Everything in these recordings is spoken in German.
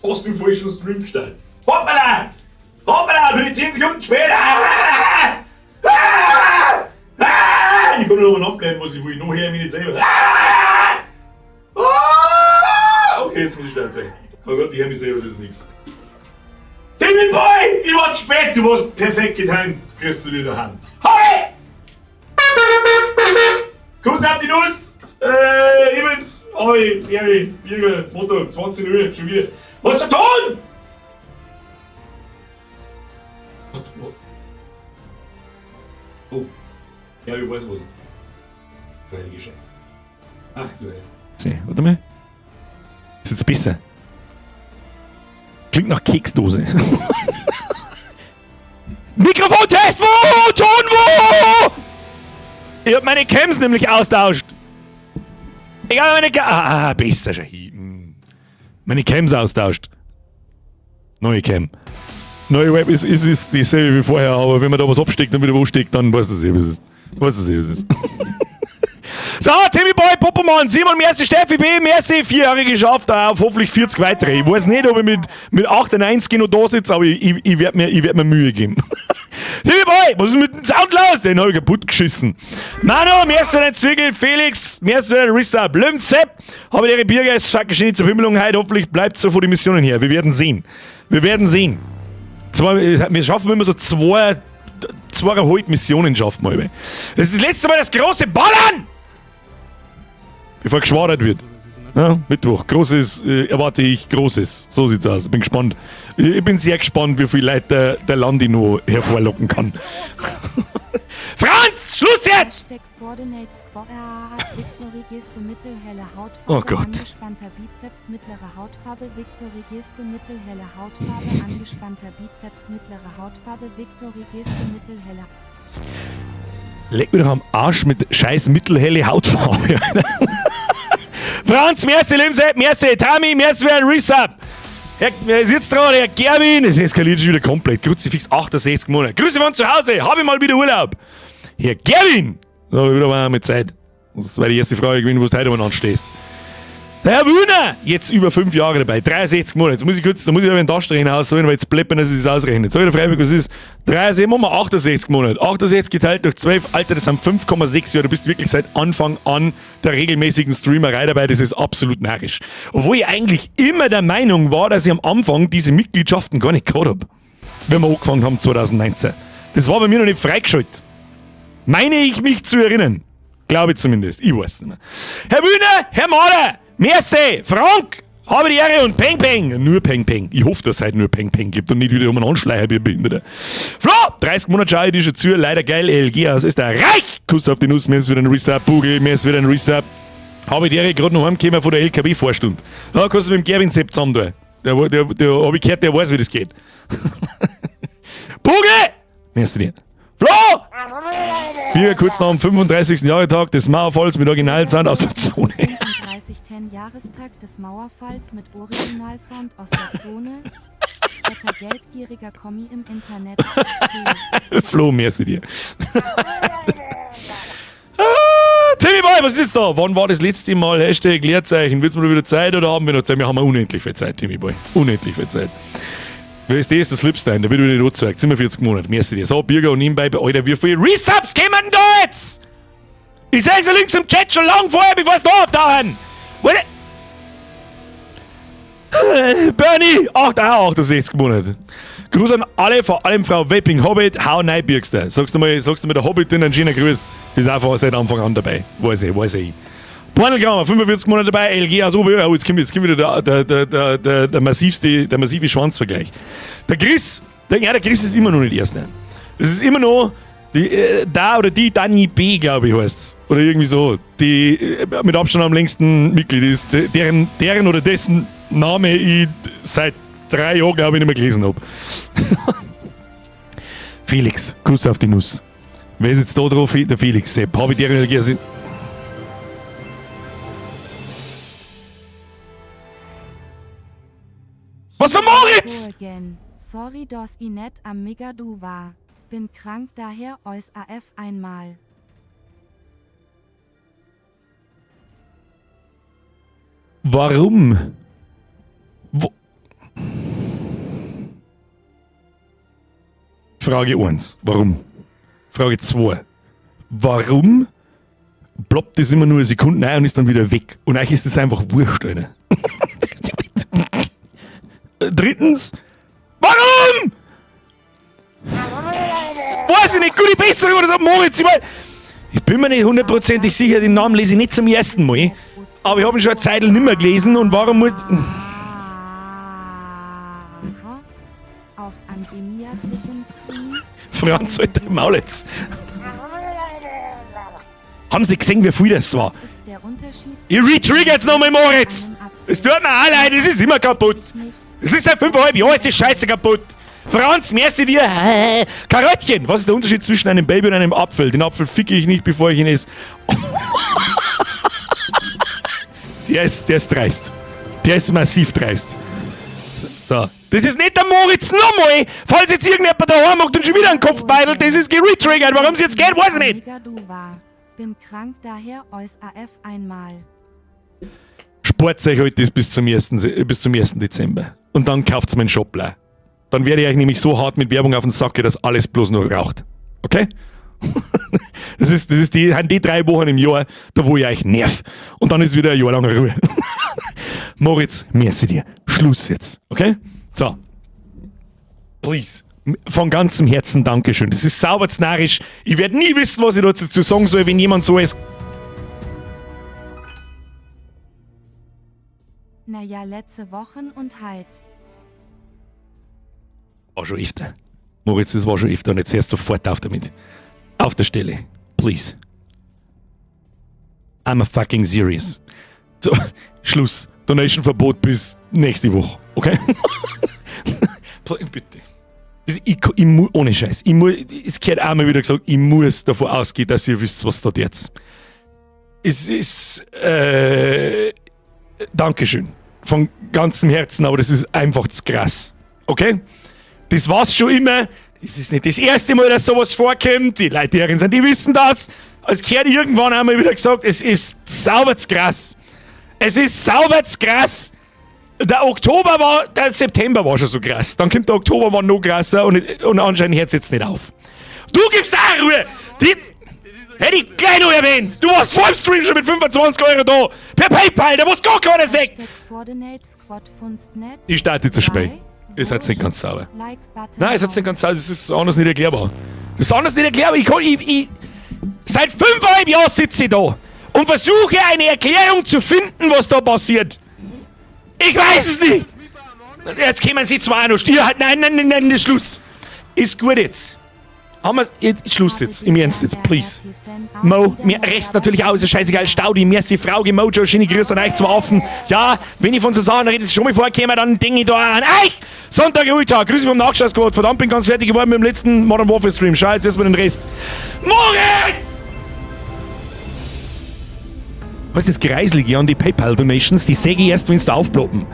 Fast im falschen Stream gestellt. Hoppala! Hoppala! Bin ich 10 Sekunden später! Ich kann nur noch abblenden, was ich will. Noch höre ich mich nicht selber. Okay, jetzt muss ich schnell sein. Oh Gott, ich höre mich selber, das ist nichts. Timmy Boy! Ich war zu spät, du warst perfekt getimt. Kriegst du dir in der Hand. Hoi! Kuss auf die Nuss! Evans! Hoi! Erwin! Birger! Motor! 20 Uhr! Schon wieder! Was zu tun? Oh. Ja, ich weiß was. Heilige Scheiße. Ach du Heilige. Sieh, warte mal. Ist jetzt besser. Klingt nach Keksdose. Mikrofontest, wo? Ton, wo? Ich hab meine Cams nämlich austauscht. Ich hab meine besser schon hier. Meine Cams austauscht. Neue Cam. Neue Web ist dieselbe wie vorher, aber wenn man da was absteckt und wieder wo steckt, dann weißt du eh, was es ist. Weißt du eh, was es ist. So, Timmy Boy, Poppermann, Simon, merci, Steffi B, merci, 4 Jahre geschafft, auf hoffentlich 40 weitere. Ich weiß nicht, ob ich mit 98 noch da sitze, aber ich werd mir Mühe geben. Timmy Boy, was ist mit dem Sound los? Den hab ich kaputt geschissen. Manu, merci für den Zwickel, Felix, merci für den Resub, Löwen Sepp, habe ihre Birger, es fucking schön zur Himmelung heute, hoffentlich bleibt so vor die Missionen her. Wir werden sehen. Wir schaffen immer so 2,5 Missionen schaffen wir. Das ist das letzte Mal das große Ballern! Bevor geschwadert wird. Ja, Mittwoch. Großes, erwarte ich Großes. So sieht's aus. Bin gespannt. Ich bin sehr gespannt, wie viele Leute der Landi noch hervorlocken kann. Franz, Schluss jetzt! Oh Gott. Angespannter Bizeps, mittlere Hautfarbe, Victory Geste, mittelhelle Hautfarbe, angespannter Bizeps, mittlere Hautfarbe, Victory Geste, mittelhelle. Leck mir doch am Arsch mit scheiß mittelhelle Hautfarbe. Franz, merci, Limsepp, merci, Tami, merci für ein Resub. Herr sitzt dran, Herr Gerwin, es eskaliert schon wieder komplett. Kruzifix 68 Monate. Grüße von zu Hause, habe ich mal wieder Urlaub. Herr Gerwin, da habe ich wieder mal mit Zeit. Das war die erste Frage gewesen, wo du heute mal anstehst. Der Herr Wühner, jetzt über 5 Jahre dabei, 63 Monate. Jetzt muss ich aber den Taschenrechner ausholen, weil jetzt pleppern, dass ich das ausrechne. So, der Freiburg, was ist? 63, machen wir 68 Monate. 68 geteilt durch 12, Alter, das sind 5,6 Jahre. Du bist wirklich seit Anfang an der regelmäßigen Streamerei dabei. Das ist absolut narrisch. Obwohl ich eigentlich immer der Meinung war, dass ich am Anfang diese Mitgliedschaften gar nicht gehabt habe. Wenn wir angefangen haben 2019. Das war bei mir noch nicht freigeschaltet. Meine ich mich zu erinnern. Glaube ich zumindest. Ich weiß nicht mehr. Herr Wühner, Herr Mahler, merci, Frank, habe die Ehre und Peng Peng. Nur Peng Peng. Ich hoffe, dass es heute nur Peng Peng gibt und nicht wieder um einen Anschleicher wie Behinderte. Flo, 30 Monate schaue ich die schon zu. Leider geil, LG aus Österreich. Kuss auf die Nuss, merci für den Resub. Bugel, merci für den Resub. Habe die Ehre gerade noch heimgekommen von der LKW-Vorstunde. Da kannst du mit dem Gerwin Sepp zusammen tun. Der habe ich gehört, der weiß, wie das geht. Bugel! Merci dir. Flo! Hier kurz nach dem 35. Jahrestag des Mauerfalls mit Originalsound aus der Zone. 35. Jahrestag des Mauerfalls mit Originalsound aus der Zone. Alter geldgieriger Kommi im Internet. Flo, merci dir. Timmy Boy, was ist jetzt da? Wann war das letzte Mal? Hashtag Leerzeichen. Wird's mal wieder Zeit oder haben wir noch Zeit? Wir haben unendlich viel Zeit, Timmy Boy. Unendlich viel Zeit. Wer ist das? Der Slipstein, der wird wieder nicht angezeigt. 47 Monate, merci dir. So, Birger und nebenbei, Alter, wie viele Resubs kommen denn da jetzt? Ich sag's ja links im Chat schon lang vorher, bevor es da auftauchen. Bernie, 68 Monate. Gruß an alle, vor allem Frau Wepping Hobbit, hau nein, Birgster. Sagst du mal der Hobbit einen schönen Gruß. Ist einfach seit Anfang an dabei. Weiß ich. Pornelkammer, 45 Monate dabei, LG aus Oberöhr. Oh, jetzt kommt wieder der massive Schwanzvergleich. Der Chris ist immer noch nicht Erster. Es ist immer noch die Dani B, glaube ich, heißt es. Oder irgendwie so. Die mit Abstand am längsten Mitglied ist, deren oder dessen Name ich seit 3 Jahren, glaube ich, nicht mehr gelesen habe. Felix, Kuss auf die Nuss. Wer ist jetzt da drauf? Der Felix Sepp. Habe ich deren LG. Was für Moritz? Sorry, dass ich nicht am Megadu war. Bin krank, daher aus AF einmal. Warum? Frage 1. Warum? Frage 2. Warum ploppt das immer nur eine Sekunde ein und ist dann wieder weg? Und euch ist das einfach wurscht, Alter. Drittens. Warum? Weiß ich nicht, gute Besserung oder so, Moritz. Ich bin mir nicht hundertprozentig sicher, den Namen lese ich nicht zum ersten Mal. Aber ich habe ihn schon eine Zeit nicht mehr gelesen und warum muss... Auf Andemia-Trichum. Franz, Alter, Maul jetzt. Haben Sie gesehen, wie viel das war? Ist der Unterschied Ich retrigger jetzt nochmal, Moritz. Es tut mir auch leid, es ist immer kaputt. Es ist seit 5,5 Jahren, ist die Scheiße kaputt. Franz, merci dir. Karottchen. Was ist der Unterschied zwischen einem Baby und einem Apfel? Den Apfel ficke ich nicht, bevor ich ihn esse. Der ist dreist. Der ist massiv dreist. So. Das ist nicht der Moritz nochmal. Falls jetzt irgendjemand daheim macht und schon wieder einen Kopf beidelt, das ist geretriggert. Warum es jetzt geht, weiß ich nicht. Bin krank, daher äuß AF einmal. Spart euch heute bis zum 1. Dezember. Und dann kauft's meinen Shop. Dann werde ich euch nämlich so hart mit Werbung auf den Sack gehen, dass alles bloß nur raucht. Okay? Das sind die 3 Wochen im Jahr, da wo ich euch nerv. Und dann ist wieder ein Jahr lang Ruhe. Moritz, merci dir. Schluss jetzt. Okay? So. Please. Von ganzem Herzen Dankeschön. Das ist sauber narrisch. Ich werde nie wissen, was ich dazu sagen soll, wenn jemand so ist. Naja, letzte Wochen und halt. War schon öfter. Moritz, das war schon öfter und jetzt hörst du sofort auf damit. Auf der Stelle. Please. I'm a fucking serious. So, Schluss. Donation-Verbot bis nächste Woche. Okay? Bitte. Ohne Scheiß. Es gehört auch mal wieder gesagt, ich muss davon ausgehen, dass ihr wisst, was da jetzt. Es ist, Dankeschön. Von ganzem Herzen, aber das ist einfach zu krass. Okay? Das war's schon immer. Es ist nicht das erste Mal, dass sowas vorkommt. Die Leute, die hierin sind, die wissen das. Es gehört irgendwann einmal wieder gesagt, es ist sauber zu krass. Es ist sauber zu krass. Der September war schon so krass. Dann kommt der Oktober, war noch krasser und anscheinend hört es jetzt nicht auf. Du gibst auch Ruhe! Hätte ich gleich noch erwähnt! Du warst vor dem Stream schon mit 25 € da! Per PayPal, da muss gar keiner sehen! Ich starte zu spät. Ihr seid nicht ganz sauber. Nein, ihr seid nicht ganz sauber, das ist anders nicht erklärbar. Das ist anders nicht erklärbar. Seit 5,5 Jahren sitze ich da und versuche eine Erklärung zu finden, was da passiert. Ich weiß es nicht! Jetzt kommen sie zwar auch noch still. Nein, das Schluss. Ist gut jetzt. Haben wir Schluss jetzt, im Ernst jetzt, please. Mo, mir Rest natürlich aus, ist scheißegal, Staudi, merci, Frau, Mojo, schöne Grüße an euch, 2 Affen. Ja, wenn ich von so Sachen rede, ist schon mal vorgekommen, dann denke ich da an euch. Sonntag, Ruhetag, Grüße vom Nachschaussquad, verdammt, bin ganz fertig geworden mit dem letzten Modern Warfare Stream. Schau jetzt erstmal den Rest. Moritz! Was ist das Greiselige an die PayPal-Donations? Die säge ich erst, wenn sie da aufploppen.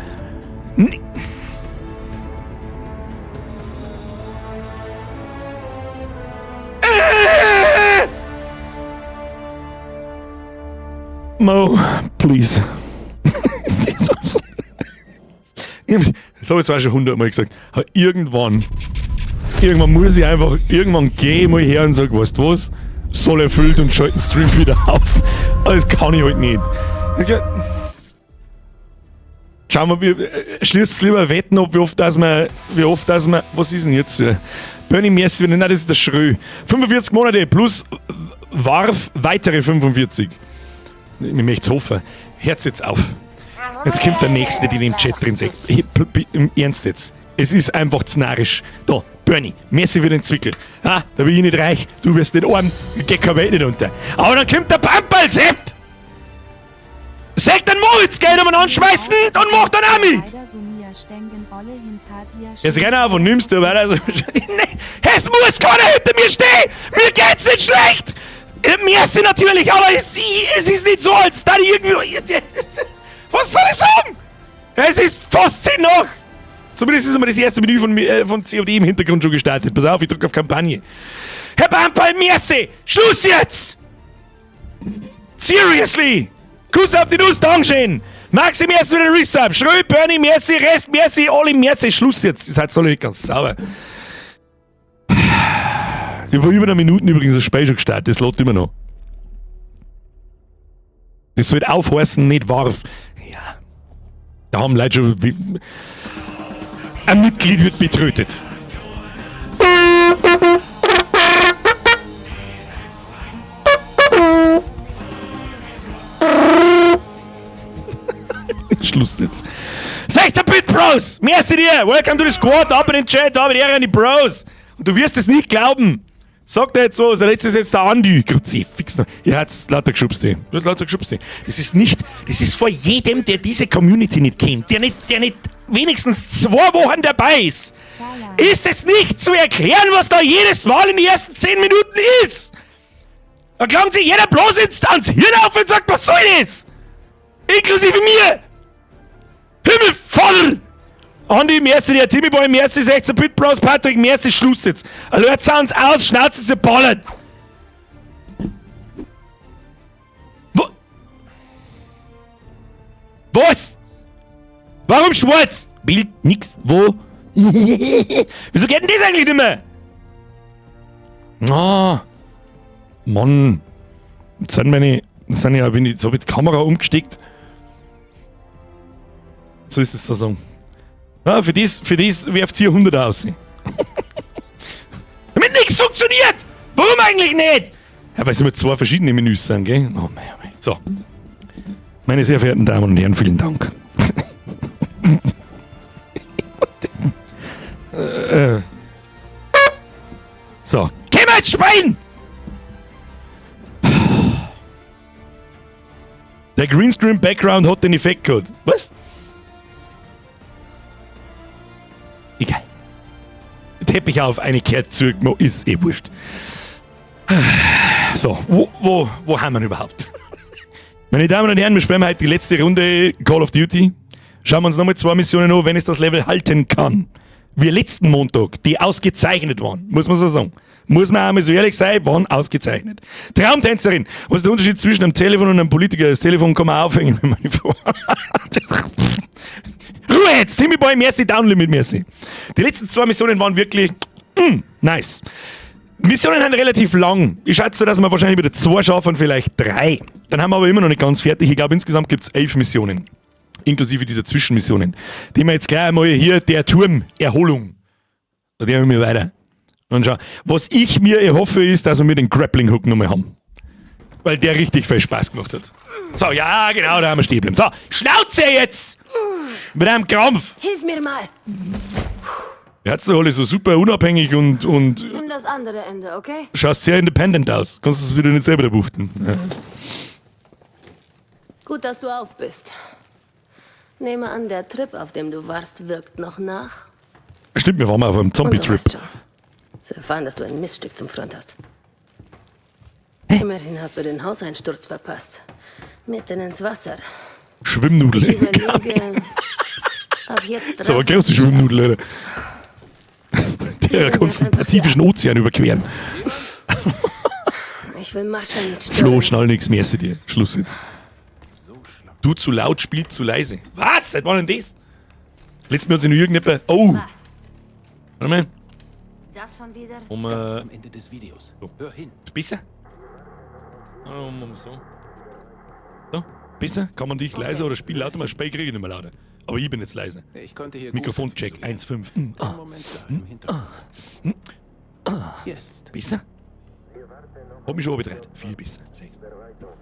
Mo, please. Das habe ich zwar schon 100-mal gesagt. Irgendwann muss ich einfach gehe ich mal her und sage, weißt du was? Soll erfüllt und schalte den Stream wieder aus. Aber das kann ich halt nicht. Schauen wir, schließt lieber Wetten ab, wie oft, dass wir, was ist denn jetzt? Bernie Messi, nein, das ist der Schrö. 45 Monate plus Warf, weitere 45. Ich möchte es hoffen. Hört's jetzt auf. Jetzt kommt der Nächste, die im Chat drin sagt. Im Ernst jetzt. Es ist einfach zu narrisch. Da, Bernie, merci für den Zwickel. Ah, da bin ich nicht reich, du wirst nicht arm, geht kein Welt nicht unter. Aber dann kommt der Pampal, Sepp! Sagt dann Moritz, Geld um ihn anschmeißen und macht dann auch mit! Jetzt renn auf und nimmst du weiter. Es muss keiner hinter mir stehen! Mir geht's nicht schlecht! Merci natürlich, aber es ist nicht so, als da irgendwie... Was soll ich sagen? Es ist fast 10 nach! Zumindest ist einmal das erste Menü von COD im Hintergrund schon gestartet. Pass auf, ich drücke auf Kampagne. Herr Pampal, merci! Schluss jetzt! Seriously! Kuss auf die Nuss, Dankeschön! Maxi, merci für den Resub! Schröd, Bernie, merci, Rest, merci, Olli, merci! Schluss jetzt! Ihr seid alle nicht ganz sauber. Ich habe vor über einer Minute übrigens ein Spiel schon gestartet, das lädt immer noch. Das sollte aufheißen, nicht warf. Ja. Da haben Leute schon. Ein Mitglied wird betrötet. Schluss jetzt. 16-Bit Bros! Merci dir! Welcome to the squad! Ab in den Chat, ab in die Ehre an die Bros! Und du wirst es nicht glauben! Sagt er jetzt was? Der letzte ist jetzt der Andi. Grüezi, fix noch. Ihr habt's lauter geschubst, ey. Du hast lauter geschubst, ey. Das ist vor jedem, der diese Community nicht kennt, der nicht wenigstens 2 Wochen dabei ist. Ist es nicht zu erklären, was da jedes Mal in den ersten 10 Minuten ist? Da glaubt sich jeder bloß ans Hirn auf und sagt, was soll das? Inklusive mir! Himmel voll! Andi, merci, der Timmy Boy, merci, 16-Bit Bros, Patrick, merci, Schluss jetzt. Alert Sounds aus, Schnauze zu ballern. Was? Warum schwarz? Bild, nix, wo? Wieso geht denn das eigentlich nicht mehr? Ah, Mann. Jetzt habe ich die Kamera umgesteckt. So ist es zu sagen. Ja, für das werft sie 100 aus. Damit nichts funktioniert! Warum eigentlich nicht? Ja, weil es immer 2 verschiedene Menüs sind, gell? Oh mein. So. Meine sehr verehrten Damen und Herren, vielen Dank. So. Geh mal ins Schwein! Der Greenscreen-Background hat den Effekt gehabt. Was? Egal. Teppich auf, eine kehrt zurück, ist eh wurscht. So, wo haben wir überhaupt? Meine Damen und Herren, wir spielen heute die letzte Runde Call of Duty. Schauen wir uns nochmal 2 Missionen an, wenn es das Level halten kann. Wie letzten Montag, die ausgezeichnet waren, muss man so sagen. Muss man einmal so ehrlich sein, waren ausgezeichnet. Traumtänzerin. Was ist der Unterschied zwischen einem Telefon und einem Politiker? Das Telefon kann man aufhängen, wenn man nicht vor. Ruhe jetzt! Timmy Boy, merci, Downlimit, merci. Die letzten 2 Missionen waren wirklich nice. Missionen sind relativ lang. Ich schätze, dass wir wahrscheinlich wieder 2 schaffen, vielleicht 3. Dann haben wir aber immer noch nicht ganz fertig. Ich glaube, insgesamt gibt es 11 Missionen. Inklusive dieser Zwischenmissionen. Die wir jetzt gleich einmal hier, der Turm, Erholung. Da gehen wir weiter. Und schau. Was ich mir erhoffe, ist, dass wir den Grappling Hook nochmal haben. Weil der richtig viel Spaß gemacht hat. So, ja, genau, da haben wir stehen bleiben. So, Schnauze jetzt! Mit einem Krampf! Hilf mir mal! Ihr habt doch alle so super unabhängig und Nimm das andere Ende, okay? schaust sehr independent aus. Kannst du es wieder nicht selber buchten. Ja. Gut, dass du auf bist. Nehme an, der Trip, auf dem du warst, wirkt noch nach. Stimmt, wir waren mal auf einem Und du Zombie-Trip. weißt schon, zu erfahren, dass du ein Miststück zum Front hast. Immerhin hast du den Hauseinsturz verpasst. Mitten ins Wasser. Schwimmnudel. Ich überlege, ab jetzt Das ist aber große Schwimmnudel, Alter. Der kannst den Pazifischen Ozean überqueren. Ich will Marshall nicht stören. Flo, schnall nix, merci dir. Schluss jetzt. Du zu laut, spielt zu leise. Was? Seit wann denn das? Letztes Mal hat sich noch irgendjemand... Oh! Was? Warte mal. Das schon wieder? Ganz am Ende des Videos. So. Hör hin. Besser? So. So, besser? Kann man dich leiser oder spielen lauter? Mal Spiel kriege ich nicht mehr lauter. Aber ich bin jetzt leise. Ich konnte hier Mikrofoncheck, Gruß isolieren. 1,5. Einen Moment da im Hintergrund. Jetzt. Besser? Hab mich schon abgedreht. Viel besser.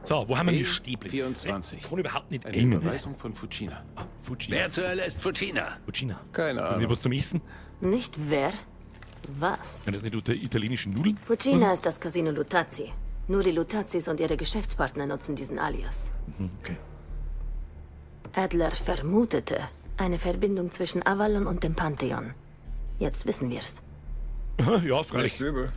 So, wo haben wir die Stäble? 24. Ich kann überhaupt nicht Eine aimen. Überweisung von Fucina. Fucina. Wer zur Hölle ist Fucina? Fucina. Keine Ist nicht Ahnung. was zum Essen? Nicht wer? Was? Sind das nicht unter italienischen Nudeln? Fucina ist das Casino Lutazzi. Nur die Lutazis und ihre Geschäftspartner nutzen diesen Alias. Okay. Adler vermutete eine Verbindung zwischen Avalon und dem Pantheon. Jetzt wissen wir's. Ja, freilich. Nicht übel.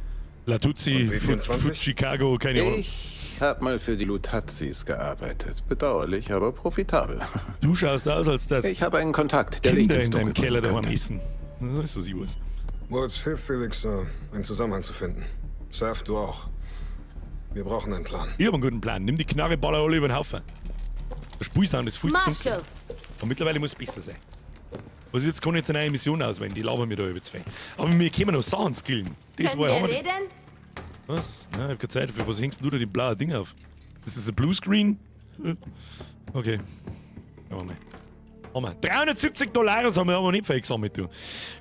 Latuzzi, Und B24? Chicago, keine Ahnung. Ich habe mal für die Lutazis gearbeitet. Bedauerlich, aber profitabel. Du schaust aus, als das Ich habe einen Kontakt, der Licht Kinder ins in deinem Dunkel Keller bringen daheim könnte. essen. Das ist, was ich weiß. Woods, hilf Felix, einen Zusammenhang zu finden. Surf, du auch. Wir brauchen einen Plan. Ich hab einen guten Plan. Nimm die Knarre, baller alle über den Haufen. Der Spielsound ist viel zu dunkel. Marshall! Und mittlerweile muss es besser sein. Was ist jetzt, kann ich jetzt eine neue Mission auswählen, die labern mir da über zwei. Aber wir können noch Sachen skillen. Das Können war wir ja reden? Was? Nein, ich hab keine Zeit. Für was hängst du da die blaue Ding auf? Ist das ein Bluescreen? Okay. Ja, ne. Haben wir. $370 haben wir aber nicht vergesammelt, du.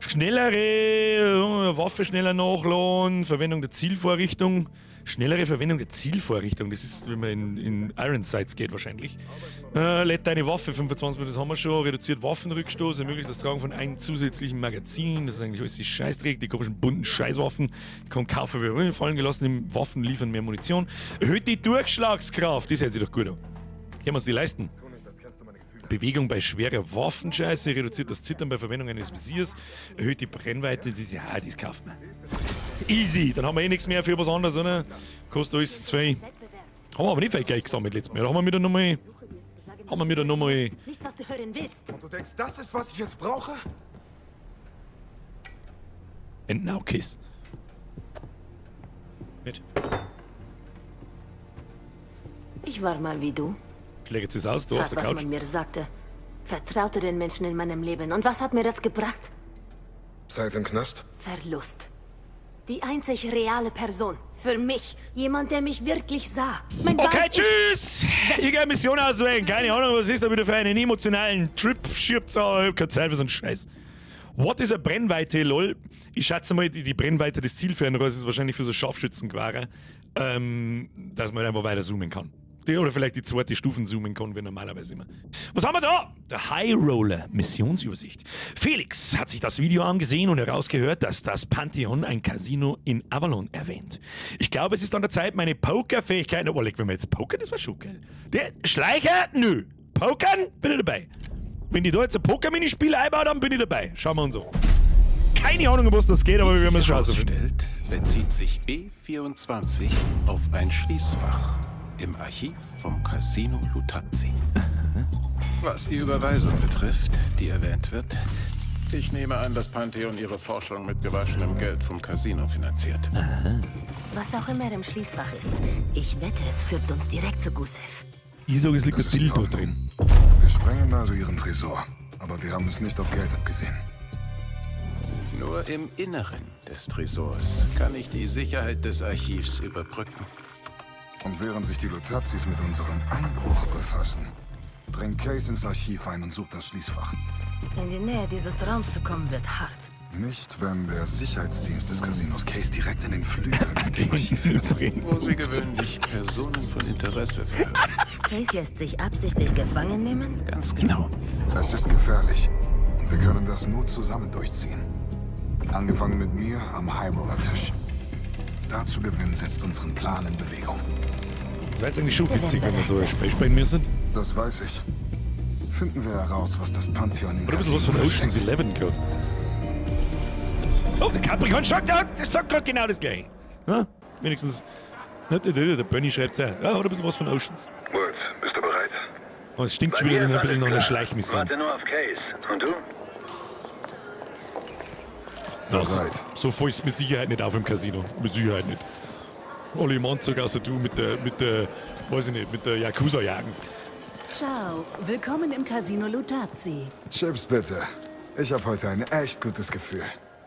Schnellere Waffe schneller nachladen, Verwendung der Zielvorrichtung. Schnellere Verwendung der Zielvorrichtung. Das ist, wenn man in Iron Sights geht wahrscheinlich. Lädt deine Waffe 25 Minuten, das haben wir schon. Reduziert Waffenrückstoß, ermöglicht das Tragen von einem zusätzlichen Magazin. Das ist eigentlich alles die Scheißdreck, die komischen bunten Scheißwaffen. Kann kaufen, wie fallen gelassene Waffen liefern mehr Munition. Erhöht die Durchschlagskraft, das hört sich doch gut an. Können wir uns die leisten? Bewegung bei schwerer Waffenscheiße, reduziert das Zittern bei Verwendung eines Visiers, erhöht die Brennweite, das kauft man. Easy, dann haben wir eh nichts mehr für was anderes, oder? Kostet alles 2. Haben wir aber nicht viel Geld gesammelt letztes Mal. Da haben wir wieder nochmal. Nicht, was du hören willst. Und du denkst, das ist, was ich jetzt brauche? And now kiss. Mit. Ich war mal wie du. Schlägt es aus, da auf Tat, der was Couch. man mir sagte. Vertraute den Menschen in meinem Leben. Und was hat mir das gebracht? Zeit im Knast? Verlust. Die einzig reale Person. Für mich. Jemand, der mich wirklich sah. Mein Okay, Weiß- tschüss! Ich gehe Mission auswählen. Keine Ahnung, was ist da wieder für einen emotionalen Trip? Schirbt ich hab keine Zeit für so einen Scheiß. What is a Brennweite, lol? Ich schätze mal, die Brennweite des Zielfernrohrs ist wahrscheinlich für so Scharfschützenquare, dass man einfach weiter zoomen kann. Oder vielleicht die zweite Stufen zoomen kann, wie normalerweise immer. Was haben wir da? Der High Roller Missionsübersicht. Felix hat sich das Video angesehen und herausgehört, dass das Pantheon ein Casino in Avalon erwähnt. Ich glaube, es ist an der Zeit, meine Pokerfähigkeiten... Oh, wenn wir jetzt pokern, das war schon geil. Der Schleicher? Nö. Pokern? Bin ich dabei. Wenn die da jetzt ein Poker-Minispiel einbaut, dann bin ich dabei. Schauen wir uns an. Keine Ahnung, um was das geht, aber wir werden es schon herausfinden. Bezieht sich B24 auf ein Schließfach im Archiv vom Casino Lutazzi. Was die Überweisung betrifft, die erwähnt wird, ich nehme an, dass Pantheon ihre Forschung mit gewaschenem Geld vom Casino finanziert. Was auch immer im Schließfach ist. Ich wette, es führt uns direkt zu Gusev. Ich sage, es liegt ein Das ist die Dildo Hoffnung. drin. Wir sprengen also ihren Tresor. Aber wir haben es nicht auf Geld abgesehen. Nur im Inneren des Tresors kann ich die Sicherheit des Archivs überbrücken. Und während sich die Lutazis mit unserem Einbruch befassen, dringt Case ins Archiv ein und sucht das Schließfach. In die Nähe dieses Raums zu kommen, wird hart. Nicht, wenn der Sicherheitsdienst des Casinos Case direkt in den Flügel mit dem Archiv führt. Wo sie gewöhnlich Personen von Interesse verhören. Case lässt sich absichtlich gefangen nehmen? Ganz genau. Es ist gefährlich. Und wir können das nur zusammen durchziehen. Angefangen mit mir am High-Roller-Tisch. Da zu gewinnen setzt unseren Plan in Bewegung. Wäre jetzt eigentlich schon witzig, wenn wir so ein Spiel spielen müssen. Das weiß ich. Finden wir heraus, was das Pantheon im Oder ein bisschen was von Casino Ocean's versteckt. 11 gerade. Oh, der Capricorn sagt gerade genau das gleiche. Ja? Wenigstens. Der Bunny schreibt es auch. Ja, oder ein bisschen was von Oceans. Woods, bist du bereit? Aber es stinkt schon wieder ein bisschen nach einer Schleichmission. Warte nur auf Case. Und du? Bereit. So fällt es mit Sicherheit nicht auf im Casino. Mit Sicherheit nicht. Alle im Anzug, außer du mit der, weiß ich nicht, mit der Yakuza jagen. Ciao, willkommen im Casino Lutazzi. Chips bitte. Ich habe heute ein echt gutes Gefühl.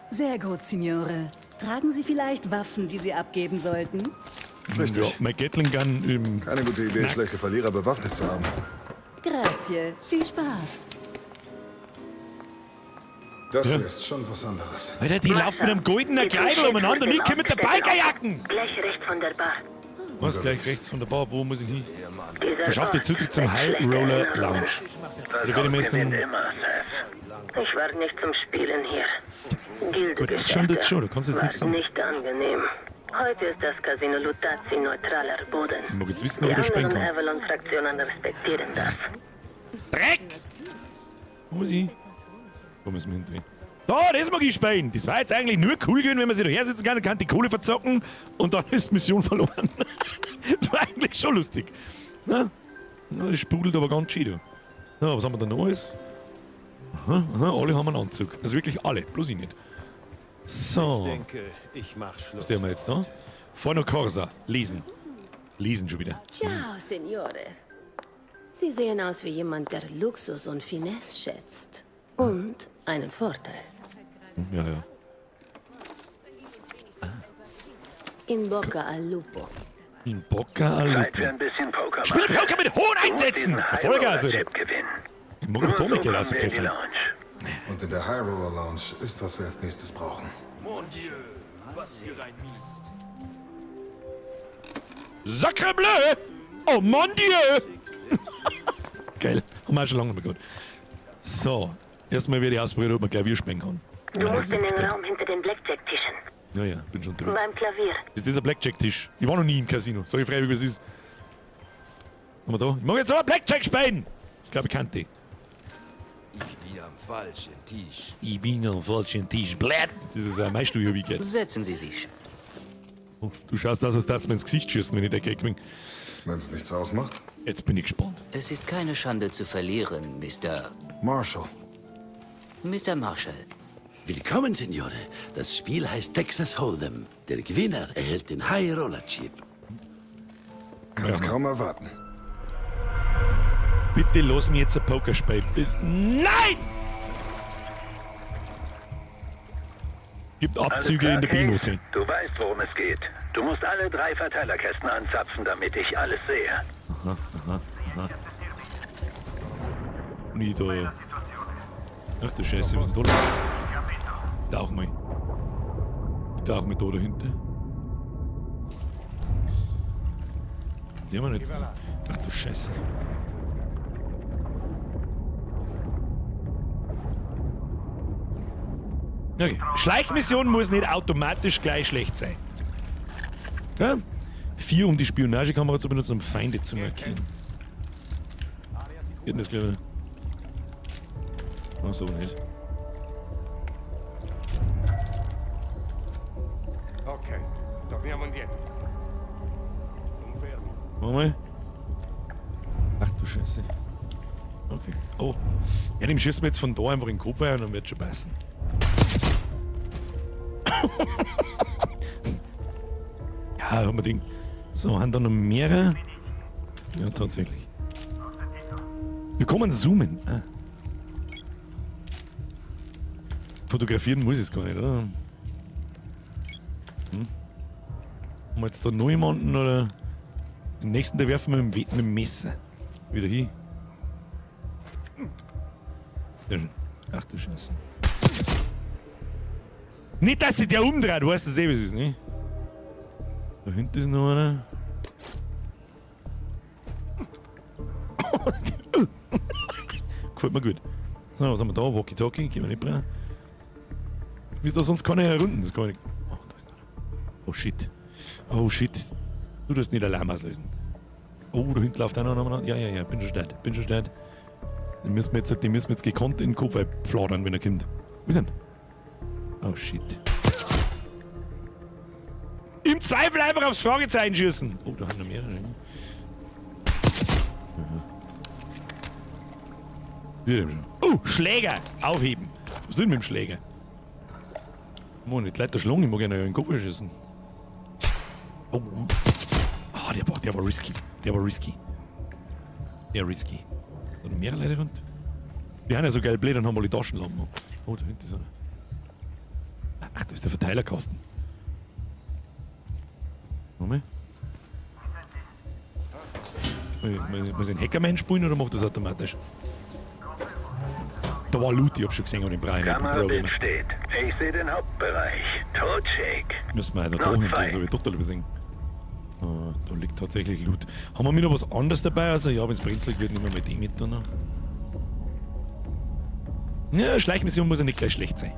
Sehr gut, Signore. Tragen Sie vielleicht Waffen, die Sie abgeben sollten? Richtig. Ja, mein Gatling Gun im. Keine gute Idee, schlechte Verlierer bewaffnet zu haben. Grazie, viel Spaß. Das hier ist schon was anderes. Alter, die laufen mit einem goldenen Kleidel umeinander, Nicky mit der Bikerjacken! Gleich rechts von der Bar. Was, gleich rechts von der Bar, wo muss ich hin? Dieser Verschafft dir Zutritt zum High Roller Lounge. Oder werde ich mir jetzt einen. Ich war nicht zum Spielen hier. Gut, jetzt schon das schon, du kannst jetzt nichts sagen. Nicht angenehm. Heute ist das Casino Lutazzi neutraler Boden. Ich mag jetzt wissen, ob Die ich da springen anderen kann. Avalon-Fraktionen respektieren das. Dreck! Wo muss ich hin? Wo müssen wir hindrehen? Da, das mag ich spielen. Das war jetzt eigentlich nur cool gewesen, wenn man sich da hersetzen kann, kann die Kohle verzocken und dann ist die Mission verloren. Das war eigentlich schon lustig. Na, das sprudelt aber ganz schön. Na, was haben wir da noch alles? Aha, alle haben einen Anzug. Also wirklich alle, bloß ich nicht. So, Ich mach Schluss. was haben wir jetzt da? Forno Corsa, lesen. Lesen schon wieder. Ciao, Signore. Sie sehen aus wie jemand, der Luxus und Finesse schätzt. Und einen Vorteil. Ja, ja. In Boca al Lupo. In Boca al Zeit für Lupo. ein bisschen Poker Spiel machen. Poker mit hohen Einsätzen! Vollgas, oder? Chip gewinnen. Ich mag Nur noch Tomik so hier aus kommen dem wir in die Pfeffer. Lounge. Und in der High Roller Lounge ist, was wir als nächstes brauchen. Mon Dieu, was für ein Mist. Sacre bleu! Oh mon Dieu! Geil, haben wir auch schon lange nicht mehr gehört. So, erstmal werde ich ausprobieren, ob man Klavier spielen kann. Du musst in den gespannt. Raum hinter den Blackjack-Tischen. Ja, ja, bin schon unterwegs. Beim Klavier. Ist das ein Blackjack-Tisch? Ich war noch nie im Casino. Sag ich frei, wie es ist. Haben wir da? Ich mag jetzt aber Blackjack spielen! Ich glaube, ich kannte. Ich bin am falschen Tisch. Ich bin am falschen Tisch. Blätt! Das ist mein Studio, wie geht. Setzen Sie sich. Oh, du schaust aus, als darfst du mir ins Gesicht schießen, wenn ich dagegen bin. Wenn's nichts ausmacht. Jetzt bin ich gespannt. Es ist keine Schande zu verlieren, Mr. Marshall. Marshall. Willkommen, Signore. Das Spiel heißt Texas Hold'em. Der Gewinner erhält den High Roller Chip. Kann's Ja. kaum erwarten. Bitte lass mich jetzt ein Poker spielen. Nein! Gibt Abzüge in der B-Note. Du weißt, worum es geht. Du musst alle 3 Verteilerkästen anzapfen, damit ich alles sehe. Und ich da. Ach du Scheiße, was ist denn da los? Ich tauch mal. Ich tauch mal da dahinter. Sehen wir jetzt. Ach du Scheiße. Okay. Schleichmission muss nicht automatisch gleich schlecht sein. Ja? 4, um die Spionagekamera zu benutzen, um Feinde zu markieren. Geht das gleich? Ach so, nicht. Ok, torniamo indietro. Confermo. Warte mal. Ach du Scheiße. Okay. Oh. Ja, dem schießen wir jetzt von da einfach in den Kopf rein und dann wird schon passen. Ja, haben wir den. So, haben da noch mehrere? Ja, tatsächlich. Wir können zoomen. Ah. Fotografieren muss ich es gar nicht, oder? Haben wir jetzt da noch jemanden, oder? Den nächsten, der werfen wir mit dem Messer. Wieder hin. Sehr schön. Ach du Scheiße. Nicht, dass sich der umdreht, du weißt das eh, wie es ist, ne? Da hinten ist noch einer. Gefällt mir gut. So, was haben wir da? Walkie-Talkie, gehen wir nicht rein. Wieso sonst keine Runden? Das kann ich nicht. Oh, da ist einer. Oh shit. Oh shit. Du darfst nicht Alarm auslösen. Oh, da hinten läuft einer noch. Ja, bin schon steht. Bin schon steht. Den müssen wir jetzt gekonnt in den Kopf pfladern, wenn er kommt. Wo ist denn? Oh shit. Im Zweifel einfach aufs Fragezeichen schießen. Oh, da haben noch mehrere. Wieder schon. Oh, Schläger! Aufheben! Was ist denn mit dem Schläger? Mann, nicht leider Schlange, ich mag einen in den Kopf schießen. Oh. Ah, der war risky. Der war risky. Der risky. Da noch mehrere Leute rund. Wir haben ja so geil blöd und haben alle Taschenlampen. Oh, da hinten ist einer. Ach, da ist der Verteilerkasten. Moment. Muss ich einen Hackerman spielen oder macht das automatisch? Da war Loot, ich hab schon gesehen, an den Brian. Kamerabild steht. Ich sehe den Hauptbereich. Totshake. Müssen wir da hinten, das habe ich total übersehen. Ah, da liegt tatsächlich Loot. Haben wir mit noch was anderes dabei? Also ja, wenn es brenzlig wird, nehmen wir mit dem mit dann noch. Ja, Schleichmission muss ja nicht gleich schlecht sein.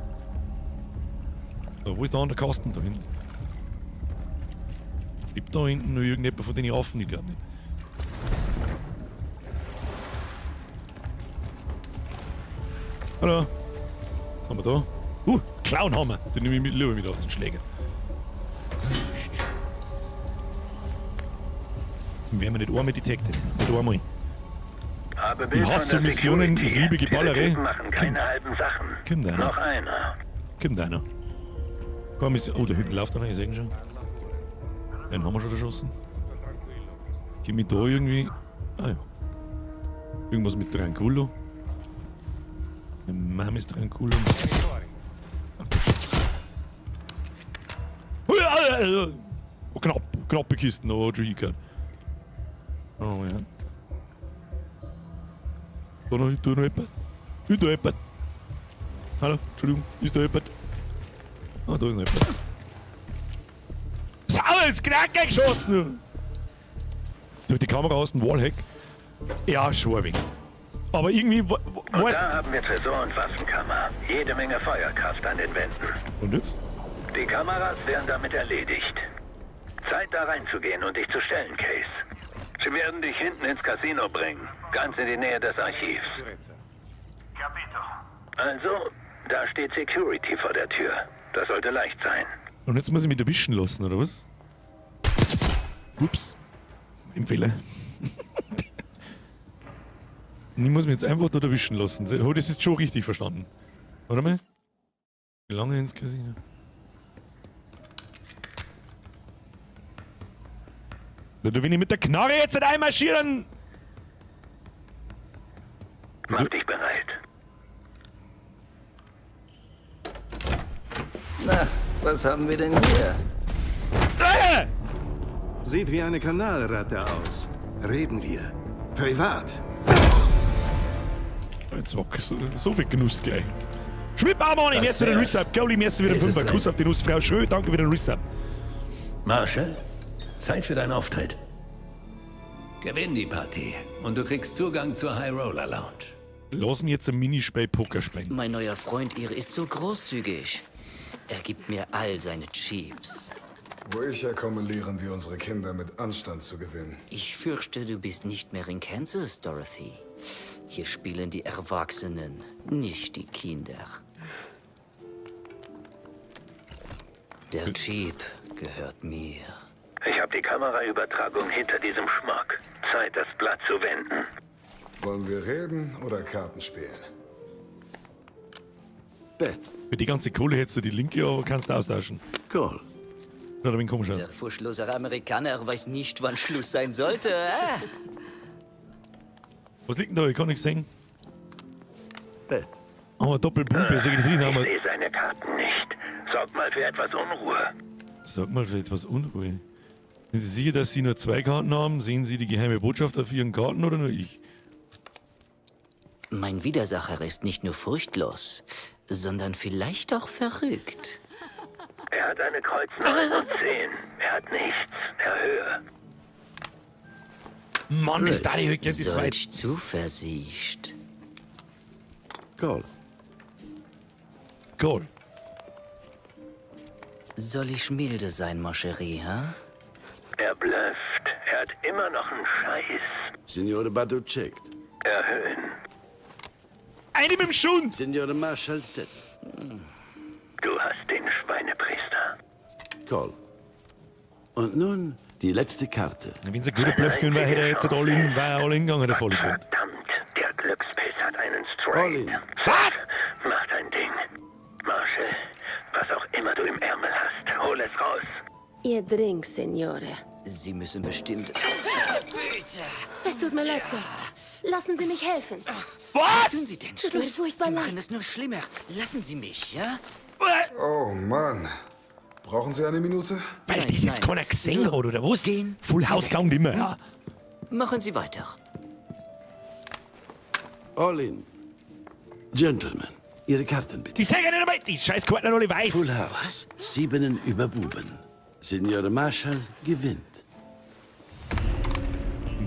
So, wo ist der andere Kasten? Da hinten. Gibt da hinten noch irgendjemand von den Affen? Ich glaube nicht. Hallo. Was haben wir da? Clown haben wir. Den nehme ich mit, lieber mit auf den Schläger. Dann werden wir nicht einmal detected. Nicht einmal. Ich hasse so Missionen, ich liebe Geballerei. Machen keine halben Sachen. Kommt einer. Noch einer. Kommt einer. Komm, oh, da hinten läuft einer, ich sehe ihn schon. Den haben wir schon erschossen. Gib mich da irgendwie. Ah ja. Irgendwas mit Tranquillo. Meine Mama ist Tranquillo. Ach, knappe Kisten, aber hat schon hingehört. Oh ja. Da noch jemand? Ist da jemand? Hallo, Entschuldigung, ist da jemand? Ah, da ist noch jemand. Sauer, ins Knacken geschossen! Durch die Kamera aus dem Wallhack? Ja, schon ein wenig. Aber irgendwie, Und da haben wir Tresor und Waffenkammer. Jede Menge Feuerkraft an den Wänden. Und jetzt? Die Kameras wären damit erledigt. Zeit da reinzugehen und dich zu stellen, Case. Sie werden dich hinten ins Casino bringen. Ganz in die Nähe des Archivs. Also, da steht Security vor der Tür. Das sollte leicht sein. Und jetzt muss ich mich erwischen lassen, oder was? Ups. Im Fehler. Ich muss mich jetzt einfach dort erwischen lassen. Oh, das ist schon richtig verstanden. Warte mal. Wie lange ins Casino? Da will ich mit der Knarre jetzt nicht einmarschieren! Mach dich bereit. Na, was haben wir denn hier? Sieht wie eine Kanalratte aus. Reden wir. Privat. Jetzt war so viel Genuss gleich. Schmidt-Barmoni, merci für den Resub. Gauli, merci für den 5er. Kuss auf die Nuss, Frau Schö, danke für den Resub. Marshall, Zeit für deinen Auftritt. Gewinn die Partie und du kriegst Zugang zur High Roller Lounge. Lass mich jetzt ein Minispiel-Poker spielen. Mein neuer Freund hier ist so großzügig. Er gibt mir all seine Chips. Wo ich herkomme, lehren wir unsere Kinder mit Anstand zu gewinnen. Ich fürchte, du bist nicht mehr in Kansas, Dorothy. Hier spielen die Erwachsenen, nicht die Kinder. Der Jeep gehört mir. Ich habe die Kameraübertragung hinter diesem Schmuck. Zeit, das Blatt zu wenden. Wollen wir reden oder Karten spielen? Bett. Für die ganze Kohle hättest du die linke, aber kannst du austauschen. Cool. Schaut ein wenig komisch aus. Der furchtlose Amerikaner weiß nicht, wann Schluss sein sollte. Was liegt denn da? Ich kann nichts sehen. Bett. Oh, Doppelpumpe, soll ich das Ich reden? sehe seine Karten nicht. Sorg mal für etwas Unruhe. Sag mal für etwas Unruhe. Sind Sie sicher, dass Sie nur 2 Karten haben? Sehen Sie die geheime Botschaft auf Ihren Karten oder nur ich? Mein Widersacher ist nicht nur furchtlos, sondern vielleicht auch verrückt. Er hat eine Kreuz 9 und 10. Er hat nichts. Erhöhe. Mann, ist da die Höhe, das ist weit. Solch Zuversicht. Call. Call. Soll ich milde sein, mon chéri, ha? Er blufft. Er hat immer noch einen Scheiß. Signore Badu checkt. Erhöhen. Eine mit dem Schund! Signore Marshall sitzt. Du hast den Schweinepriester. Call. Und nun die letzte Karte. Wenn Sie gute Bluff können, hätte er jetzt all in gegangen, der Vollidiot. Verdammt, der Glückspilz hat einen Strain. All in. Was? Mach dein Ding. Marshall, was auch immer du im Ärmel hast, hol es raus. Ihr Drink, Signore. Sie müssen bestimmt... Es tut mir leid, Sir. Lassen Sie mich helfen. Was tun Sie denn? Tut mir furchtbar Sie machen leid. es nur schlimmer. Lassen Sie mich, ja? Oh Mann. Brauchen Sie eine Minute? Weil Nein, das jetzt nein. keiner gesehen hat, oder was? Gehen Full Sie House weg. kaum immer, ja. Machen Sie weiter. All in. Gentlemen, Ihre Karten bitte. Die sagen nicht dabei, die scheiß Karten alle weiß. Full House. 7 über Buben. Signore Marshall gewinnt.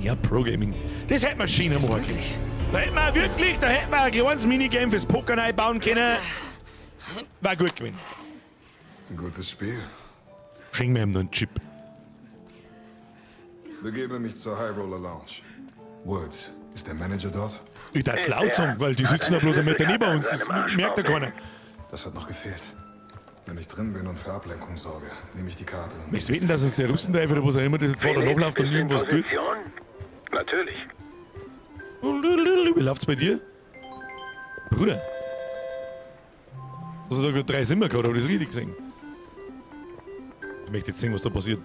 Ja, Pro-Gaming. Das hätte man Schiene machen können. Da hätte man wirklich, ein kleines Minigame fürs Poker einbauen können. War gut gewesen. Ein gutes Spiel. Schenk mir ihm noch einen Chip. Begebe mich zur High Roller Lounge. Woods, ist der Manager dort? Ich darf es laut sagen, weil die sitzen ja bloß ein Meter neben uns. Das merkt ja keiner. Das hat noch gefehlt. Wenn ich drin bin und für Ablenkung sorge, nehme ich die Karte. Wir wetten, dass uns der Russentreif oder was auch immer das jetzt war, da nachläuft und irgendwas tut. Natürlich. Wie läuft's bei dir? Bruder. Hast du da gerade 3 Simmer gehabt, hab ich das richtig gesehen? Ich möchte jetzt sehen, was da passiert.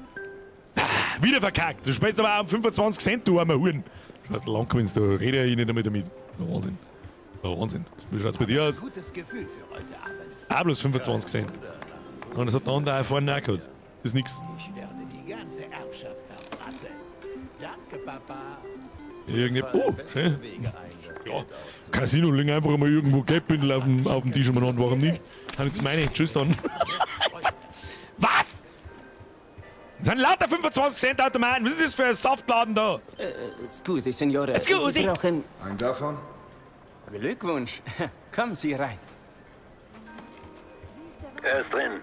Ah, wieder verkackt! Du spielst aber auch um 25 Cent, du armer Huren! Scheiß lang gewinnst, da rede ich nicht damit. Wahnsinn. Wahnsinn. Wie schaut's bei dir aus? Gutes Gefühl für heute Abend. Auch bloß 25 Cent. Und das hat der andere auch vorne auch gehabt. Das ist nix. Ich werde die ganze Danke, Papa. Oh, schön. Ja, Casino liegen einfach mal irgendwo Geldbündel auf dem Tisch umeinander, warum nicht? Haben jetzt meine, tschüss dann. Was? Das sind lauter 25-Cent-Automaten, was ist das für ein Saftladen da? Scusi, Signore. Scusi. Sie brauchen... Ein davon? Glückwunsch. Kommen Sie rein. Er ist drin.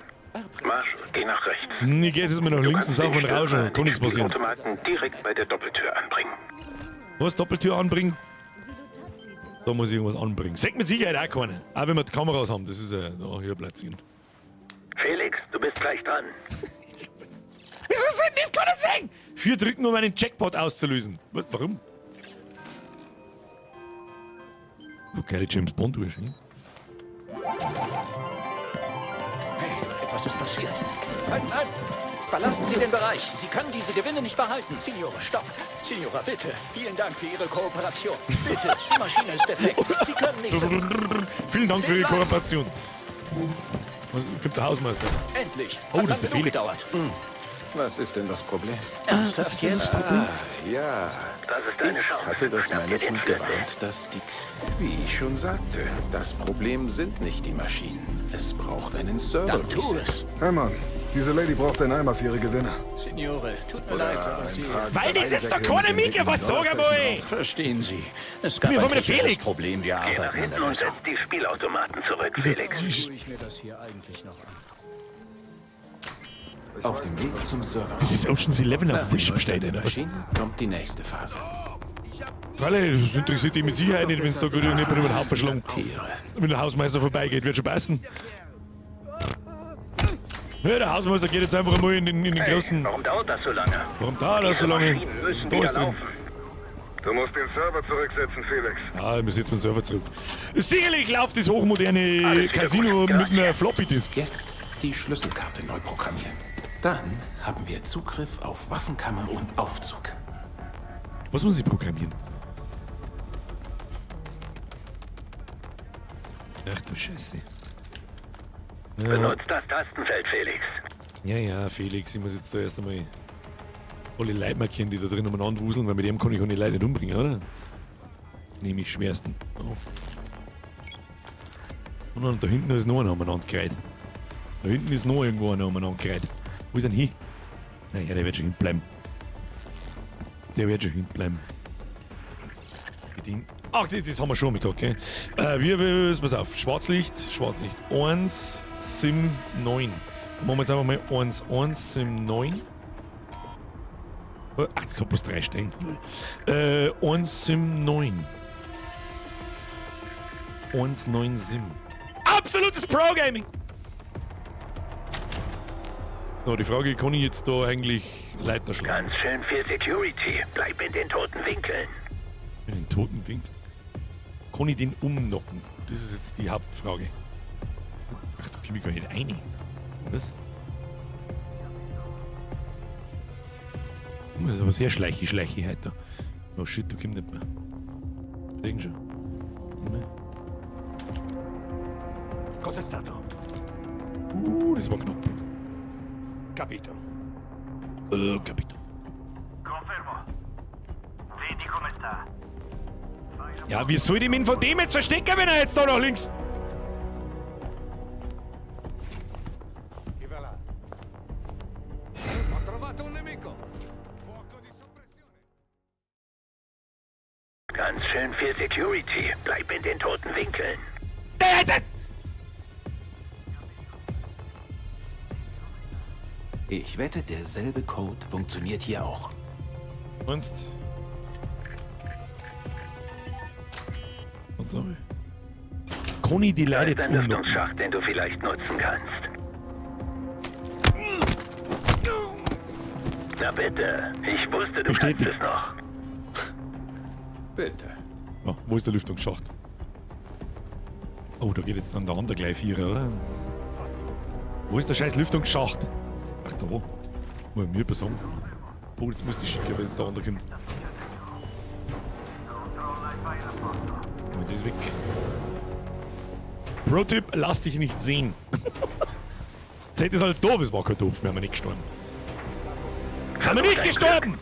Marsch, geh nach rechts. Ich geh jetzt mal nach links und sauf und rauschen, kann nichts passieren. Automaten direkt bei der Doppeltür anbringen. Was, Doppeltür anbringen? Da muss ich irgendwas anbringen. Sagt mit Sicherheit auch keine. Auch wenn wir die Kameras haben, das ist da hier platzieren. Felix, du bist gleich dran. Wieso sind das? Kann das sein? 4 drücken, um einen Jackpot auszulösen. Was, warum? Okay, die James Bond durch. Hey, etwas ist passiert. Halt, halt! Verlassen Sie den Bereich. Sie können diese Gewinne nicht behalten. Signore, stopp. Signora, bitte. Vielen Dank für Ihre Kooperation. Bitte, die Maschine ist defekt. Sie können nicht... Vielen Dank für Ihre Kooperation. Gibt der Hausmeister. Endlich. Oh, das ist der Felix. Gedauert. Was ist denn das Problem? Ernsthaft jetzt? Ja, Das ist deine Chance. hatte das Schnapp dir den Management Schlüssel. gewarnt, dass die... Wie ich schon sagte, das Problem sind nicht die Maschinen. Es braucht einen Server. Dann tu es. Hey Mann, diese Lady braucht einen Eimer für ihre Gewinne. Signore, tut mir leid, aber Sie... Weil das jetzt doch keine Mieke, was sag einmal! Verstehen Sie. Es gab Wir ein haben den technisches Felix. Problem. Wir Geh nach arbeiten an hinten der und Lösung. setz die Spielautomaten zurück, Felix. Tue ich mir das hier eigentlich noch an? Auf dem Weg zum Server. Das ist Ocean's 11 auf Wish bestellt, der oder? Maschinen kommt die nächste Phase. Freilich, das interessiert dich mit Sicherheit nicht, wenn es da gut nicht über den Haupt verschlungen. Wenn der Hausmeister vorbeigeht, wird schon passen. Ja, der Hausmeister geht jetzt einfach mal in den großen... Warum dauert das so lange? Warum dauert das so lange? Maschinen müssen Da wieder ist drin. laufen. Du musst den Server zurücksetzen, Felix. Ah, wir setzen den Server zurück. Sicherlich läuft das hochmoderne Casino mit einer Floppy-Disk. Jetzt die Schlüsselkarte neu programmieren. Dann haben wir Zugriff auf Waffenkammer und Aufzug. Was muss ich programmieren? Ach du Scheiße. Ja, Benutzt das Tastenfeld, Felix. ja, Felix, ich muss jetzt da erst einmal alle Leute markieren, die da drin umeinander wuseln, weil mit dem kann ich auch die Leute nicht umbringen, oder? Nehme ich schwersten. Oh. Und dann da hinten ist noch einer umeinander gereiht. Da hinten ist noch irgendwo einer umeinander gereiht. Wo ist denn hin? Naja, der wird schon hinbleiben. Der wird schon hinbleiben. Ach, das haben wir schon mal gehabt, gell? Pass auf. Schwarzlicht. 1, Sim 9. Dann machen wir jetzt einfach mal 1, Sim 9. Ach, das hat bloß 3 Steine. 1, Sim 9. 1, 9 Sim. Absolutes Pro-Gaming! So, die Frage, kann ich jetzt da eigentlich Leiter schlagen? Ganz schön viel Security. Bleib in den toten Winkeln. In den toten Winkel? Kann ich den umnocken? Das ist jetzt die Hauptfrage. Ach, da komme ich gar nicht rein. Was? Das ist aber sehr schleichi heute. Oh shit, da kommt nicht mehr. Sehen schon. Cos'è stato? Das war knapp. Capito. Capito. Confermo. Vedi come sta. Ja, wie soll ich mich von dem jetzt verstecken, wenn er jetzt da nach links... Ho trovato un nemico. Fuoco di soppressione. Ganz schön viel Security. Bleib in den toten Winkeln. Ich wette, derselbe Code funktioniert hier auch. Sonst? Was soll ich? Kann ich die Da Leute ist jetzt ein umnocken? Lüftungsschacht, den du vielleicht nutzen kannst. Na bitte. Ich wusste, du kannst es noch. Bitte. Ja, wo ist der Lüftungsschacht? Oh, da geht jetzt dann der andere gleich Vierer, oder? Wo ist der scheiß Lüftungsschacht? Ach, da. Muss ich mir etwas sagen. Oh, jetzt muss ich schicken, weil jetzt der andere kommt. Oh, das ist weg. Pro-Tipp, lass dich nicht sehen. Seht es als doof, es war kein doof, wir haben nicht gestorben. Haben wir nicht gestorben!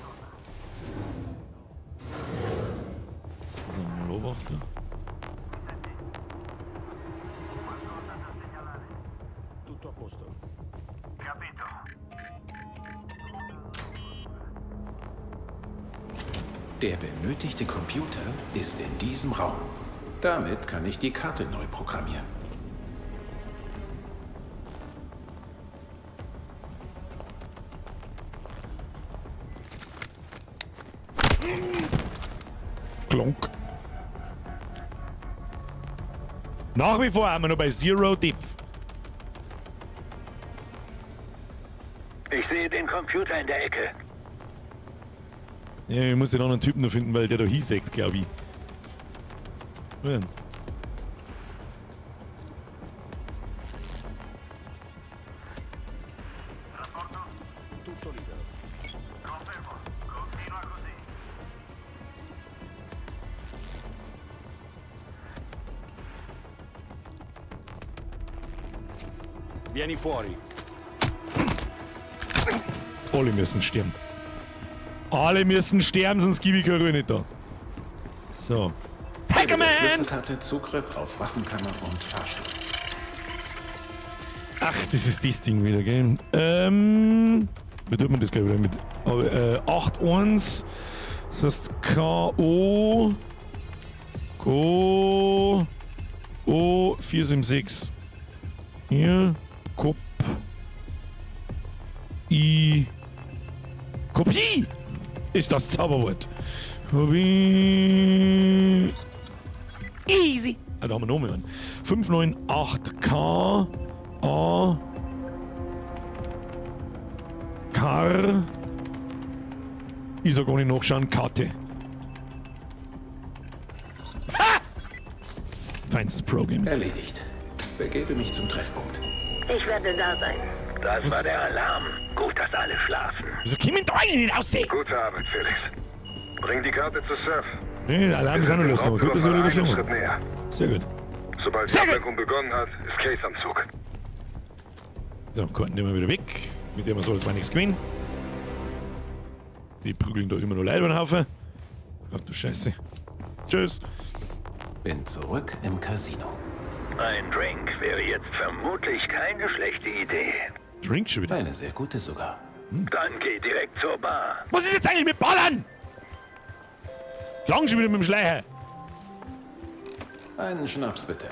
Tutto a posto. Capito. Der benötigte Computer ist in diesem Raum. Damit kann ich die Karte neu programmieren. Klonk. Nach wie vor haben wir noch bei Zero Depth. Ich sehe den Computer in der Ecke. Ja, ich muss den anderen Typen noch finden, weil der da hinsägt, glaube ich. Ja. Tutto libero. Confermo. Continua così. Vieni fuori. Alle müssen sterben. Alle müssen sterben, sonst gebe ich keine Ruhe nicht da. So. Hackerman! Schlüsselkarte Zugriff auf Waffenkammer und Fahrstuhl. Ach, das ist das Ding wieder, gell? Wie tut man das gleich wieder mit? 8-1. Das heißt K-O. O 476. Hier. Kopie! Ist das Zauberwort. Kopie. Easy! Ah, da haben wir noch mehr an. 598K A Kar. Ich soll gar nicht nachschauen. Karte. Ha! Feinstes Pro-Game. Erledigt. Begebe mich zum Treffpunkt. Ich werde da sein. Das war der Alarm. Gut, dass alle schlafen. Wieso kommen da eigentlich nicht aussehen? Gute Arbeit, Felix. Bring die Karte zu Surf. Nee, der Alarm ist auch noch losgegangen. Gut, dass er wieder geschlagen Schritt näher. hat. Sehr gut. Sobald die Ablenkung begonnen hat, ist Case am Zug. So, Karten nehmen wir wieder weg. Mit dem wir so, das war nichts gewinnen. Die prügeln da immer noch Leute über den Haufen. Ach du Scheiße. Tschüss. Bin zurück im Casino. Ein Drink wäre jetzt vermutlich keine schlechte Idee. Drink schon wieder? Eine sehr gute sogar. Dann geh direkt zur Bar. Was ist jetzt eigentlich mit Ballern? Lang schon wieder mit dem Schleicher. Einen Schnaps bitte.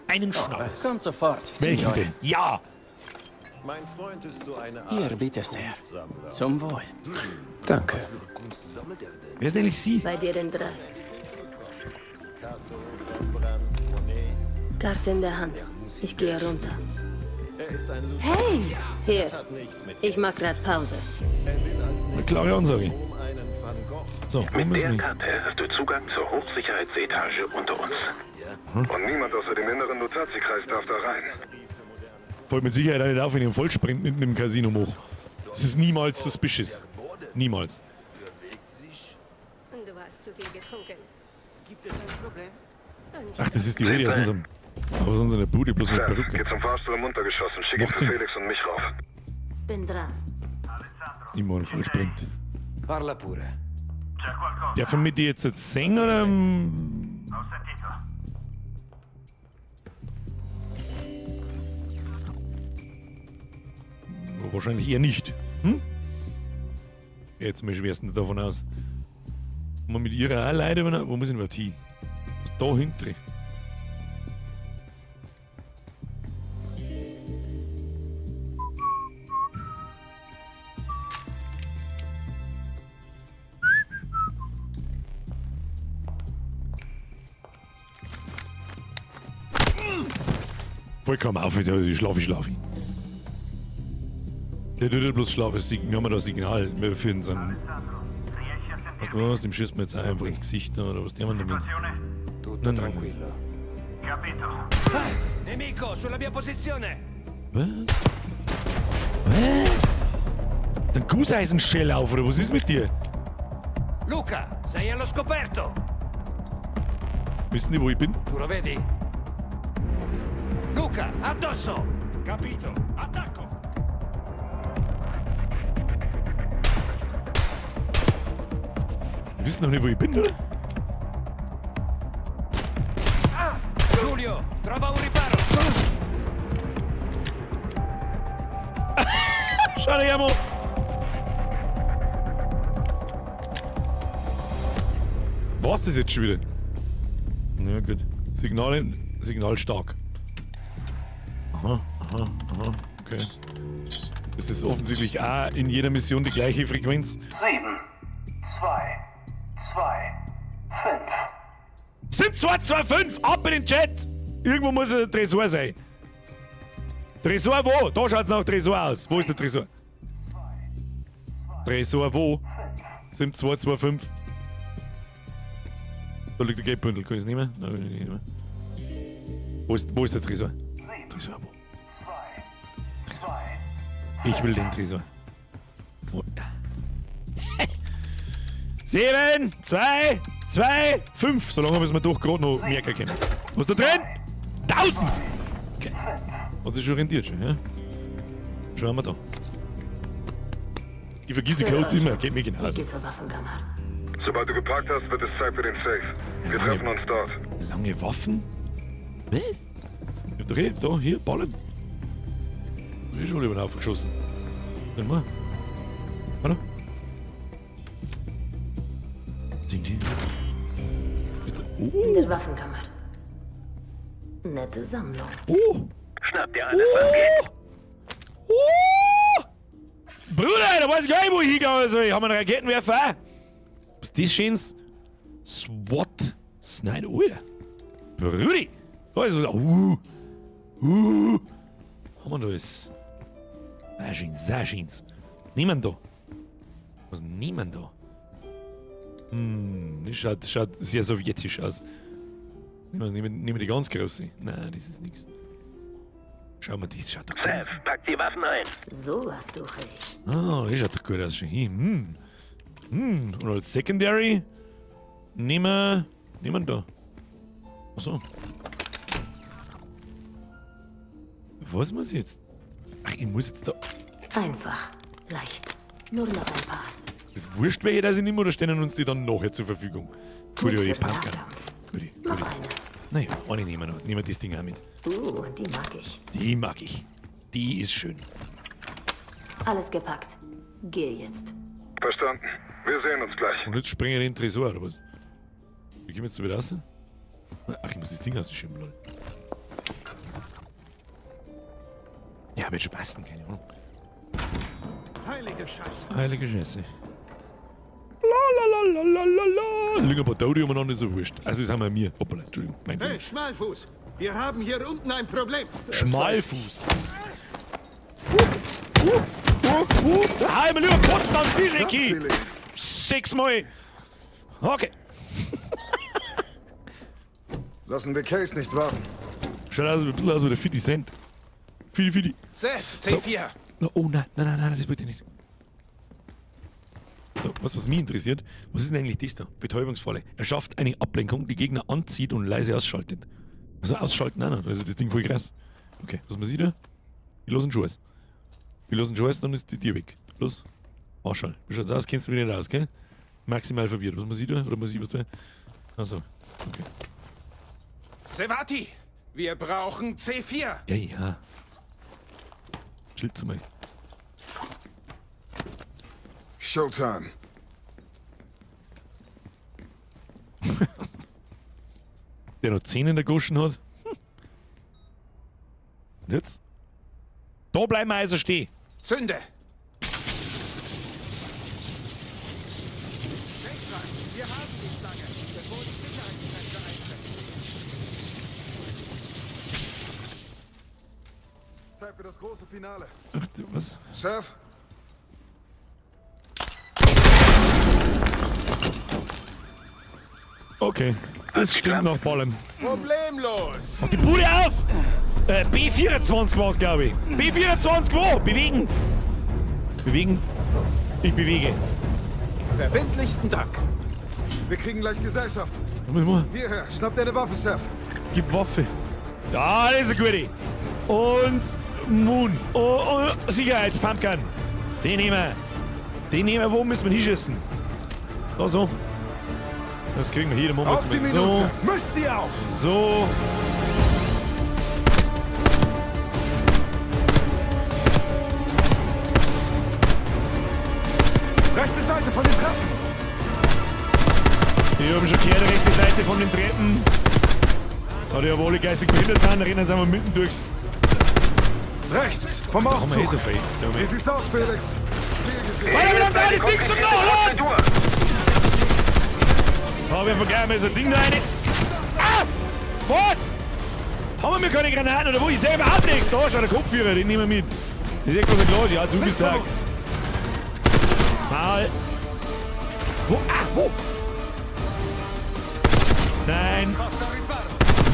Einen Schnaps. Kommt sofort, Welchen Signore. denn? Ja. Mein Freund ist so eine Art Hier, bitte sehr. Zum Wohl. Danke. Wer ist eigentlich sie? Bei dir in 3. Picasso, Rembrandt, Monet. Karte in der Hand. Ich gehe runter. Er ist ein Hey! Hier. Das hat nichts mit. Ich mach grad Pause. Er will als Eine klare Ansage. Rom einen Van Gogh. So, wo Mit müssen der wir? Karte hast du Zugang zur Hochsicherheitsetage unter uns. Und niemand außer dem inneren Lutazi-Kreis darf da rein. Fällt mit Sicherheit auch nicht auf, wenn ich einen Vollsprint mitten im Casino mache. Das ist niemals suspicious. Niemals. Du hast zu viel getrunken. Gibt es ein Problem? Ach, das ist die Rede aus unserem... Aus unserer Bude, bloß mit Surf, Perücke. geh zum Fahrstuhl im Untergeschoss und schick ihn Macht für Sinn. Felix und mich rauf. Bin dran. Immer einen Vollsprint. Parla pure. C'è qualcosa? Dürfen wir die jetzt singen oder... Ho sentito. Wahrscheinlich eher nicht. Hm? Jetzt mal schwerstens davon aus. Mal mit ihrer auch Leute, wo muss ich denn überhaupt hin? Was da hinten? Vollkommen auf, ich schlafe. Der tut nicht bloß schlafen, wir haben da Signal, wir führen so ein... Was du was, dem schießt mir jetzt auch einfach ins Gesicht oder was der man damit? Tutto Nein. tranquillo. Capito. Nemico, sulla mia posizione! Was? Was? Ein Gusseisenschell auf, oder was ist mit dir? Luca, sei allo scoperto! Wissen die, wo ich bin? Tu lo vedi? Luca, addosso! Capito. Attacco. Die wissen doch nicht, wo ich bin, oder? Julio, trova un riparo. Schade, was ist jetzt schon wieder? Na gut. Signal stark. Aha, okay. Das ist offensichtlich auch in jeder Mission die gleiche Frequenz. 7, 2, 2, 5. Sind 225! Ab in den Chat! Irgendwo muss ein Tresor sein. Tresor wo? Da schaut's nach Tresor aus. Wo ist der Tresor? Tresor wo? Sind 225. Da liegt der Geldbündel. Kann ich es nehmen? Nein, kann ich nicht nehmen. Wo ist der Tresor? Tresor wo? Tresor. Ich will den Tresor. Oh, ja. 7, 2, 5. Solange müssen wir doch gerade noch merken können. Was ist da drin? 1000! Okay. Hat sich schon rentiert schon, ja? Schauen wir da. Ich vergiss die Codes immer, geht mir genau. Ich geh zur Waffenkammer. Sobald du geparkt hast, wird es Zeit für den Safe. Wir treffen uns dort. Lange Waffen? Was? Ich hab doch da, hier, Ballen. Ich schon über den Haufen geschossen. Warte mal. Warte. Bitte. In der Waffenkammer. Nette Sammlung. Schnapp dir alles, was geht. Bruder, da weiß ich gar nicht, wo ich hingehe soll. Ich hab einen Raketenwerfer. Was ist das Schönes? SWAT Sniper. Alter. Brudi. Da ist was. Haben wir da alles. Sehr schönes. Niemand da. Was? Niemand da. Das schaut sehr sowjetisch aus. Nehmen wir die ganz große. Nein, das ist nichts. Schau mal, das schaut doch gut aus. Pack die Waffen ein. Sowas suche ich. Ah, das schaut doch gut aus schon. Und als Secondary nehmen da. Achso. Was muss ich jetzt? Ach, ich muss jetzt da. Einfach. Leicht. Nur noch ein paar. Das wurscht welche, dass ich nehme, oder stehen uns die dann nachher zur Verfügung? Gut, ja, die Pumpkin. Noch eine. Naja, eine nehmen wir noch. Nehmen wir das Ding auch mit. Die mag ich. Die mag ich. Die ist schön. Alles gepackt. Geh jetzt. Verstanden. Wir sehen uns gleich. Und jetzt springen wir in den Tresor, oder was? Wie gehen wir jetzt so wieder raus? Ach, ich muss das Ding ausschieben, lol. Ja, wird schon passen, keine Ahnung. Heilige Scheiße. Heilige Scheiße. Lalalala. Liegen ein paar Tauri umeinander, ist so wurscht. Also, das haben wir mir. Hoppala, Entschuldigung. Mein Hey, Schmalfuß! Wir haben hier unten ein Problem. Schmalfuß. Heim, lieber Kotzen auf die Ricky. 6-mal. Okay. Lassen wir Case nicht warten. Schaut aus, ein bisschen aus wie der 50 Cent. Fidi. Seth, C4. So. Oh nein, das bitte nicht. So, was mich interessiert, was ist denn eigentlich das da? Betäubungsfalle. Er schafft eine Ablenkung, die Gegner anzieht und leise ausschaltet. Also ausschalten, nein, also das Ding voll krass. Okay, was man sieht da? Wir losen Scheiß. Dann ist die Tür weg. Los, ausschalten. Wie schaut's aus? Kennst du mich nicht aus, gell? Maximal verwirrt. Was man sieht da? Oder muss ich was da? Achso, okay. Sevati, wir brauchen C4. Ja. Chillt's mal. Showtime. Der noch 10 in der Goschen hat. Und jetzt? Da bleiben wir also stehen. Zünde. Wir haben die Schlange, bevor die Sicherheitskräfte eintreffen. Zeit für das große Finale. Ach du, was? Chef? Okay, das stimmt nach Ballen. Problemlos. Mach die Bude auf! B24 war's, glaube ich. B24 wo? Bewegen! Ich bewege. Verbindlichsten Dank. Wir kriegen gleich Gesellschaft. Mal. Hierher, schnapp deine Waffe, Seth. Gib Waffe. Ja, das ist eine gute. Und Moon. Oh, Sicherheitspumpkin. Den nehmen wir. Wo müssen wir hinschießen? Da so. Das kriegen wir hier. Auf die Minute. Misch sie auf. So. von den Treppen. Da die ja wohl geistig behindert sind, rennen sie mal mitten durchs. Rechts, vom Haben wir eh so Aufzug. viel. Wie sieht's aus, Felix? Weiter mit dem Teil, das Ding zum Nachladen! Da wir vergeben mal so ein Ding da rein. Ah! Was? Haben wir keine Granaten oder wo? Ich sehe überhaupt nichts. Da ist schon der Kopfführer, den nehmen wir mit. Das ist irgendwas nicht los. Ja, du bist da. Mal. Wo? Ah, wo? Nein.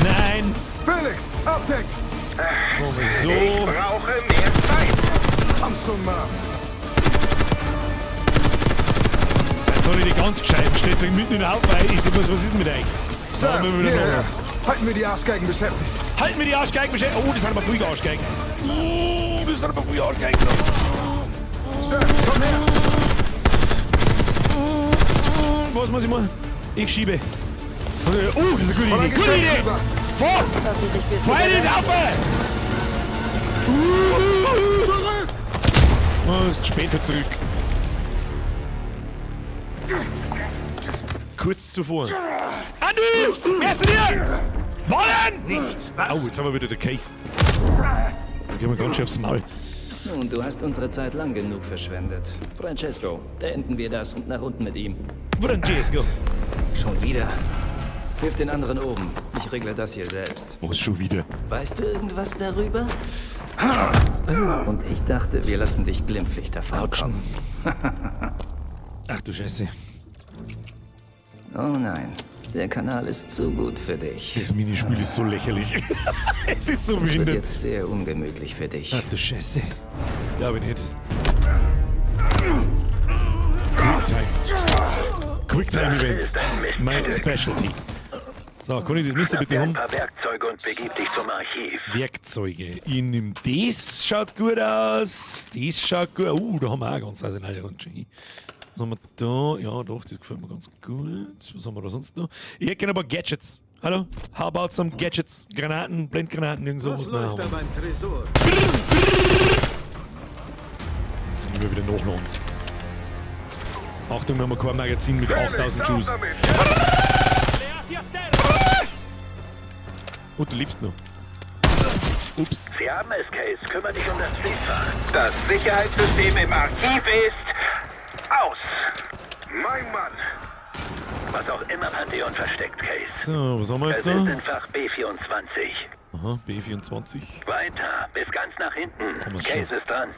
Nein. Felix, abdeckt! So. Ich brauche mehr Zeit. Komm schon mal. Seid so nicht ganz gescheit. Steht sich mitten in der Haufen. Was ist denn mit euch? Sir, hierher. Halten wir die Arschgeigen beschäftigt. Halten wir die Arschgeigen beschäftigt. Oh, das sind aber früh Arschgeigen. Oh, das sind aber früh Arschgeigen. Sir, komm her. Was muss ich machen? Ich schiebe. Oh, das ist eine gute Idee. Gute Idee! Vor! Feuer den Haufen! Oh, ist später zurück. Kurz zuvor. Andi! Wer ist denn hier? Wollen! Nicht. Was? Oh, jetzt haben wir wieder den Case. Da gehen wir ganz schön aufs Maul. Nun, du hast unsere Zeit lang genug verschwendet. Francesco, beenden wir das und nach unten mit ihm. Francesco. Schon wieder? Hilf den anderen oben. Ich regle das hier selbst. Was schon wieder? Weißt du irgendwas darüber? Und ich dachte, wir lassen dich glimpflich davonkommen. Ach du Scheiße. Oh nein, der Kanal ist zu gut für dich. Das Minispiel ist so lächerlich. Es ist so Es wird behindert. jetzt sehr ungemütlich für dich. Ach du Scheiße. Glaube ich nicht. Quicktime Events. My Specialty. So, kann ich das Mister bitte haben? Ein paar Werkzeuge und begib dich zum Archiv. Werkzeuge. Ich nehm das, schaut gut aus. Das schaut gut aus. Da haben wir auch ganz eine Runde. Was haben wir da? Ja, doch, das gefällt mir ganz gut. Was haben wir da sonst noch? Ich hätte gerne ein paar Gadgets. Hallo? How about some Gadgets? Granaten, Blendgranaten, irgend sowas. Was läuft da beim Tresor? Dann wir wieder nachladen. Achtung, wir haben kein Magazin mit 8000 Schuss. Oh, du liebst noch. Ups. Sie haben es, Case. Kümmere dich um das Schließfach. Das Sicherheitssystem im Archiv ist aus. Mein Mann. Was auch immer Pantheon versteckt, Case. So, was haben wir Es jetzt ist da? in Fach B24. Aha, B24. Weiter, bis ganz nach hinten. wir's Case ist dran.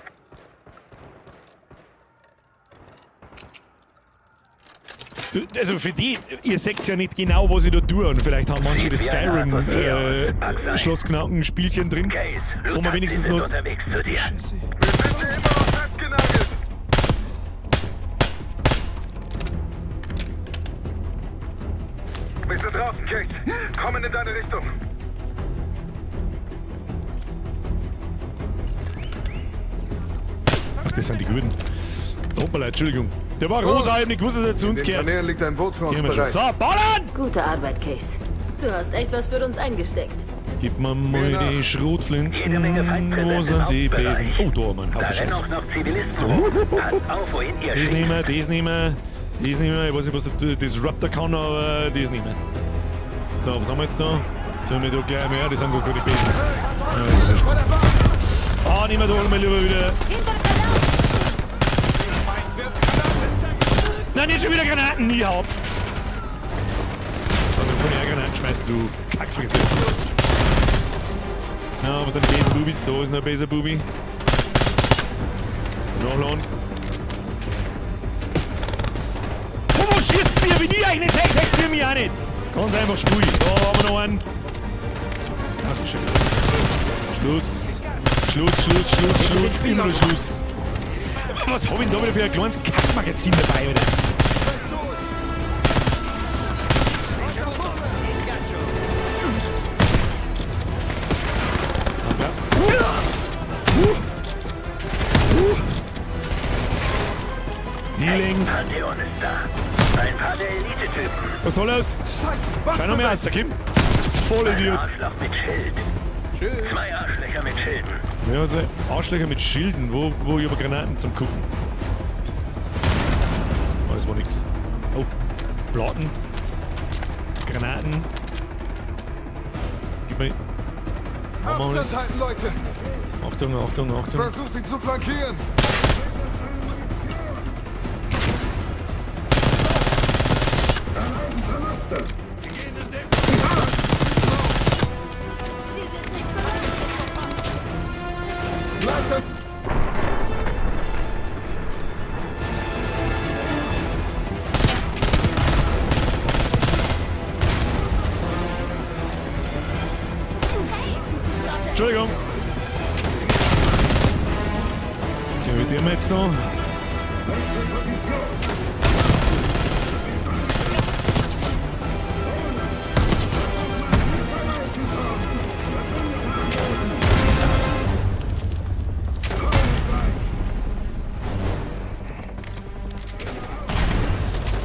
Du, also für die, ihr seht ja nicht genau, was ich da tue. Und vielleicht haben manche das Skyrim-Schlossknacken-Spielchen drin, wo man wenigstens noch... Unterwegs zu dir. Scheiße. Wir sind draußen, Case. Kommen in deine Richtung. Ach, das sind die Guten. Hoppala, Entschuldigung. Der war rosa, ich hab nicht gewusst, dass er zu uns In den gehört. Kanälen liegt ein Boot für uns Gehen wir schon. bereit. So, ballern! Gute Arbeit, Case. Du hast echt was für uns eingesteckt. Gib mir mal die Schrotflinten. Wo sind die Besen? Oh, da haben wir einen Haufen Scheiße. Auch noch Zivilisten. So. Passt auf, wohin ihr Das schießt. nehmen wir, das nehmen wir, das nehmen wir. Ich weiß nicht, was der Disruptor kann, aber das nehmen wir. So, was haben wir jetzt da? Tun wir da gleich mehr, das sind gar keine Besen. Ah, nehmen wir da mal lieber wieder. Nein, nicht schon wieder Granaten, nie hab. So, dann kann ich auch Granaten schmeißen, du Kackfresse. Ja, was sind die Besen Bubis? Da ist noch ein Besen Bubi. Nachladen. Wo schießt ihr? Wie die eigentlich nicht seht ihr mich auch nicht. Ganz einfach sprühen. Da haben wir noch einen. Ach, das ist schön. Schluss. Schluss. Immer noch Schluss. Was hab ich denn da wieder für ein kleines Kackmagazin dabei, oder? Healing. Pantheon ist da. Ein paar der Elite-Typen. Was soll das? Schau noch mehr aus, der Kim. Voll Idiot. Arschloch mit Schild. Tschüss. 2 Arschlöcher mit Schilden. Ja, also Arschlöcher mit Schilden, wo ich aber Granaten zum Gucken. Oh, das war nix. Oh, Platten. Granaten. Gib mir... Abstand halten, Leute! Achtung, Achtung, Achtung. Versucht sie zu flankieren! Entschuldigung. Okay, wie tun wir jetzt da?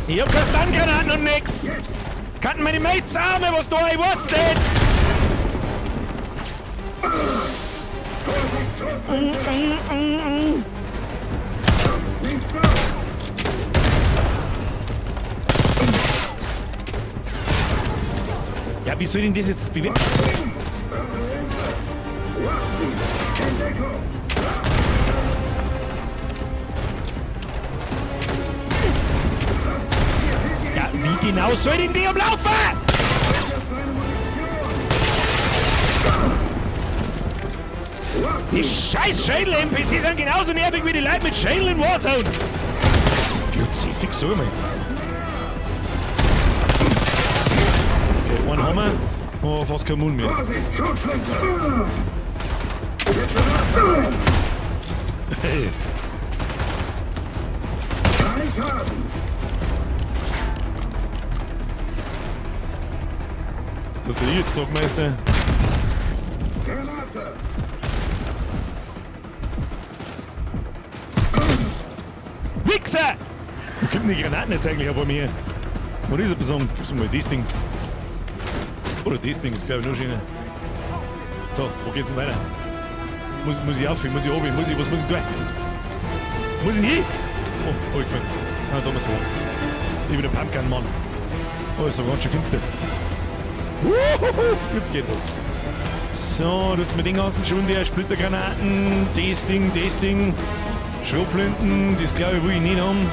Ich hab keine Stun-Granaten und nix. Kannten meine Mates arme, was da ich weiß nicht. Ja, wie soll denn das jetzt bewegen? Ja, wie genau soll denn die umlaufen? Die scheiß Schädel-NPC sind genauso nervig wie die Leute mit Schädel in Warzone. Kruzifix, so mal. Okay, einen haben wir. Oh, fast kein Mund mehr. Hey. Was der jetzt sagt, Meister? Wichser! Wo kommt denn die Granaten jetzt eigentlich bei mir? Wo ist er besonders? Gib's mir mal das Ding. Oder das Ding, ist glaube ich nur schöner. So, wo geht's denn weiter? Muss ich aufhören? Muss ich oben? Was muss ich tun? Muss ich hin? Oh, ich gefällt. Ah, da muss ich hoch. Ich bin der Pumpkin-Mann. Oh, ist doch ganz schön finster. Jetzt geht los. So, das mit Ding außen schon, der Splittergranaten, das Ding. Schrotflinten, das glaube ich will ich nicht haben.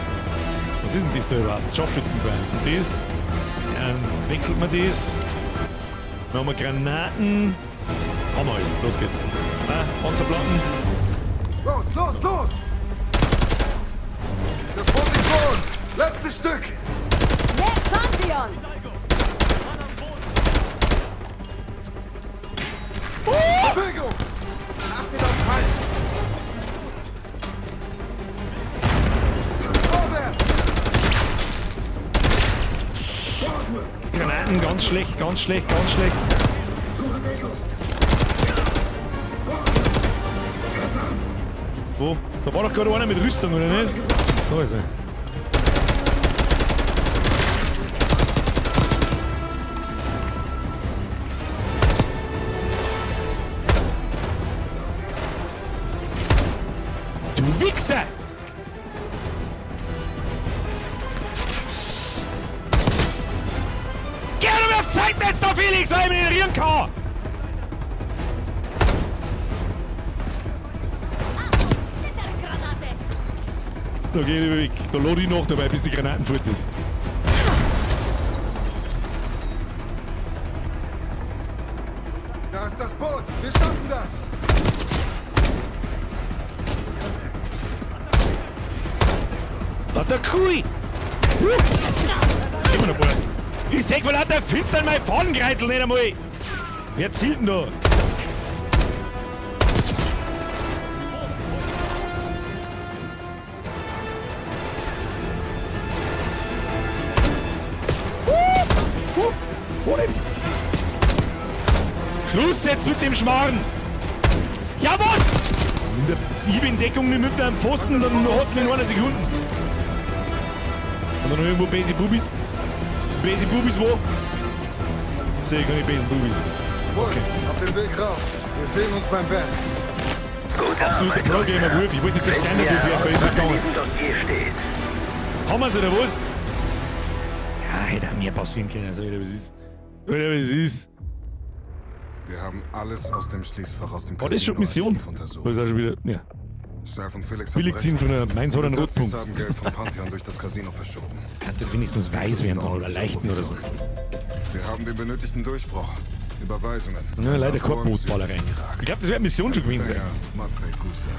Was ist denn das da überhaupt? Scharfschützengewehr. Und das? Wechselt man das. Dann haben wir Granaten. Haben wir alles. Los geht's. Panzerplatten. Los! Das Boot liegt vor uns! Letztes Stück! Mehr Pantheon! Bewegung! Achtet auf Fall! Granaten, ganz schlecht. Wo? Da war doch gerade einer mit Rüstung, oder nicht? Da ist er. Du Wichser! Geh doch mal auf Zeitnetz da, Felix, weil ich mich ignorieren kann! Da geh ich weg. Da lade ich noch dabei, bis die Granaten fort ist. Da ist das Boot! Wir schaffen das! Da der Kui! Gib mir noch mal. Ich seh von lauter Finstern mein Fahnenkreisel nicht einmal! Wer zielt denn da? Schluss jetzt mit dem Schmarrn! Jawohl! Ich bin in Deckung mit einem Pfosten, dann hast du mich in einer Sekunde. Und dann noch irgendwo Basic Boobies. Basic Boobies wo? Sehe ich gar nicht Basic Boobies. Okay. Auf den Weg raus. Wir sehen uns beim Band. Absoluter Pro-Gamer Wolf. Ich wollte nicht der Standard-Wolf werfen, ist nicht gegangen. Haben wir es oder was? Ja, hätte auch mehr passieren können, also wieder was ist. Oder was ist? Wir haben alles aus dem Schließfach aus dem Oh, das ist schon Mission. untersucht. Das ist auch schon wieder. Ja. Surf und Felix Billig ziehen von der Mainz hat einen Rotpunkt. haben Geld vom Pantheon durch das Casino verschoben. Das kann das wenigstens weiß werden oder leichten oder so. Wir haben den benötigten Durchbruch. Überweisungen. Ja, leider Korkbootballerei. Ich glaube, das wird Mission schon gewesen sein. Matvei Gusev.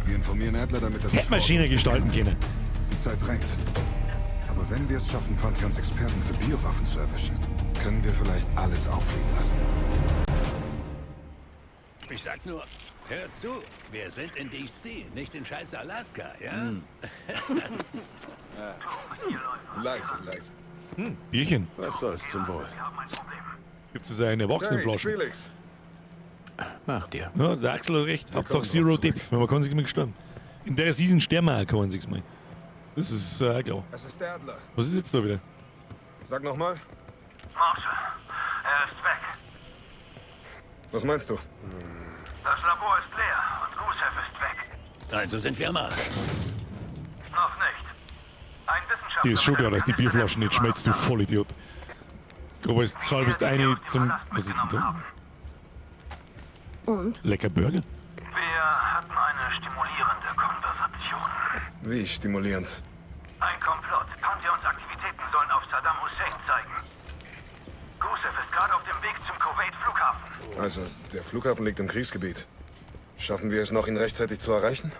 Wir informieren Adler, damit das Headmaschine gestalten können. Die Zeit drängt. Aber wenn wir es schaffen, Pantheons Experten für Biowaffen zu erwischen, können wir vielleicht alles auffliegen lassen. Ich sag nur, hör zu, wir sind in DC, nicht in scheiß Alaska, ja? Leise. Bierchen. Was soll's zum Wohl? Gibt es eine Erwachsenenflasche? Felix. Mach dir. Ja, der Axel hat recht. Hauptsache Zero Dip. Man kann sich immer gestorben. In der Season sterben wir auch, kann man sich mal. Das ist klar. Es ist der Adler. Was ist jetzt da wieder? Sag nochmal. Marshall, er ist weg. Was meinst du? Das Labor ist leer und Gusev ist weg. Also sind wir am Arsch. Noch nicht. Ein Wissenschaftler... Die ist schon klar, dass die Bierflasche nicht schmelzt, du Vollidiot. Aber jetzt zahl bist eine zum... Was ist denn da? Und? Lecker Burger? Wir hatten eine stimulierende Konversation. Wie stimulierend. Ein Komplott. Pantheons Aktivitäten sollen auf Saddam Hussein zeigen. Gusev ist gerade auf dem Weg zum Kuwait-Flughafen. Also, der Flughafen liegt im Kriegsgebiet. Schaffen wir es noch, ihn rechtzeitig zu erreichen?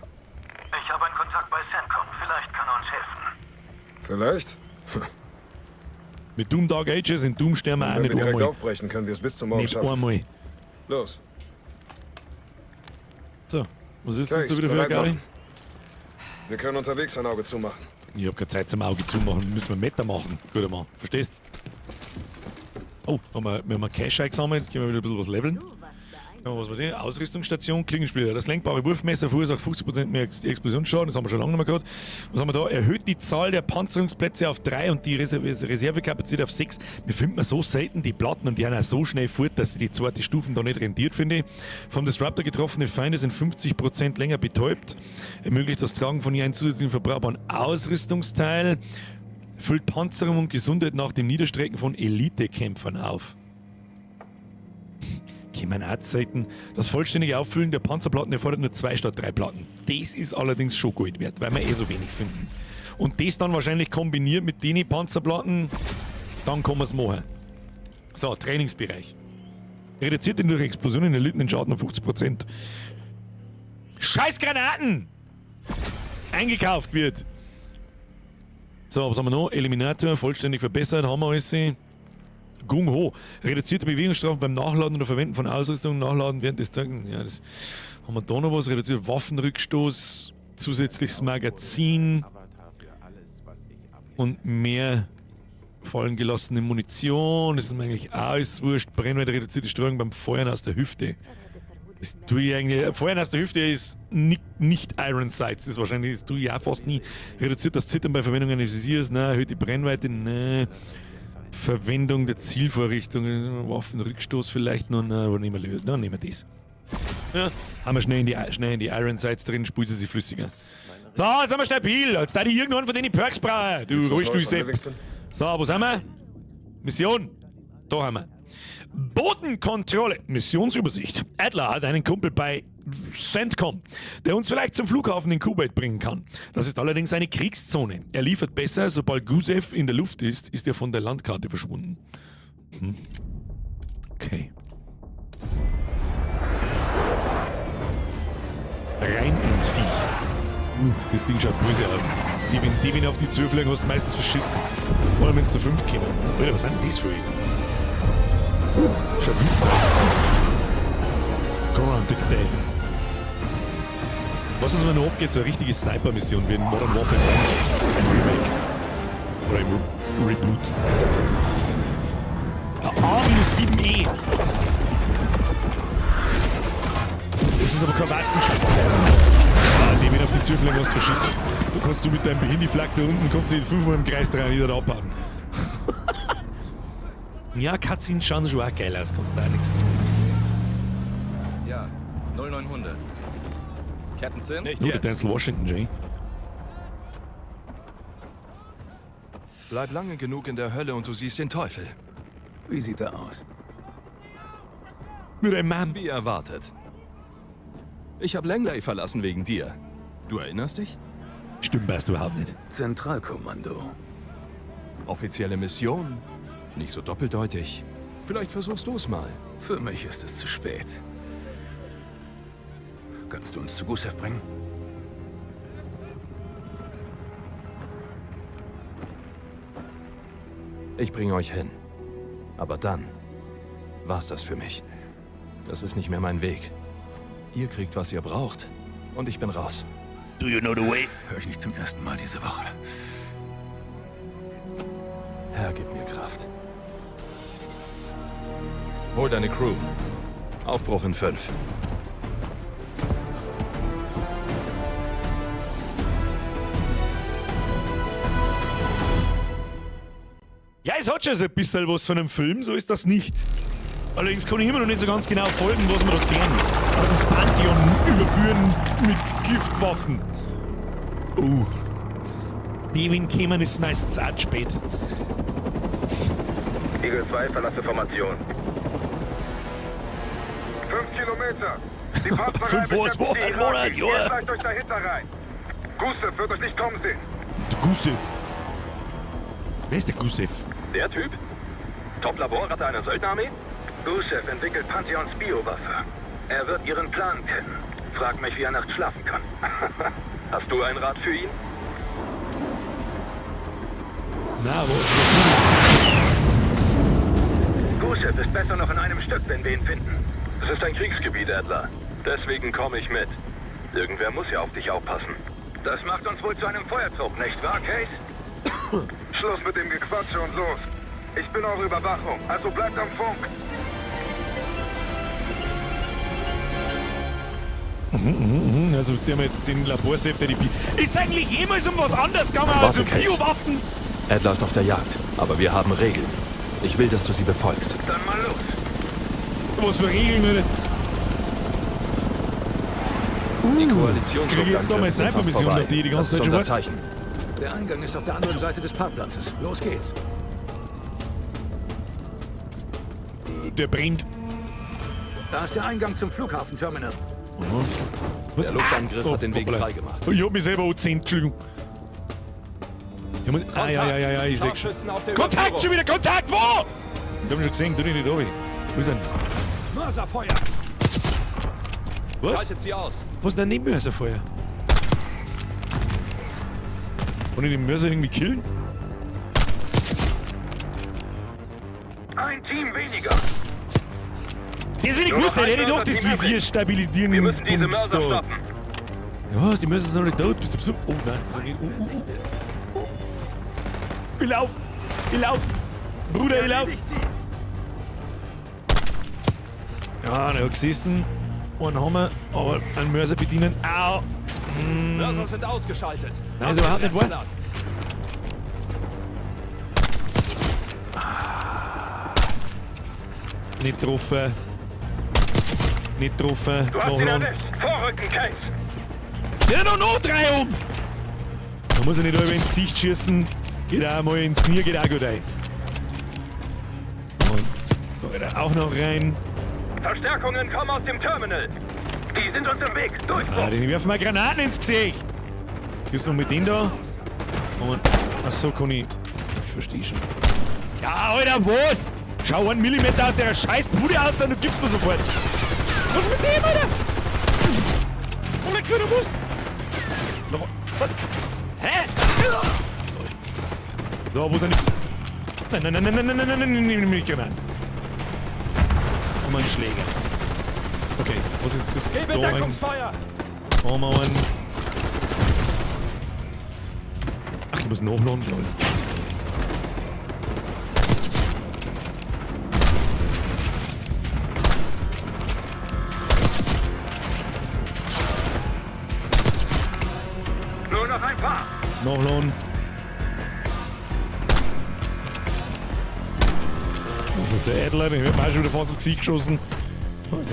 Ich habe einen Kontakt bei CENTCOM. Vielleicht kann er uns helfen. Vielleicht? Mit Doom Dark Ages in Doom sterben wir auch Wenn nicht wir direkt einmal. aufbrechen, können wir es bis zum Morgen Nicht schaffen. einmal. Los. So, was ist das Case, da wieder für eine bereit Gari? machen. Wir können unterwegs ein Auge zumachen. Ich hab keine Zeit zum Auge zumachen, müssen wir Meter machen. Guter Mann, verstehst? Oh, wir haben Cash eingesammelt, jetzt können wir wieder ein bisschen was leveln. Ja, was war die? Ausrüstungsstation, Klingenspieler. Das lenkbare Wurfmesser verursacht 50% mehr Explosionsschaden, das haben wir schon lange nicht mehr gehabt. Was haben wir da? Erhöht die Zahl der Panzerungsplätze auf 3 und die Reservekapazität auf 6. Wir finden so selten die Platten und die haben auch so schnell fort, dass sie die zweite Stufen da nicht rentiert, finde ich. Vom Disruptor getroffene Feinde sind 50% länger betäubt. Ermöglicht das Tragen von ihren zusätzlichen verbrauchbaren Ausrüstungsteil. Füllt Panzerung und Gesundheit nach dem Niederstrecken von Elitekämpfern auf. Kämen auch Zeiten. Das vollständige Auffüllen der Panzerplatten erfordert nur 2 statt 3 Platten. Das ist allerdings schon Gold wert, weil wir so wenig finden. Und das dann wahrscheinlich kombiniert mit den Panzerplatten, dann kann man es machen. So, Trainingsbereich. Reduziert den durch Explosionen erlittenen Schaden um 50%. Scheiß Granaten! Eingekauft wird. So, was haben wir noch? Eliminator, vollständig verbessert, haben wir alles. Gung Ho. Reduzierte Bewegungsstrafen beim Nachladen oder Verwenden von Ausrüstung, Nachladen während des Tages. Ja, das haben wir da noch was. Reduziert Waffenrückstoß, zusätzliches Magazin und mehr fallen gelassene Munition. Das ist mir eigentlich auch alles wurscht. Brennweite reduzierte Streuung beim Feuern aus der Hüfte. Das tue ich eigentlich. Feuern aus der Hüfte ist nicht Iron Sights. Das ist wahrscheinlich, das tue ich auch fast nie. Reduziert das Zittern bei Verwendung eines Visiers. Nein, erhöht die Brennweite. Nein. Verwendung der Zielvorrichtung, Waffenrückstoß vielleicht noch, dann nehmen wir das. Ja, haben wir schnell in die Iron Sights drin, spult sie sich flüssiger. So, jetzt sind wir stabil, jetzt da die irgendwann von denen Perks brauchen, du Rollstuhlsepp. So, wo sind wir? Mission, da haben wir. Bodenkontrolle, Missionsübersicht. Adler hat einen Kumpel bei CENTCOM, der uns vielleicht zum Flughafen in Kuwait bringen kann. Das ist allerdings eine Kriegszone. Er liefert besser, sobald Gusev in der Luft ist er von der Landkarte verschwunden. Okay. Rein ins Viech. Das Ding schaut böse aus. Die, wenn auf die Tür fliegen, hast du meistens verschissen. Vor allem, wenn es zu 5 kommen. Alter, was sind denn das für ihn? Schaut gut aus. Komm on, Dick Dave. Was ist, wenn noch abgeht, so eine richtige Sniper-Mission wie in Modern Warfare 1, ein Remake. Oder im Reboot, besser gesagt. Arius 7E. Das ist aber kein Watzenschiff. Die, wenn auf die Zuflänge hast, verschissen. Da kannst du mit deinem Behindi-Flag da unten, kannst du 5-mal im Kreis drehen, wieder abhauen. Ja, Cutscenes schauen schon auch geil aus, kannst du auch nichts tun. Ja, 0900. Captain Sim? Nicht der Denzel Washington, Jay. Bleib lange genug in der Hölle und du siehst den Teufel. Wie sieht er aus? Mit einem Mann. Wie erwartet. Ich habe Langley verlassen wegen dir. Du erinnerst dich? Stimmt, weißt du überhaupt nicht. Zentralkommando. Offizielle Mission. Nicht so doppeldeutig. Vielleicht versuchst du es mal. Für mich ist es zu spät. Kannst du uns zu Gusev bringen? Ich bringe euch hin. Aber dann war's das für mich. Das ist nicht mehr mein Weg. Ihr kriegt, was ihr braucht. Und ich bin raus. Do you know the way? Hör ich nicht zum ersten Mal diese Woche. Herr, gib mir Kraft. Hol deine Crew. Aufbruch in 5. Ja, es hat schon so ein bisschen was von einem Film, so ist das nicht. Allerdings kann ich immer noch nicht so ganz genau folgen, was wir da klären. Also das Pantheon überführen mit Giftwaffen. Devin kämen ist meistens auch zu spät. Eagle 2, verlasse Formation. 5 Kilometer. Die Partnerei 5 vor, es war ein Monat, Ihr ja. gleicht euch dahinter rein. Gusev wird euch nicht kommen sehen. Der Gusev. Wer ist der Gusev? Der Typ? Top-Laborratte einer Söldnerarmee? Gusev entwickelt Pantheons Biowaffe. Er wird ihren Plan kennen. Frag mich, wie er nachts schlafen kann. Hast du einen Rat für ihn? Na, wo Gusev ist besser noch in einem Stück, wenn wir ihn finden. Es ist ein Kriegsgebiet, Adler. Deswegen komme ich mit. Irgendwer muss ja auf dich aufpassen. Das macht uns wohl zu einem Feuertrupp, nicht wahr, Case? Schluss mit dem Gequatsche und los. Ich bin eure Überwachung, also bleibt am Funk. Also, der haben jetzt den Laborsafe, der die Ist eigentlich jemals um was anderes gegangen als Warte, um Case. Biowaffen? Adler ist auf der Jagd, aber wir haben Regeln. Ich will, dass du sie befolgst. Dann mal los. Was für Regeln, Alter? Die Koalition Krieg ich jetzt noch mal Sniper-Mission, auf die ganze Zeit schon unser war? Zeichen. Der Eingang ist auf der anderen Seite des Parkplatzes. Los geht's. Der brennt. Da ist der Eingang zum Flughafenterminal. Der Luftangriff hat den Weg freigemacht. Ich hab mich selber angezogen, Entschuldigung. Ja, ich seh's schon. Kontakt, schon wieder Kontakt, wo? Ich hab ihn schon gesehen, tu dich nicht runter. Wo ist er denn? Mörserfeuer! Was? Schaltet sie aus. Was ist denn neben Mörserfeuer? Kann ich den Mörser irgendwie killen? Ein Team weniger. Das will ich Nur gewusst, noch hätte ich ein doch das Mörser-Team Visier übrig. stabilisieren. Wir müssen diese Mörser da. stoppen. Ja, die Mörser sind noch nicht tot. Bist du so? Oh nein. Ich lauf! Bruder, ich lauf! Ja, der hat gesessen. Einen haben wir, aber einen Mörser bedienen. Au! Mörser sind ausgeschaltet. Nein, so überhaupt nicht wahr. Nicht getroffen. Nicht getroffen. Du hast ihn erwischt. Vorrücken, Case. Der hat noch 3 um! Da muss er nicht über ins Gesicht schießen. Geht auch mal ins Knie, geht auch gut ein. Und da geht er auch noch rein. Verstärkungen kommen aus dem Terminal. Die sind uns im Weg. Durchbruch. Ah, den werfen wir Granaten ins Gesicht. Gehst du noch mit denen da? Und. Achso, kann ich. Ich verstehe schon. Ja, Alter, was? Schau 1 Millimeter aus der scheiß Bude aus und du gibst mir sofort. Was mit dem, Alter? Oder Kühne muss? Was? Hä? So, wo ist denn die... Nein, Granaten. Und mein Schläger. Okay, was ist jetzt Gebe da? Deckungsfeuer! Oh Mann. Ach, ich muss nachladen, lol. Nur noch ein paar. Nachladen. Das ist der Adler, den wird mir auch schon wieder fast ins Gesicht geschossen. Was ist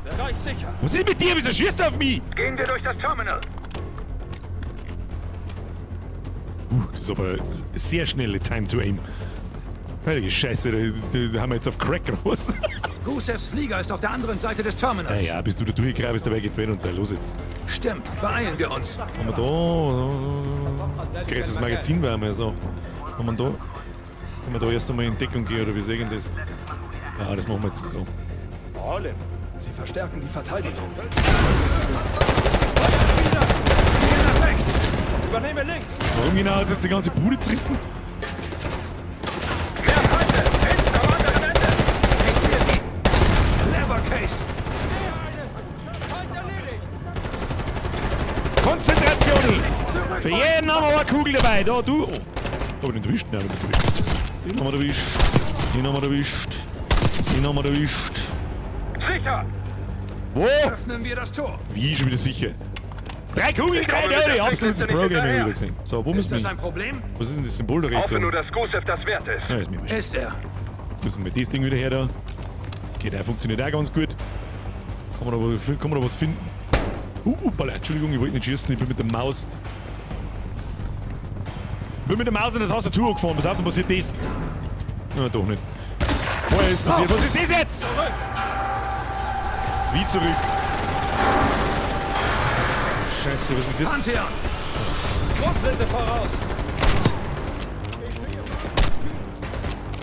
das? Bereich sicher. Was ist mit dir? Wieso schießt du auf mich? Gehen wir durch das Terminal. Das ist aber sehr schnelle Time to Aim. Heilige Scheiße, da haben wir jetzt auf Crack oder was? Gusevs Flieger ist auf der anderen Seite des Terminals. Ja, bis du da durchgreifst, ist dabei geht Ben und da. Los jetzt. Stimmt, beeilen wir uns. Haben wir da... Größtes Magazin wäre mal so. Haben wir da... Können wir da erst einmal in Deckung gehen oder wie sehen das? Ja, das machen wir jetzt so. Alle. Sie verstärken die Verteidigung. Übernehme links. Warum genau hat jetzt die ganze Bude zerrissen? Konzentration! Für jeden haben wir eine Kugel dabei. Da, du! Oh. Hab ich den erwischt? Nein, hab ich nicht erwischt. Den haben wir erwischt. Den haben wir erwischt. Den haben wir erwischt. Sicher! Wo? Öffnen wir das Tor. Wie, schon wieder sicher? 3 Kugeln, 3 Dörte! Absolutes Pro-Game habe ich wieder gesehen. So, wo müssen wir? Ist das ein Problem? Was ist denn das Symbol da rechts? Hoffe nur, dass Gusev das wert ist. Ja, ist mir wurscht. Ist er. Müssen wir das Ding wieder her da. Das geht auch, funktioniert auch ganz gut. Kann man da was finden? Balla, Entschuldigung, ich wollte nicht schießen, ich bin mit der Maus. Ich bin mit der Maus in der Tastatur gefahren, was hat denn passiert das? Na, doch nicht. Vorher ist passiert. Was ist das jetzt? Zurück. Wie zurück? Scheiße, was ist jetzt? Pantheon! Schrotflinte voraus!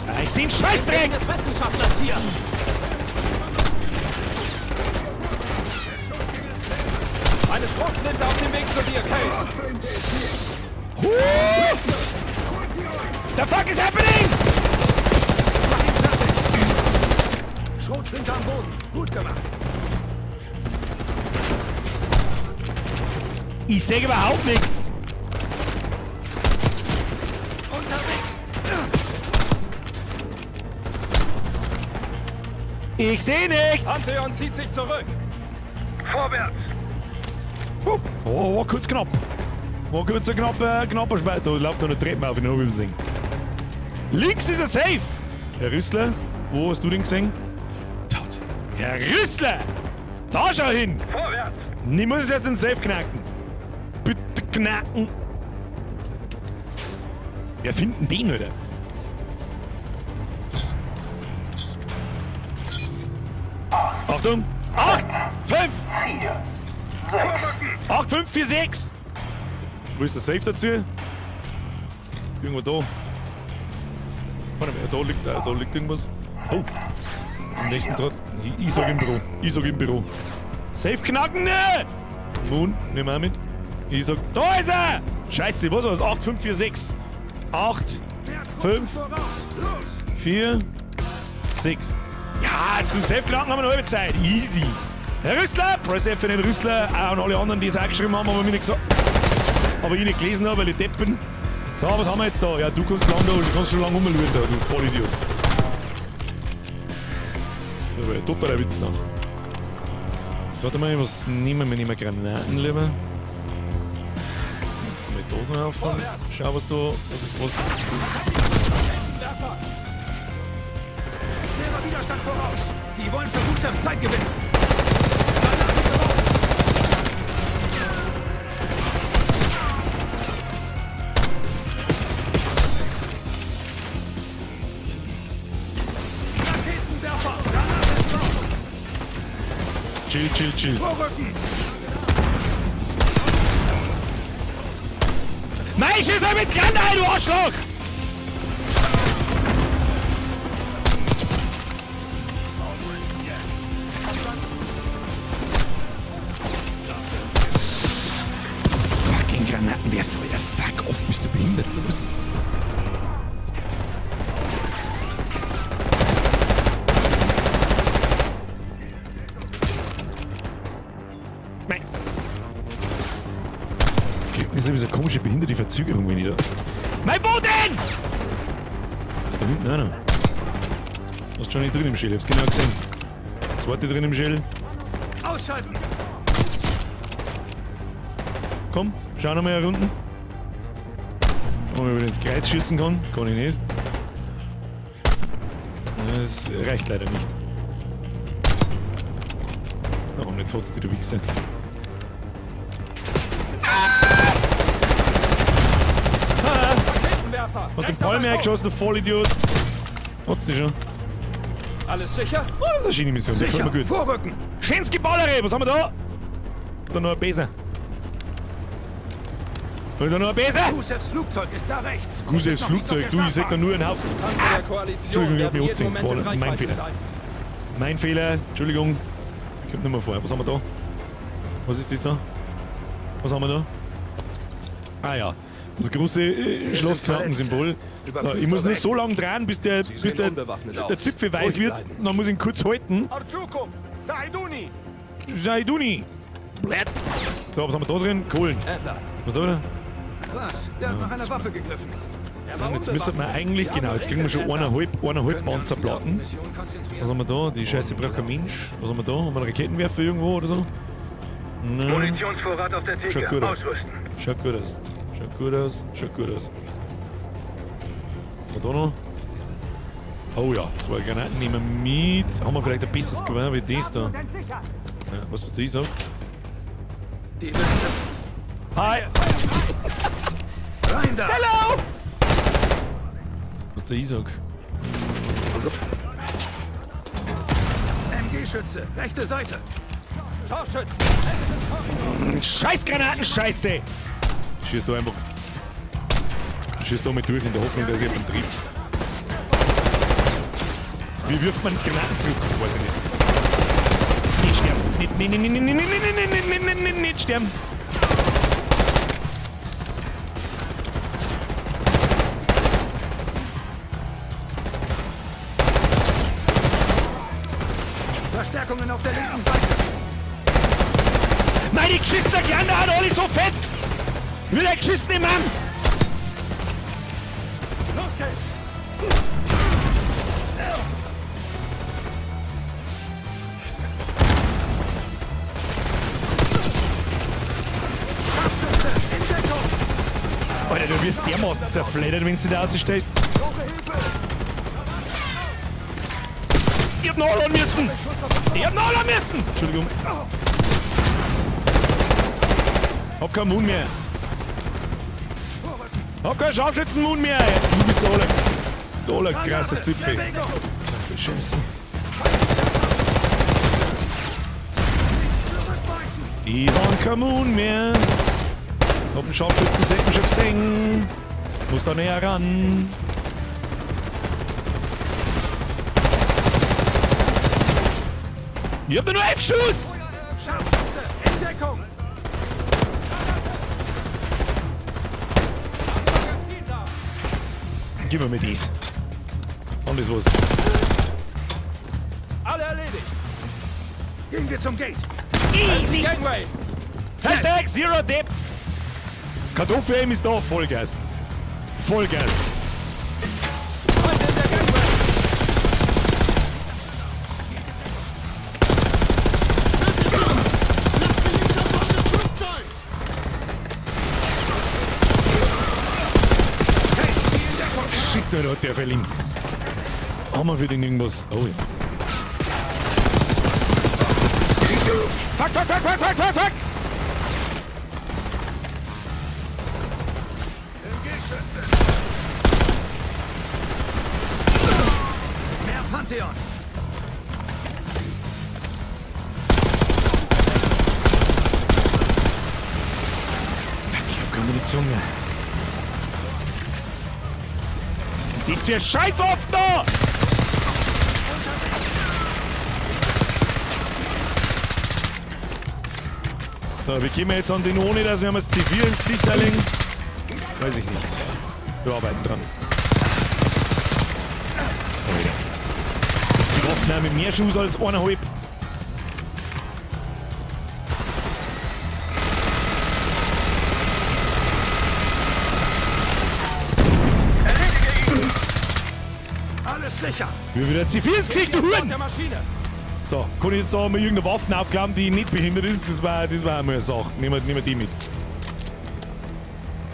Ah, ich seh einen Scheißdreck! des Wissenschaftlers hier! Eine Schrotflinte auf dem Weg zu dir, Case! The fuck is happening? Schrotflinte am Boden. Gut gemacht. Ich sehe überhaupt nichts. Ich sehe nichts. Pantheon zieht sich zurück. Vorwärts! Oh, war kurz knapp. War kurz ein knapper Spalt. Da läuft noch eine Treppe auf, in den Singen. Links ist er safe. Herr Rüssler, wo hast du den gesehen? Tot. Herr Rüssler! Da schau hin! Vorwärts! Ich muss erst den Safe knacken. Bitte knacken. Wir finden den, oder? Achtung! 8, 5, 8, 5, 4, 6. Wo ist der Safe dazu? Irgendwo da. Warte mal, da liegt irgendwas. Oh! Am nächsten Draht. Ich sag im Büro. Ich sag im Büro. Safe knacken, ne! Nun, nehmen wir mit. Ich sag, da ist er! Scheiße, was war's? 8, 5, 4, 6. 8, 5, 4, 6. Ja, zum Safe knacken haben wir noch halbe Zeit. Easy. Herr Rüssler, Press F für den Rüssler, auch an alle anderen, die es auch geschrieben haben, aber mir nicht gesagt. Aber ich nicht gelesen habe, weil ich deppen. So, was haben wir jetzt da? Ja, du kannst lang da, du kannst schon lange rumlügen da, du Vollidiot. Das war ein totaler Witz da. Jetzt warte mal, was nehmen wir? Nehmen wir Granaten lieber. Jetzt mal da so auffahren. Schau, was da. Was ist was? Schwerer Widerstand voraus. Die wollen für Gusev Zeit gewinnen. Chill, chill, chill. Nein, ich schieß euch ins Gelände ein, du Arschloch! Fucking Granatenwerfer, Alter. Fuck off, bist du behindert, los? Das ist eine komische behinderte Verzögerung, wenn ich da... Mein Boden! Da hinten einer. Was ist schon nicht drin im Shell? Ich hab's genau gesehen. Zweite drin im Shell. Ausschalten! Komm, schau noch mal hier unten. Ob ich wieder ins Kreuz schießen kann. Kann ich nicht. Das reicht leider nicht. Oh, und jetzt hat's die, du Wichser. Hast den Palm hergeschossen, du Vollidiot. Hat's dich schon. Alles sicher? Oh, das ist eine Schiene-Mission, die gefällt mir gut. Vorrücken! Schenski Ballere, was haben wir da? Da noch ein Besen. Da noch ein Besen. Gusevs Flugzeug ist da rechts. Gusevs Flugzeug, du, ich sag da nur einen Haufen. Entschuldigung, ich hab mich angezogen. Mein Fehler. Mein Fehler, Entschuldigung. Kommt nicht mehr vor. Was haben wir da? Was ist das da? Was haben wir da? Ah ja, das große Schlossknappensymbol. Ich muss nur so lange drehen, bis der Zipfel weiß wird. Dann muss ich ihn kurz halten. Saiduni! Blät! So, was haben wir da drin? Kohlen. Was da drin? Was? Der hat nach einer Waffe gegriffen. Jetzt müssen wir eigentlich, genau, jetzt kriegen wir schon eineinhalb Panzerplatten. Was haben wir da? Die Scheiße braucht kein Mensch. Was haben wir da? Haben wir einen Raketenwerfer irgendwo oder so? Nein. Munitionsvorrat auf der Schaut Tiger. gut aus. Ausrüsten. Schaut gut aus. Schaut gut aus. Schaut gut aus. Was haben wir da noch? Oh ja, 2 Granaten nehmen wir mit. Haben wir vielleicht ein besseres Gewehr wie das da? Ja, was du ich sagst? Die Liste. Hi! Rein da! Hello! Was der ich sag? MG-Schütze, rechte Seite. Scharfschützen. Scheiß Granaten, Scheiße! Schießt du einfach. Schießt du mit durch in der Hoffnung, dass ich jemanden trifft. Wie wirft man Granaten zurück? Weiß ich nicht. Nicht sterben. Nicht sterben. Verstärkungen auf der linken Seite. Meine geschissene Kleine hat alle so fett! Will der geschissene Mann! Los geht's! Scharfschütze, in Deckung! Alter, du wirst dermaßen zerfleddert, wenn du da ausstehst. Ich hab nachladen müssen! Entschuldigung. Hab keinen Mund mehr. Hab keinen Scharfschützenmund mehr. Du bist der allerkrasser Zipfel. Ach, Scheiße. Ich hab keinen Mund mehr. Hab einen Scharfschützensäcken schon gesehen. Muss da näher ran. Ich hab nur 11 Schuss! Scharfschütze, in Deckung! Gib mir dies. Und das was. Alle erledigt! Gehen wir zum Gate! Easy! Gangway! Hashtag Zero Depth! Kartoffel-Aim ist da, Vollgas. Vollgas. Shit, da hat der verliehen. Haben wir für den irgendwas? Oh ja. Fuck, fuck, fuck, fuck, fuck, fuck, fuck! Mehr Pantheon! Ich hab keine Munition mehr. Was ist denn das für ein Scheißwurf da? So, wie gehen wir jetzt an den ohne, dass wir das C4 ins Gesicht legen? Weiß ich nicht. Wir arbeiten dran. Alter. Die Waffen haben mit mehr Schuss als 1,5. Alles sicher! Wir wieder C4 ins Gesicht, du Huren! Der Maschine! So, kann ich jetzt da mal irgendeine Waffe aufklappen, die nicht behindert ist? Das war einmal eine Sache. Nehmen wir die mit.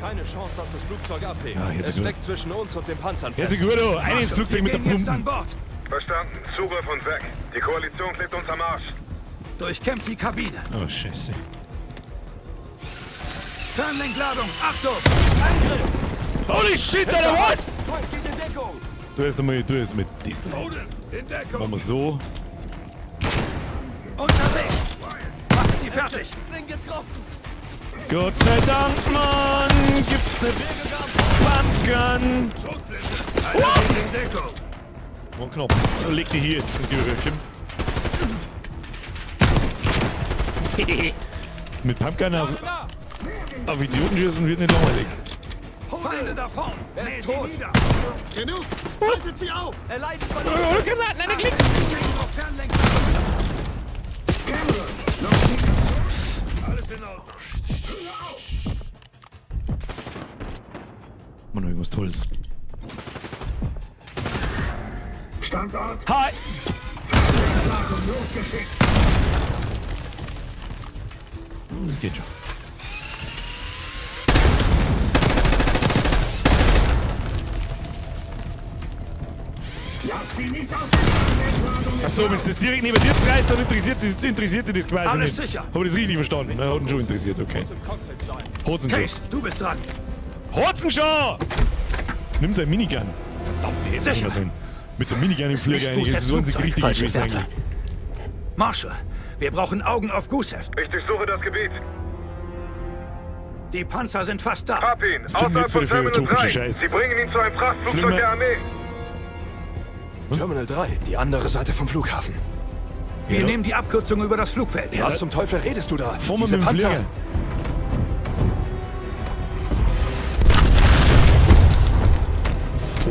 Keine Chance, dass das Flugzeug abhebt. Ja, jetzt es gut. steckt zwischen uns und den Panzern Jetzt fest. gut, du. Eine ins Flugzeug mit der Wir gehen jetzt Pumpe. an Bord. Verstanden. Zugriff und weg. Die Koalition klebt uns am Arsch. Durchkämmt die Kabine. Oh, Scheiße. Fernlenkladung. Achtung! Angriff! Holy shit, Alter, was? Du hast mit das da. Machen wir so. Unterwegs! Macht sie fertig! Bin getroffen! Gott sei Dank, Mann, gibt's ne Pumpgun. What? Oh, Knopf. Leg die hier jetzt in die Röhrchen. Mit Pumpgun auf Idioten schießen wird nicht langweilig. Feinde davon! Er ist tot! Genug! Haltet sie auf! Er leidet von Granaten, eine Klick! Alles in Ordnung. Mann, irgendwas Tolles. Standort. Hi! Das geht schon. Achso, wenn es das direkt neben dir reißt, dann interessiert dich das quasi Alles nicht. sicher. Habe ich das richtig verstanden? Er hat ihn schon interessiert, okay. Holt's ihn schon. Case, du bist dran. Holt's ihn schon! Nimm sein Minigun. Verdammt, der hätte nicht mehr sein. Mit dem Minigun im Flieger einiges. Das sollen sie richtig gewesen eigentlich. Marshall, wir brauchen Augen auf Gusev. Ich durchsuche das Gebiet. Die Panzer sind fast da. Hab ihn. Was gibt denn jetzt Außerhalb wieder von für Terminal 3. utopische Scheiß? Sie bringen ihn zu einem Frachtflugzeug Flimmer. der Armee. Terminal 3, die andere Seite vom Flughafen. Wir nehmen die Abkürzung über das Flugfeld. Was zum Teufel redest du da? Vor mir Diese mit dem Panzer. Flieger.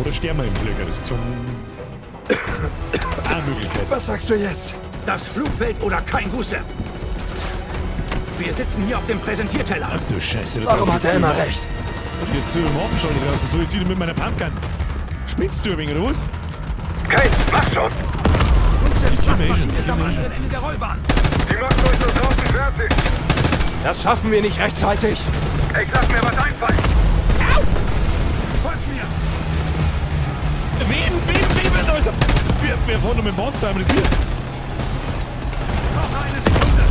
Oder sterben wir im Flieger, das ist schon eine Möglichkeit. Was sagst du jetzt? Das Flugfeld oder kein Gusev. Wir sitzen hier auf dem Präsentierteller. Ach du Scheiße. da Warum draußen hat er sitzt immer so- recht? Jetzt so im Hafenstall da draußen, so jetzt wieder mit meiner Pumpgun. Spinnst du ein wenig, oder was? Case, mach schon! Gusev Gib mir macht schon, maschiniert gib am mir anderen Ende der Rollbahn. Die machen euch da draußen fertig! Das schaffen wir nicht rechtzeitig. Ich lass mir was einfallen! Folgt mir! Wen? Da ist er. Wer vorne mit dem Panzer haben, das ist wir. Noch eine Sekunde!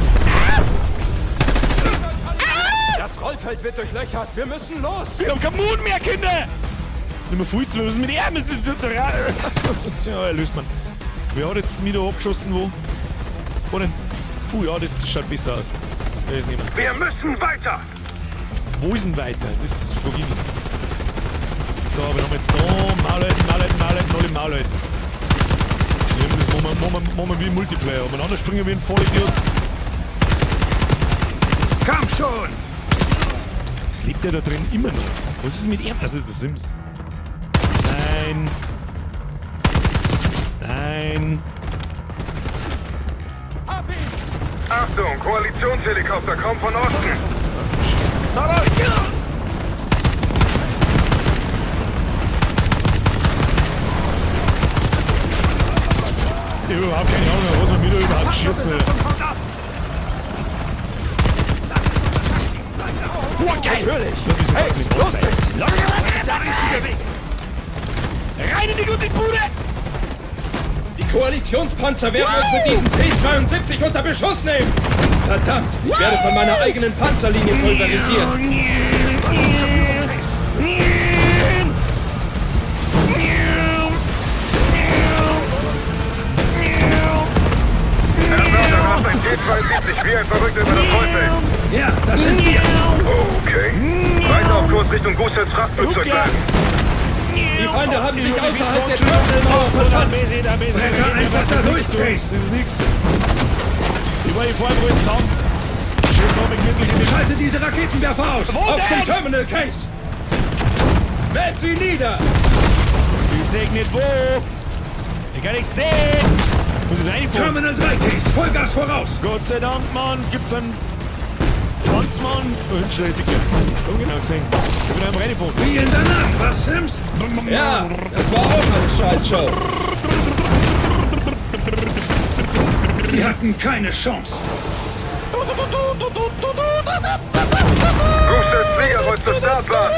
Das Rollfeld wird durchlöchert. Wir müssen los. Wir haben keinen Mut mehr, Kinder! Nicht mehr viel zu, wir müssen mit ihm. Ja, löst man. Wer hat jetzt wieder abgeschossen, wo? Wo denn? Puh, ja, das schaut besser aus. Da ist niemand. Wir müssen weiter! Wo ist denn weiter? Das frage ich mich. So, wir haben jetzt noch Maulleuten, alle Maulleuten. Das machen wir wie ein Multiplayer. Aber anders springen wir wie ein Vollidiot. Komm schon! Was lebt der da drin immer noch? Was ist mit ihm? Das ist das Sims. Nein. Achtung, Koalitionshelikopter kommt von Osten! Ich habe überhaupt keine Ahnung, was man wieder überhaupt schießen will. Boah, geil! Hey, los geht's! Rein in die gute Bude! Die Koalitionspanzer werden uns mit diesem T-72 unter Beschuss nehmen! Verdammt, ich werde von meiner eigenen Panzerlinie pulverisiert. Herr Mörder, macht ein T-72 wie ein Verrückter über das Rollfeld. Ja, das sind wir. Okay. Weiter auf Kurs Richtung Gusevs Frachtflugzeug bleiben. Die Feinde haben sich außerhalb der Terminalmauer verschanzt. Einfach da durch, das ist nix. Ich war hier vorher wo ist Zaun. Schön noch gemütlich. Schalte diese Raketenwerfer aus. Wo Auf denn? zum Terminal Case. Welt sie nieder. Ich seh nicht wo. Ich kann nicht sehen. Muss ich reinfahren? Terminal 3 Case. Vollgas voraus. Gott sei Dank, Mann, gibt's einen Schwanzmann. Hinschleitige. Ungenau gesehen. Ich bin einfach reingefahren. Vielen Dank, was, Sims? Ja, das war auch eine Scheißshow. Die hatten keine Chance. Gusevs Flieger rollt zur Startbahn.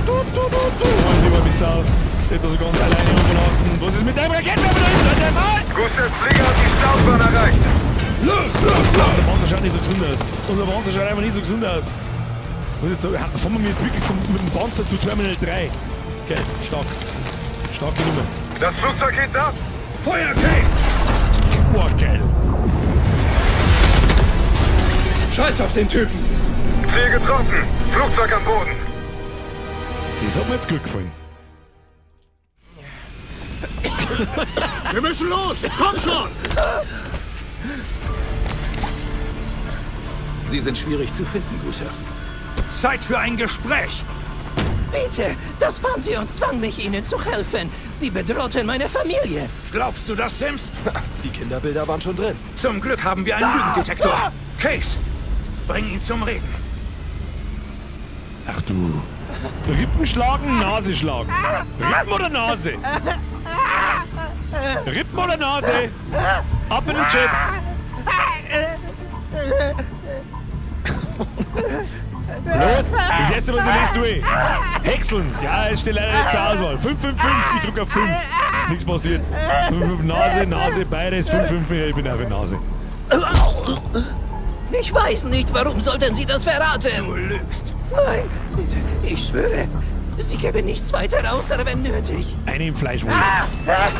Mann, lieber Bissau. Der hat so ganz alleine überlassen. Was ist mit deinem Raketenwerfer da hinten? Gusevs Flieger hat die Startbahn erreicht. Los! Unser Panzer schaut nicht so gesund aus. Unser Panzer schaut einfach nicht so gesund aus. Muss jetzt sagen, fahren wir jetzt wirklich mit dem Panzer zu Terminal 3. Okay, stark. Starke Nummer. Das Flugzeug geht ab! Feuer, Case! Boah, geil. Scheiß auf den Typen! Ziel getroffen! Flugzeug am Boden! Das hat mir jetzt gut gefallen. Wir müssen los! Komm schon! Sie sind schwierig zu finden, Gusev. Zeit für ein Gespräch! Bitte, das Pantheon zwang mich, Ihnen zu helfen. Die bedrohten meine Familie. Glaubst du das, Sims? Die Kinderbilder waren schon drin. Zum Glück haben wir einen Lügendetektor. Case, bring ihn zum Reden. Ach du. Rippen schlagen, Nase schlagen. Rippen oder Nase? Rippen oder Nase? Ab in den Chat. Los, das erste, was ich lese, du. Häckseln. Ja, es steht leider nicht zur Auswahl. 555, ich drücke auf 5. Nichts passiert. 5, Nase, Nase, beides. 5, ich bin auf der Nase. Ich weiß nicht, warum sollten Sie das verraten? Du lügst. Nein, ich schwöre, Sie geben nichts weiter, außer wenn nötig. Eine im Fleischwolf.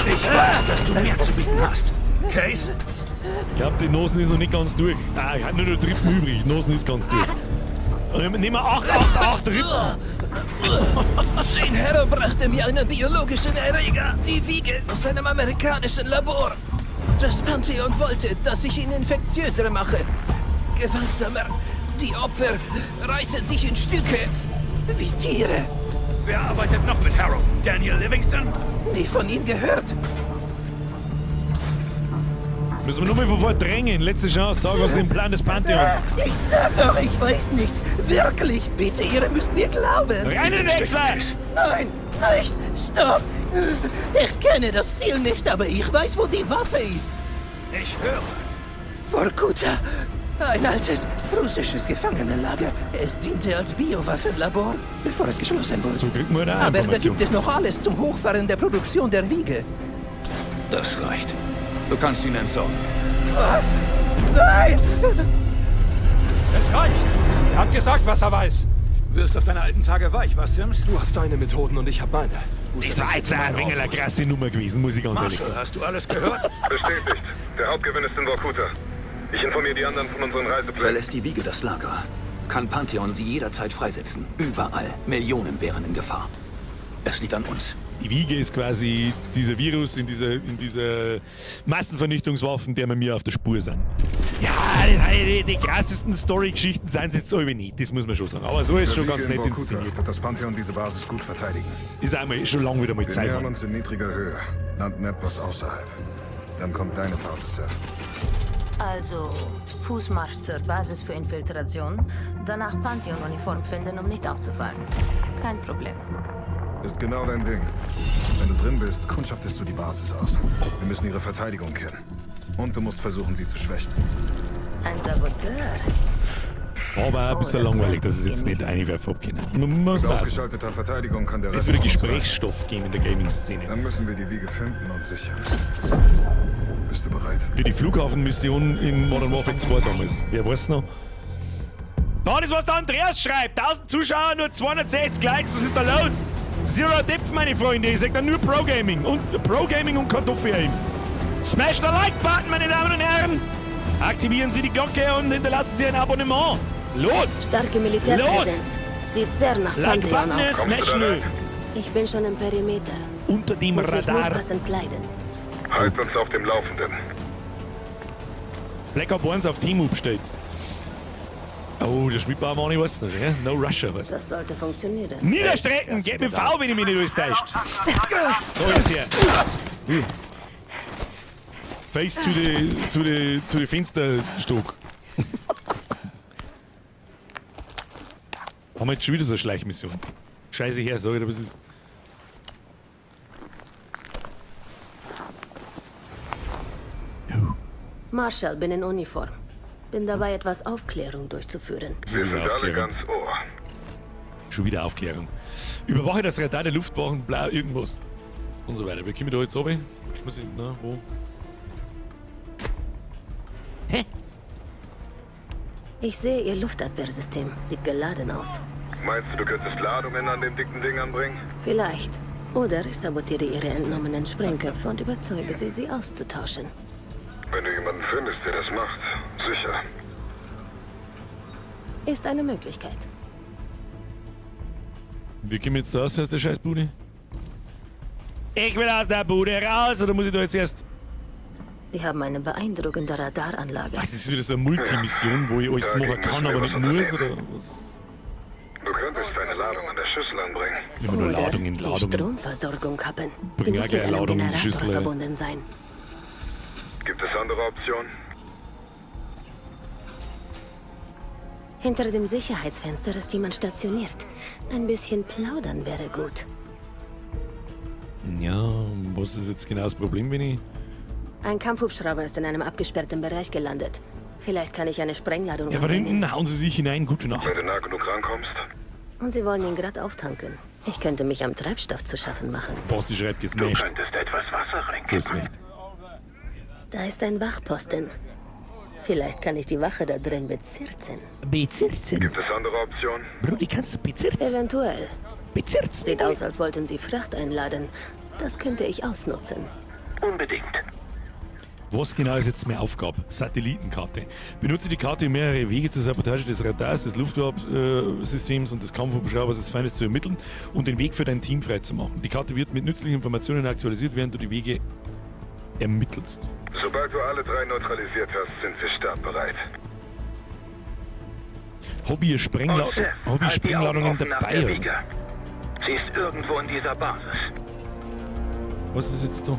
Ich weiß, dass du mehr zu bieten hast. Case? Ich glaube, die Nosen ist noch nicht ganz durch. Ah, ich habe nur noch Rippen übrig. Nosen ist ganz durch. Nehmen wir 8 Rippen. Shane Harrow brachte mir einen biologischen Erreger, die Wiege, aus einem amerikanischen Labor. Das Pantheon wollte, ich ihn infektiöser mache. Gewaltsamer. Die Opfer reißen sich in Stücke. Wie Tiere. Wer arbeitet noch mit Harrow? Daniel Livingston? Nie von ihm gehört. Müssen wir nur mal von vor drängen. Letzte Chance, sag was den Plan des Pantheons. Ich sag doch, ich weiß nichts. Wirklich, bitte, ihr müsst mir glauben. Rein in den Wechsler! Nein, nicht. Stopp. Ich kenne das Ziel nicht, aber ich weiß, wo die Waffe ist. Ich höre. Vorkuta. Ein altes russisches Gefangenenlager. Es diente als Biowaffenlabor, bevor es geschlossen wurde. So kriegt man da Aber da Information. gibt es noch alles zum Hochfahren der Produktion der Wiege. Das reicht. Du kannst ihn entsorgen. Was? Nein! Es reicht. Er hat gesagt, was er weiß. Wirst auf deine alten Tage weich, was, Sims? Du hast deine Methoden und ich habe meine. Das war jetzt ein wenig eine krasse Nummer gewesen, muss ich ganz ehrlich Marshall, sagen. hast du alles gehört? Bestätigt. Der Hauptgewinn ist in Vorkuta. Ich informiere die anderen von unseren Reiseplänen. Verlässt die Wiege das Lager. Kann Pantheon sie jederzeit freisetzen. Überall. Millionen wären in Gefahr. Es liegt an uns. Die Wiege ist quasi dieser Virus in dieser Massenvernichtungswaffen, der wir mir auf der Spur sind. Ja, die krassesten Story-Geschichten sind es jetzt irgendwie nicht, das muss man schon sagen. Aber so ist schon ganz nett inszeniert. Wird das Pantheon diese Basis gut verteidigen. Ist einmal schon lange wieder mal Wir Zeit. nähern Mann. uns in niedriger Höhe, landen etwas außerhalb. Dann kommt deine Phase, Seth. Also, Fußmarsch zur Basis für Infiltration, danach Pantheon-Uniform finden, um nicht aufzufallen. Kein Problem. Ist genau dein Ding. Wenn du drin bist, kundschaftest du die Basis aus. Wir müssen ihre Verteidigung kennen. Und du musst versuchen, sie zu schwächen. Ein Saboteur. Aber ein bisschen langweilig, dass es jetzt nicht einwerfen können. Mit ausgeschalteter Verteidigung kann der Es Rest würde von uns Gesprächsstoff geben in der Gaming-Szene. Dann müssen wir die Wiege finden und sichern. Bist du bereit? Für die Flughafenmission in Modern Warfare 2 damals. Wer weiß noch? Da, das was der Andreas schreibt. 1000 Zuschauer, nur 260 Likes. Was ist da los? Zero Depth, meine Freunde. Ich sag dann nur Pro-Gaming. Und Pro-Gaming und Kartoffel. Smash the Like-Button, meine Damen und Herren. Aktivieren Sie die Glocke und hinterlassen Sie ein Abonnement. Los! Starke Militärpräsenz. Sieht sehr nach Pantheon Like-Button aus. smash nö. Ich bin schon im Perimeter. Unter dem Muss mich nur Radar. passend kleiden. Halt uns auf dem Laufenden. Black Ops 1 auf Team-Up steht. Oh, der spielt aber auch nicht was. Ne? No Rusher, was? Das sollte funktionieren. Niederstrecken! Geht mit V, wenn ich mich nicht alles täuscht. So ist der. Face to the Fensterstock. Haben wir jetzt schon wieder so eine Schleichmission. Scheiße her, sag ich dir, was ist. Marshall, bin in Uniform. Bin dabei, etwas Aufklärung durchzuführen. Wir sind alle ganz Ohr. Schon wieder Aufklärung. Überwache das Radar der Luftwachen, bla, irgendwas. Und so weiter. Wir kommen da jetzt runter. Muss ich, na, wo? Ich sehe Ihr Luftabwehrsystem. Sieht geladen aus. Meinst du, du könntest Ladungen an dem dicken Ding anbringen? Vielleicht. Oder ich sabotiere ihre entnommenen Sprengköpfe und überzeuge sie, sie auszutauschen. Wenn du jemanden findest, der das macht, sicher. Ist eine Möglichkeit. Wie kommen wir jetzt da raus aus der Scheißbude? Ich will aus der Bude raus, oder muss ich da jetzt erst... Die haben eine beeindruckende Radaranlage. Was, ist das wieder so eine Multimission, wo ich alles machen kann, aber nicht muss, oder was? Du könntest deine Ladung an der Schüssel anbringen. Immer nur Ladungen, Die Ladungen. Stromversorgung kappen. Die Bring ja muss mit gleich einem Ladung in die Generator Schüssel. verbunden sein. Gibt es andere Optionen? Hinter dem Sicherheitsfenster ist jemand stationiert. Ein bisschen plaudern wäre gut. Ja, was ist jetzt genau das Problem, wenn ich... Ein Kampfhubschrauber ist in einem abgesperrten Bereich gelandet. Vielleicht kann ich eine Sprengladung Ja, von anbringen. hinten hauen sie sich hinein. Gute Nacht. Wenn du nah genug rankommst. Und sie wollen ihn gerade auftanken. Ich könnte mich am Treibstoff zu schaffen machen. Basti schreibt Du gesmashed. könntest etwas Wasser So ist reinkippen. recht. Da ist ein Wachposten. Vielleicht kann ich die Wache da drin bezirzen. Bezirzen? Gibt es andere Optionen? Brudi, kannst du bezirzen? Eventuell. Bezirzen? Sieht aus, als wollten sie Fracht einladen. Das könnte ich ausnutzen. Unbedingt. Was genau ist jetzt meine Aufgabe? Satellitenkarte. Benutze die Karte, um mehrere Wege zur Sabotage des Radars, des Luftwaffensystems und des Kampfhubschraubers des Feindes zu ermitteln und den Weg für dein Team freizumachen. Die Karte wird mit nützlichen Informationen aktualisiert, während du die Wege ermittelst. Sobald du alle 3 neutralisiert hast, sind wir startbereit. Hobby-Sprengladungen dabei. Oder was? Sie ist irgendwo in dieser Basis. Was ist jetzt da?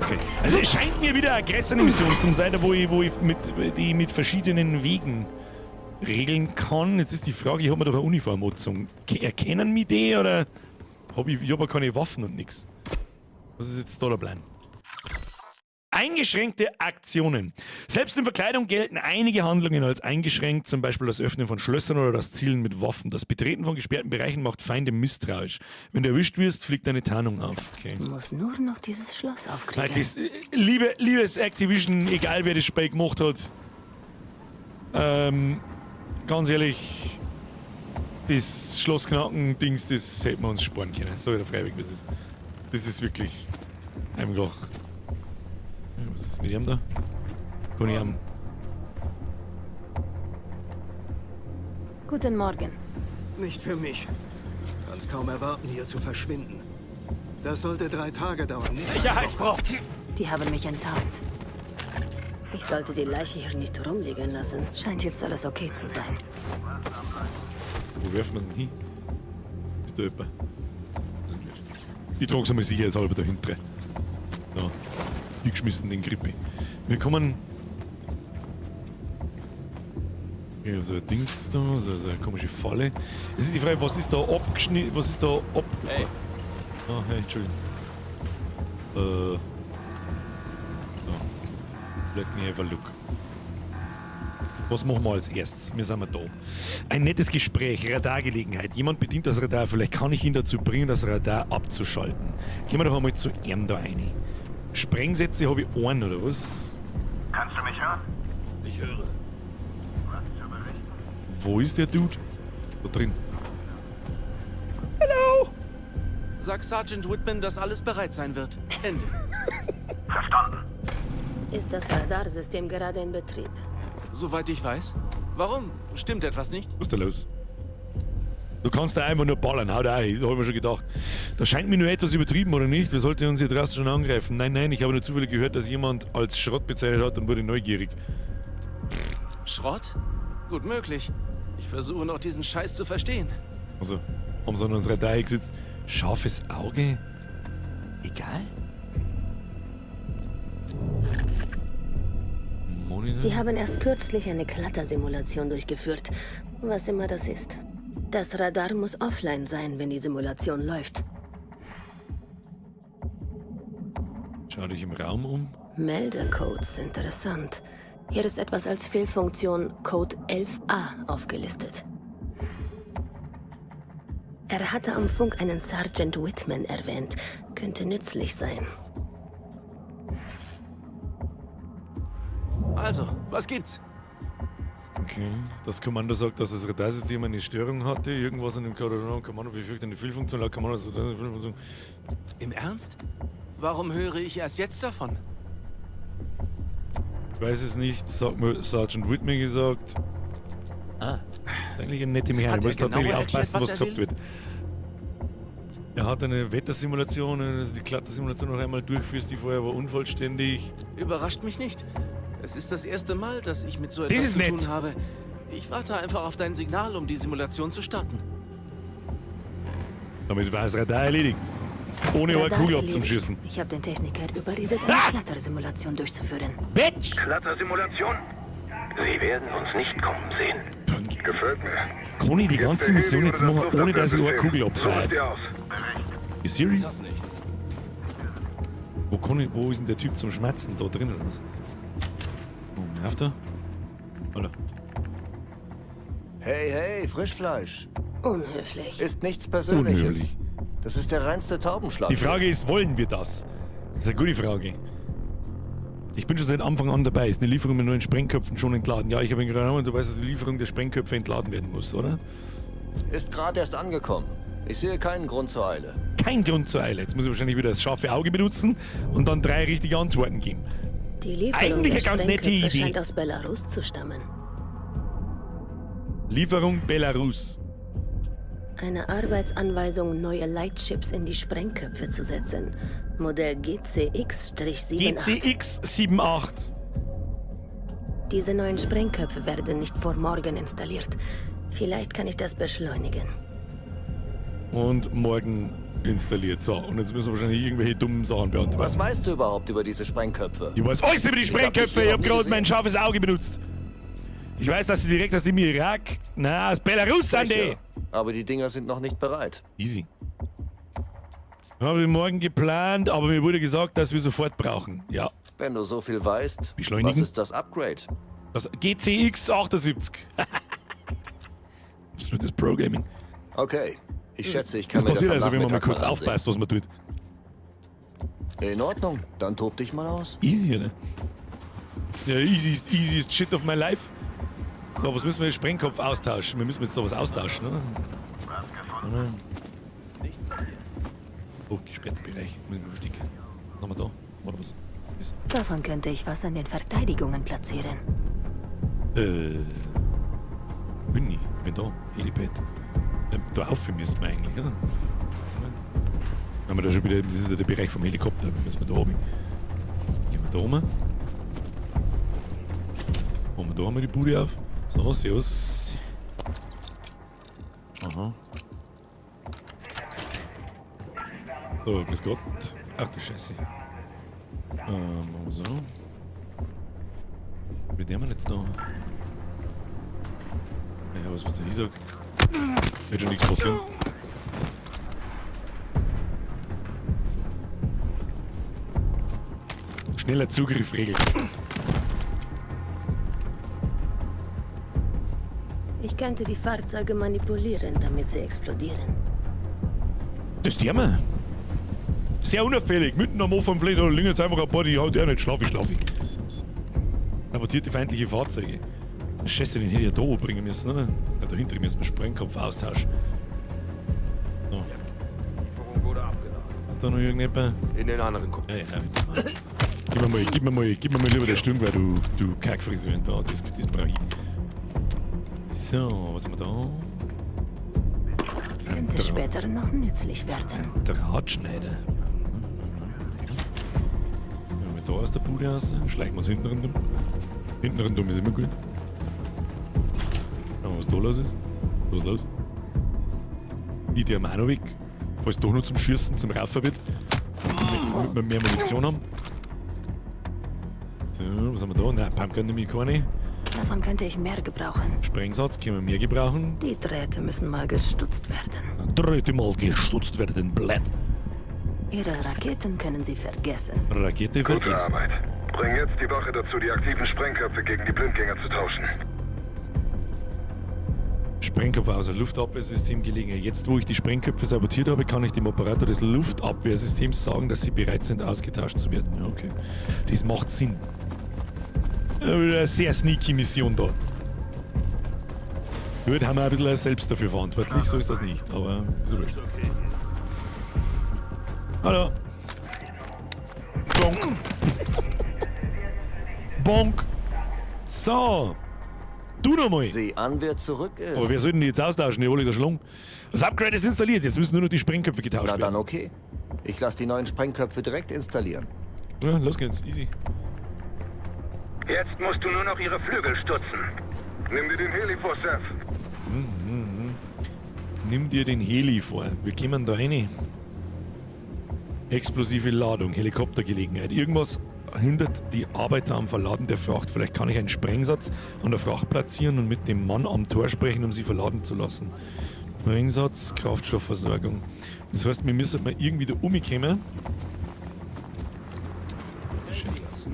Okay. Also es scheint mir wieder eine größere Mission zu sein, wo ich mit verschiedenen Wegen regeln kann. Jetzt ist die Frage, ich habe mir doch eine Uniform angezogen. Erkennen mich die oder ich habe keine Waffen und nichts? Was ist jetzt da der Plan? Eingeschränkte Aktionen. Selbst in Verkleidung gelten einige Handlungen als eingeschränkt, zum Beispiel das Öffnen von Schlössern oder das Zielen mit Waffen. Das Betreten von gesperrten Bereichen macht Feinde misstrauisch. Wenn du erwischt wirst, fliegt deine Tarnung auf. Okay. Muss nur noch dieses Schloss aufkriegen. Das, liebes Activision, egal wer das Spiel gemacht hat, ganz ehrlich, das Schlossknacken-Dings, das hätten wir uns sparen können. So wieder freiwillig, was ist. Das ist wirklich einfach. Was ist mit ihm da? Kann ich am. Guten Morgen. Nicht für mich. Kann's kaum erwarten, hier zu verschwinden. Das sollte 3 Tage dauern. Sicherheitsbruch! Die haben mich enttarnt. Ich sollte die Leiche hier nicht rumliegen lassen. Scheint jetzt alles okay zu sein. Wo werfen wir es denn hin? Ist da jemand? Ich trage es einmal sicherheitshalber dahinter. Ja. Ich geschmissen den Grippe. Wir kommen. Ja, so ein Dings da, so eine komische Falle. Es ist die Frage, was ist da abgeschnitten? Was ist da ab. Hey. Ah, hey, Entschuldigung. So. Let me have a look. Was machen wir als erstes? Wir sind da. Ein nettes Gespräch, Radargelegenheit. Jemand bedient das Radar. Vielleicht kann ich ihn dazu bringen, das Radar abzuschalten. Gehen wir doch einmal zu ihm da rein. Sprengsätze habe ich einen, oder was? Kannst du mich hören? Ich höre. Wo ist der Dude? Da drin. Hallo! Sag Sergeant Whitman, dass alles bereit sein wird. Ende. Verstanden. Ist das Radarsystem gerade in Betrieb? Soweit ich weiß. Warum? Stimmt etwas nicht? Was ist da los? Du kannst da einfach nur ballern, hau da ein, da hab ich mir schon gedacht. Das scheint mir nur etwas übertrieben, oder nicht? Wir sollten uns hier draußen schon angreifen. Nein, ich habe nur zufällig gehört, dass jemand als Schrott bezeichnet hat und wurde neugierig. Schrott? Gut möglich. Ich versuche noch diesen Scheiß zu verstehen. Also, haben sie an unserer Reihe gesetzt. Scharfes Auge? Egal. Monitor? Die haben erst kürzlich eine Klettersimulation durchgeführt. Was immer das ist. Das Radar muss offline sein, wenn die Simulation läuft. Schau dich im Raum um. Meldecodes, interessant. Hier ist etwas als Fehlfunktion Code 11a aufgelistet. Er hatte am Funk einen Sergeant Whitman erwähnt. Könnte nützlich sein. Also, was gibt's? Okay. Das Kommando sagt, dass das Radarsystem eine Störung hatte. Irgendwas an dem Kommando befürchtet eine Fehlfunktion. Laut Kommando ist eine Fehlfunktion. Im Ernst? Warum höre ich erst jetzt davon? Ich weiß es nicht, sagt mir Sergeant Whitman gesagt. Ah, das ist eigentlich eine nette Mechanik. Du musst tatsächlich aufpassen, was gesagt wird. Er hat eine Wettersimulation, also die Klettersimulation noch einmal durchführst, die vorher war unvollständig. Überrascht mich nicht. Es ist das erste Mal, dass ich mit so etwas zu tun habe. Ich warte einfach auf dein Signal, um die Simulation zu starten. Damit war das Radar erledigt. Ohne eine Kugel abzuschießen. Ich habe den Techniker überredet, eine Klettersimulation durchzuführen. Bitch! Klettersimulation? Sie werden uns nicht kommen sehen. Gefällt mir. Kann ich die ganze Mission jetzt machen, ohne dass ich eine Kugel abfeuert? You serious? Wo ist denn der Typ zum Schmatzen? Da drin oder was? Oh, nervt er? Hallo. Hey, hey, Frischfleisch. Unhöflich. Ist nichts Persönliches. Unhöflich. Das ist der reinste Taubenschlag. Die Frage ist, wollen wir das? Das ist eine gute Frage. Ich bin schon seit Anfang an dabei. Ist eine Lieferung mit neuen Sprengköpfen schon entladen? Ja, ich habe ihn gerade und du weißt, dass die Lieferung der Sprengköpfe entladen werden muss, oder? Ist gerade erst angekommen. Ich sehe keinen Grund zur Eile. Kein Grund zur Eile. Jetzt muss ich wahrscheinlich wieder das scharfe Auge benutzen und dann 3 richtige Antworten geben. Die Lieferung Eigentlich der eine ganz nette Sprengköpfe Idee. scheint aus Belarus zu stammen. Lieferung Belarus. Eine Arbeitsanweisung, neue Lightchips in die Sprengköpfe zu setzen. Modell GCX-78. GCX-78. Diese neuen Sprengköpfe werden nicht vor morgen installiert. Vielleicht kann ich das beschleunigen. Und morgen installiert. So, und jetzt müssen wir wahrscheinlich irgendwelche dummen Sachen beantworten. Was weißt du überhaupt über diese Sprengköpfe? Ich weiß alles über die Sprengköpfe. Ich habe gerade mein scharfes Auge benutzt. Ich weiß, dass sie direkt aus dem Irak, aus Belarus sind die. Aber die Dinger sind noch nicht bereit. Easy. Habe ich morgen geplant, aber mir wurde gesagt, dass wir sofort brauchen. Ja. Wenn du so viel weißt, Beschleunigen. was ist das Upgrade? Das GCX-78. Absolutes Pro-Gaming. Okay, ich schätze, ich kann Das mir das passiert am also, wenn man mal Nachmittag kurz aufpasst, was man tut. In Ordnung, dann tob dich mal aus. Easy, oder? Ja, easiest shit of my life. So, was müssen wir jetzt? Sprengkopf austauschen? Wir müssen jetzt da was austauschen, oder? Oh, gesperrter Bereich. Muss ich mal verstecken. Was haben wir da? Oder was? Davon könnte ich was an den Verteidigungen platzieren. Bin ich bin da. Helipad. Da auf müssen wir eigentlich, oder? Haben wir da schon wieder, das ist ja der Bereich vom Helikopter. Da müssen wir da oben. Gehen wir da oben. Machen wir da einmal die Bude auf. So, servus. Aha. So, grüß Gott. Ach du Scheiße. Machen wir so. Wie der man jetzt da? Ja, was der hier sagt. Wird schon nichts passieren. Schneller Zugriff regelt. Ich könnte die Fahrzeuge manipulieren, damit sie explodieren. Das tun wir. Sehr unauffällig. Mitten am Ofen vielleicht oder liegen jetzt einfach ein paar, die haut ja nicht schlafi. Sabotierte feindliche Fahrzeuge. Scheiße, den hätte ich ja da bringen müssen, oder? Ja, da hinten müssen wir Sprengkopf austauschen. So. Die Lieferung wurde abgeladen. Ist da noch irgendjemand? In den anderen Kopf. Ja. Gib mir mal lieber der Stunde, weil du Kackfrisur da. Das brauche ich. So, was haben wir da? Könnte später noch nützlich werden. Drahtschneider. Wenn wir da aus der Bude raus, schleichen wir uns hinten rundum. Hinten rundum ist immer gut. Schauen wir, was da los ist. Was ist los? Die haben auch noch weg. Falls doch noch zum Schießen, zum Raufen wird. Damit wir mehr Munition haben. So, was haben wir da? Nein, Pumpgun nehme ich keine. Davon könnte ich mehr gebrauchen. Sprengsatz können wir mehr gebrauchen. Die Drähte müssen mal gestutzt werden. Drähte mal gestutzt werden, Blatt. Ihre Raketen können Sie vergessen. Rakete Gute vergessen. Arbeit. Bring jetzt die Wache dazu, die aktiven Sprengköpfe gegen die Blindgänger zu tauschen. Sprengköpfe aus dem Luftabwehrsystem gelegen. Jetzt, wo ich die Sprengköpfe sabotiert habe, kann ich dem Operator des Luftabwehrsystems sagen, dass sie bereit sind, ausgetauscht zu werden. Ja, okay. Das macht Sinn. Eine sehr sneaky Mission da. Gut, haben wir ein bisschen selbst dafür verantwortlich, so ist das nicht, aber so wurscht. Hallo. Bonk. Bonk. So. Du nochmal. Sieh an, wer zurück ist. Aber wer soll denn die jetzt austauschen? Die hole ich da Schlung. Das Upgrade ist installiert, jetzt müssen nur noch die Sprengköpfe getauscht werden. Na dann okay. Ich lasse die neuen Sprengköpfe direkt installieren. Ja, los geht's, easy. Jetzt musst du nur noch ihre Flügel stutzen. Nimm dir den Heli vor, Seth. Nimm dir den Heli vor. Wir kommen da rein. Explosive Ladung, Helikoptergelegenheit. Irgendwas hindert die Arbeiter am Verladen der Fracht. Vielleicht kann ich einen Sprengsatz an der Fracht platzieren und mit dem Mann am Tor sprechen, um sie verladen zu lassen. Sprengsatz, Kraftstoffversorgung. Das heißt, wir müssen mal irgendwie da umkommen.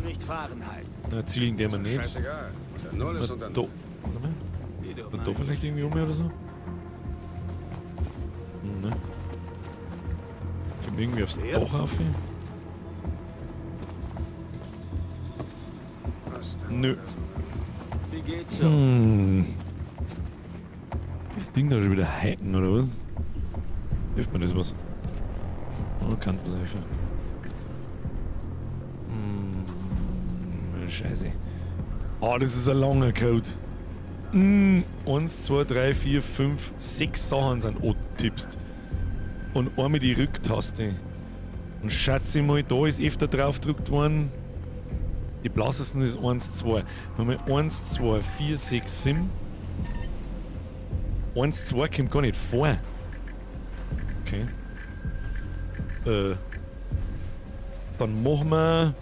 Nicht fahren halt. Na, zielen der wir nicht. Scheißegal. Der Null ist unter Da. Warte mal. Und da vielleicht irgendwie um oder so? Ne. Kommt irgendwie aufs Dach auf. Nö. Wie geht's so? Das Ding da schon wieder hacken, oder was? Hilft mir das was? Oh, kann man einfach. Scheiße. Ah, das ist ein langer Code. 1, 2, 3, 4, 5, 6 Sachen sind antippst. Und einmal die Rücktaste. Und schätze mal, da ist öfter drauf gedrückt worden. Die blassesten ist 1, 2. Wenn wir 1, 2, 4, 6, 7. 1, 2 kommt gar nicht vor. Okay. Dann machen wir.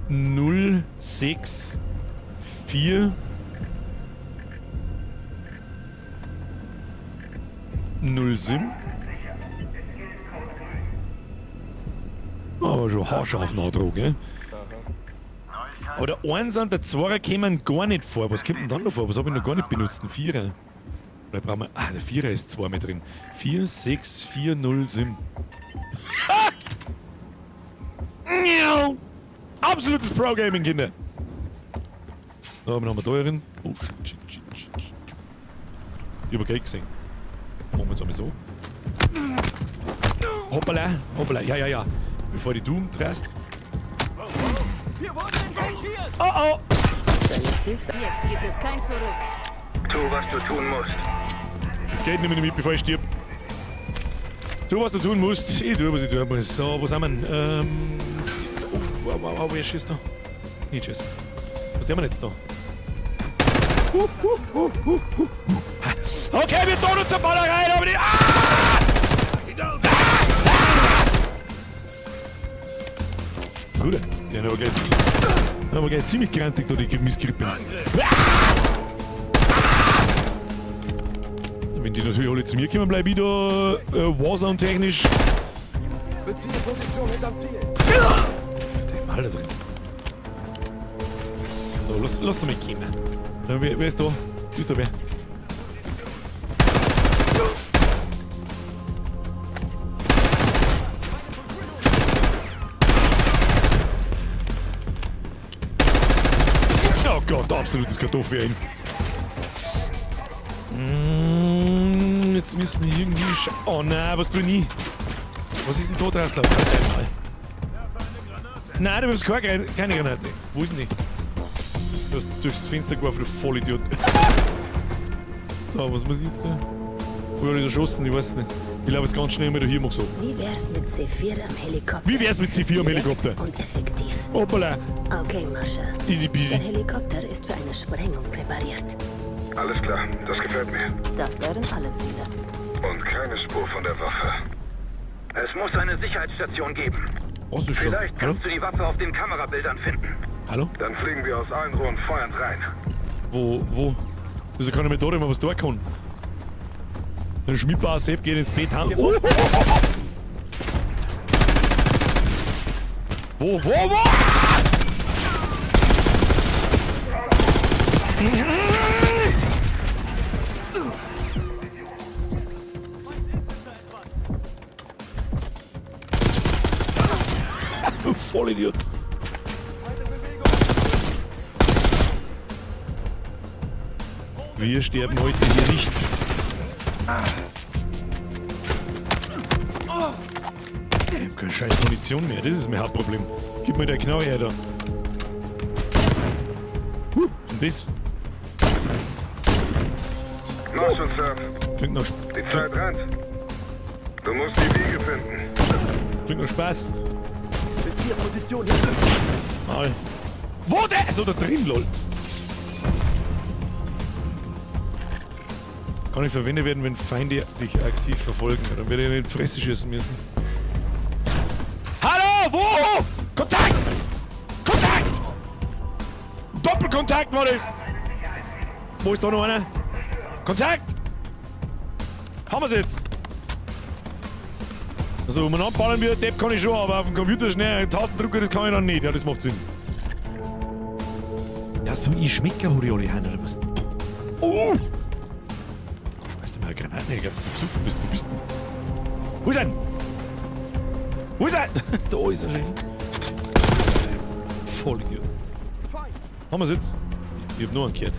0, 6, 4, 0, 7. Aber schon haarscharf nachdruck, gell? Aber der 1 und der 2er kommen gar nicht vor. Was kommt denn dann noch vor? Was habe ich noch gar nicht benutzt? Ein 4er. Oder brauchen wir. Ah, der 4er ist 2 mit drin. 4, 6, 4, 0, 7. Ha! Absolutes Pro-Gaming, Kinder. Da haben wir da drin. Oh, shit. Überkrieg gesehen. Machen wir jetzt einmal so. Hoppala. Ja. Bevor die Doom träst. Oh. Jetzt gibt es kein Zurück. Tu, was du tun musst. Das geht nicht mehr mit, bevor ich stirb. Tu, was du tun musst. Ich tue, was ich tun muss. So, wo sind wir? Wow, wer schießt da? Nicht schießen. Was tun wir jetzt da? Okay, wir tun uns zur Ballerei, aber die. Bruder, die haben aber gleich ziemlich grantig da, die Misskrippen. Wenn die natürlich alle zu mir kommen, bleib ich da Warzone-technisch. Beziehe Position hinterm Ziel. Der Alter drin. So, lass mich kommen. Wer ist da? Ist da wer? Oh Gott, absolutes Kartoffel. Jetzt müssen wir irgendwie oh nein, was tue ich nie? Was ist denn da draus? Nein, du hast keine Granate. Wo ist denn die? Du hast durchs Fenster geworfen, du Vollidiot. So, was muss ich jetzt tun? Wo habe ich erschossen? Ich weiß nicht. Ich laufe jetzt ganz schnell mal da hier mach so. Wie wär's mit C4 am Helikopter? Wie wär's mit C4 am Helikopter? Und effektiv. Hoppala. Okay, Mascha. Easy peasy. Der Helikopter ist für eine Sprengung präpariert. Alles klar, das gefällt mir. Das wären alle Ziele. Und keine Spur von der Waffe. Es muss eine Sicherheitsstation geben. Hast du schon? Vielleicht kannst du die Waffe auf den Kamerabildern finden. Hallo? Dann fliegen wir aus allen Rohren feuernd rein. Wo? Wieso kann ich mir da immer was tun kann? Ein Schmidbauer Sepp geht ins Bett. Oh. Wo? Du Vollidiot. Wir sterben heute hier nicht. Ich hab keine scheiß Munition mehr, das ist mein Hauptproblem. Gib mir der Knarre her da. Und das? Mach schon, Sir. Klingt noch Die Zeit rennt. Du musst die Wiege finden. Klingt noch Spaß. Bezieherposition hier. Mal. Wo der? So da drin, lol. Kann nicht verwendet werden, wenn Feinde dich aktiv verfolgen. Dann werde ich in die Fresse schießen müssen. Hallo, wo? Kontakt! Kontakt! Doppelkontakt war das! Wo ist da noch einer? Kontakt! Haben wir's jetzt? Also, um einen anballen wie ein Depp kann ich schon, aber auf dem Computer schnell einen Tastendrucker, das kann ich dann nicht. Ja, das macht Sinn. Ja, so ich schmecke Hurioli Hand oder was? Oh! Schmeißt du mal eine Granate, ich glaub, dass du besoffen bist. Wo bist du? Wo ist er denn? Wo ist er? Da ist er schon. Voll Idiot. Haben wir's jetzt? Ich hab nur einen gehört.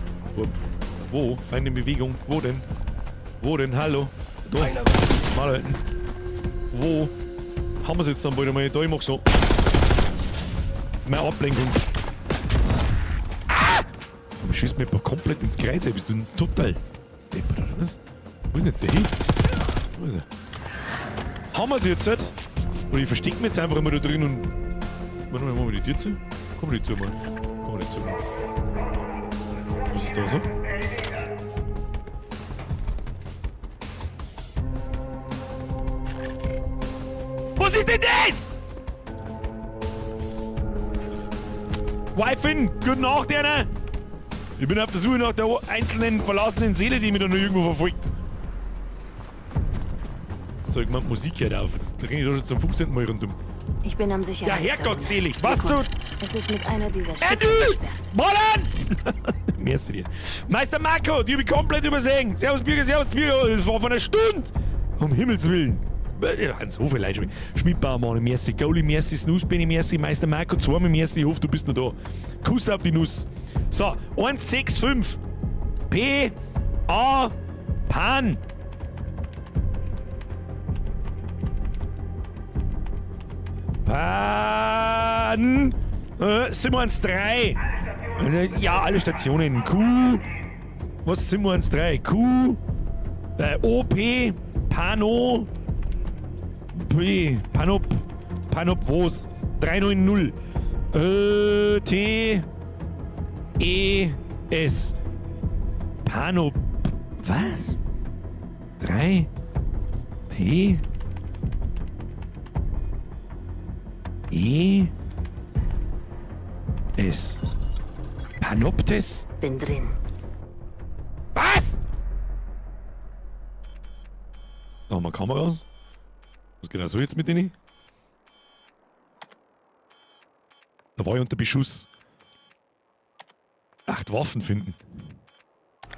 Wo? Feinde in Bewegung. Wo denn? Wo denn? Hallo? Da. Mal halten. Wo? Haben wir's jetzt dann bald einmal? Da, ich mach so. Das ist meine Ablenkung. Ah! Aber ich schieß mir komplett ins Kreuz, ey. Bist du ein total Deppert, oder was? Wo ist denn jetzt der hin? Wo ist er? Haben wir's jetzt? Oder ich versteck mich jetzt einfach immer da drin und... Warte mal, machen wir die Tür zu? Komm die zu, Mann. Komm die zu. Was ist da so? Was ist denn das? Wifin, gute Nacht, Anna. Ich bin auf der Suche nach der einzelnen verlassenen Seele, die mich da noch irgendwo verfolgt. So, ich mach Musik hier auf. Das renne ich da schon zum 15. Mal rundum. Ich bin am Ja, Sicherheitsterminal. hergottselig. Was so? Es ist mit einer dieser Schiffe gesperrt. Molan! Merci dir. Meister Marco, die hab ich komplett übersehen. Servus Bürger, servus Bürger. Das war von einer Stunde. Um Himmels Willen. So viel Leute. Schmidbaumann, merci. Gauli, merci. Snooze, merci. Meister Marco, zweimal merci. Ich hoffe, du bist noch da. Kuss auf die Nuss. So, 165. P. A. Pan. Pan. 713. Ja, alle Stationen. Q. Was 713? Q. OP. Pano. P. Panop. Panop Wos. 390. T. E. S. Panop. Was? 3. T. E. S. Panoptes? Bin drin. Was? Da haben wir Kameras. Was geht so jetzt mit denen? Da war ich unter Beschuss. 8 Waffen finden.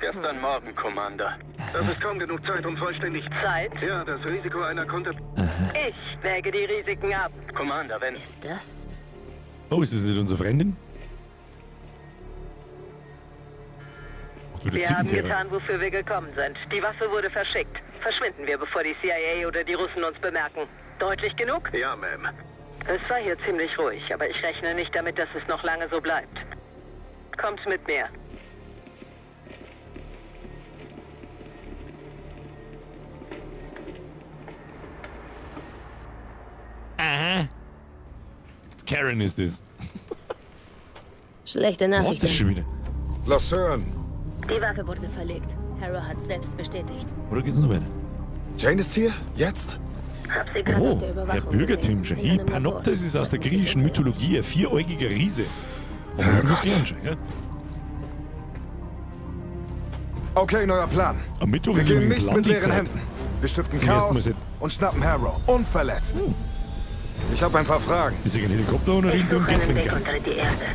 Gestern Morgen, Commander. Das ist kaum genug Zeit, um vollständig... Zeit? Ja, das Risiko einer Ich wäge die Risiken ab. Commander, wenn... Ist das? Oh, ist das nicht unsere Freundin? Wir haben getan, wofür wir gekommen sind. Die Waffe wurde verschickt. Verschwinden wir, bevor die CIA oder die Russen uns bemerken. Deutlich genug? Ja, Ma'am. Es war hier ziemlich ruhig, aber ich rechne nicht damit, dass es noch lange so bleibt. Kommt mit mir. Aha. Karen ist es. Schlechte Was ist das Nachrichten. schon wieder? Lass hören. Die Waffe wurde verlegt. Harrow hat selbst bestätigt. Oder geht's noch weiter? Jane ist hier? Jetzt? Hab sie gerade Oh, auf der Herr Überwachung Bürgertim, gesehen. Shahi Panoptes ist aus der griechischen Mythologie ein vieräugiger Riese. Aber das muss ich anschauen, gell? Okay, neuer Plan. Am Mittwoch Wir ist gehen übrigens nicht mit leeren Landezeit. Händen. Wir stiften Zum ersten Mal Chaos seit- und schnappen Harrow. Unverletzt. Ich habe ein paar Fragen. Ist hier ein Helikopter oder ein Suche einen Weg Gatling-Gun? unter die Erde.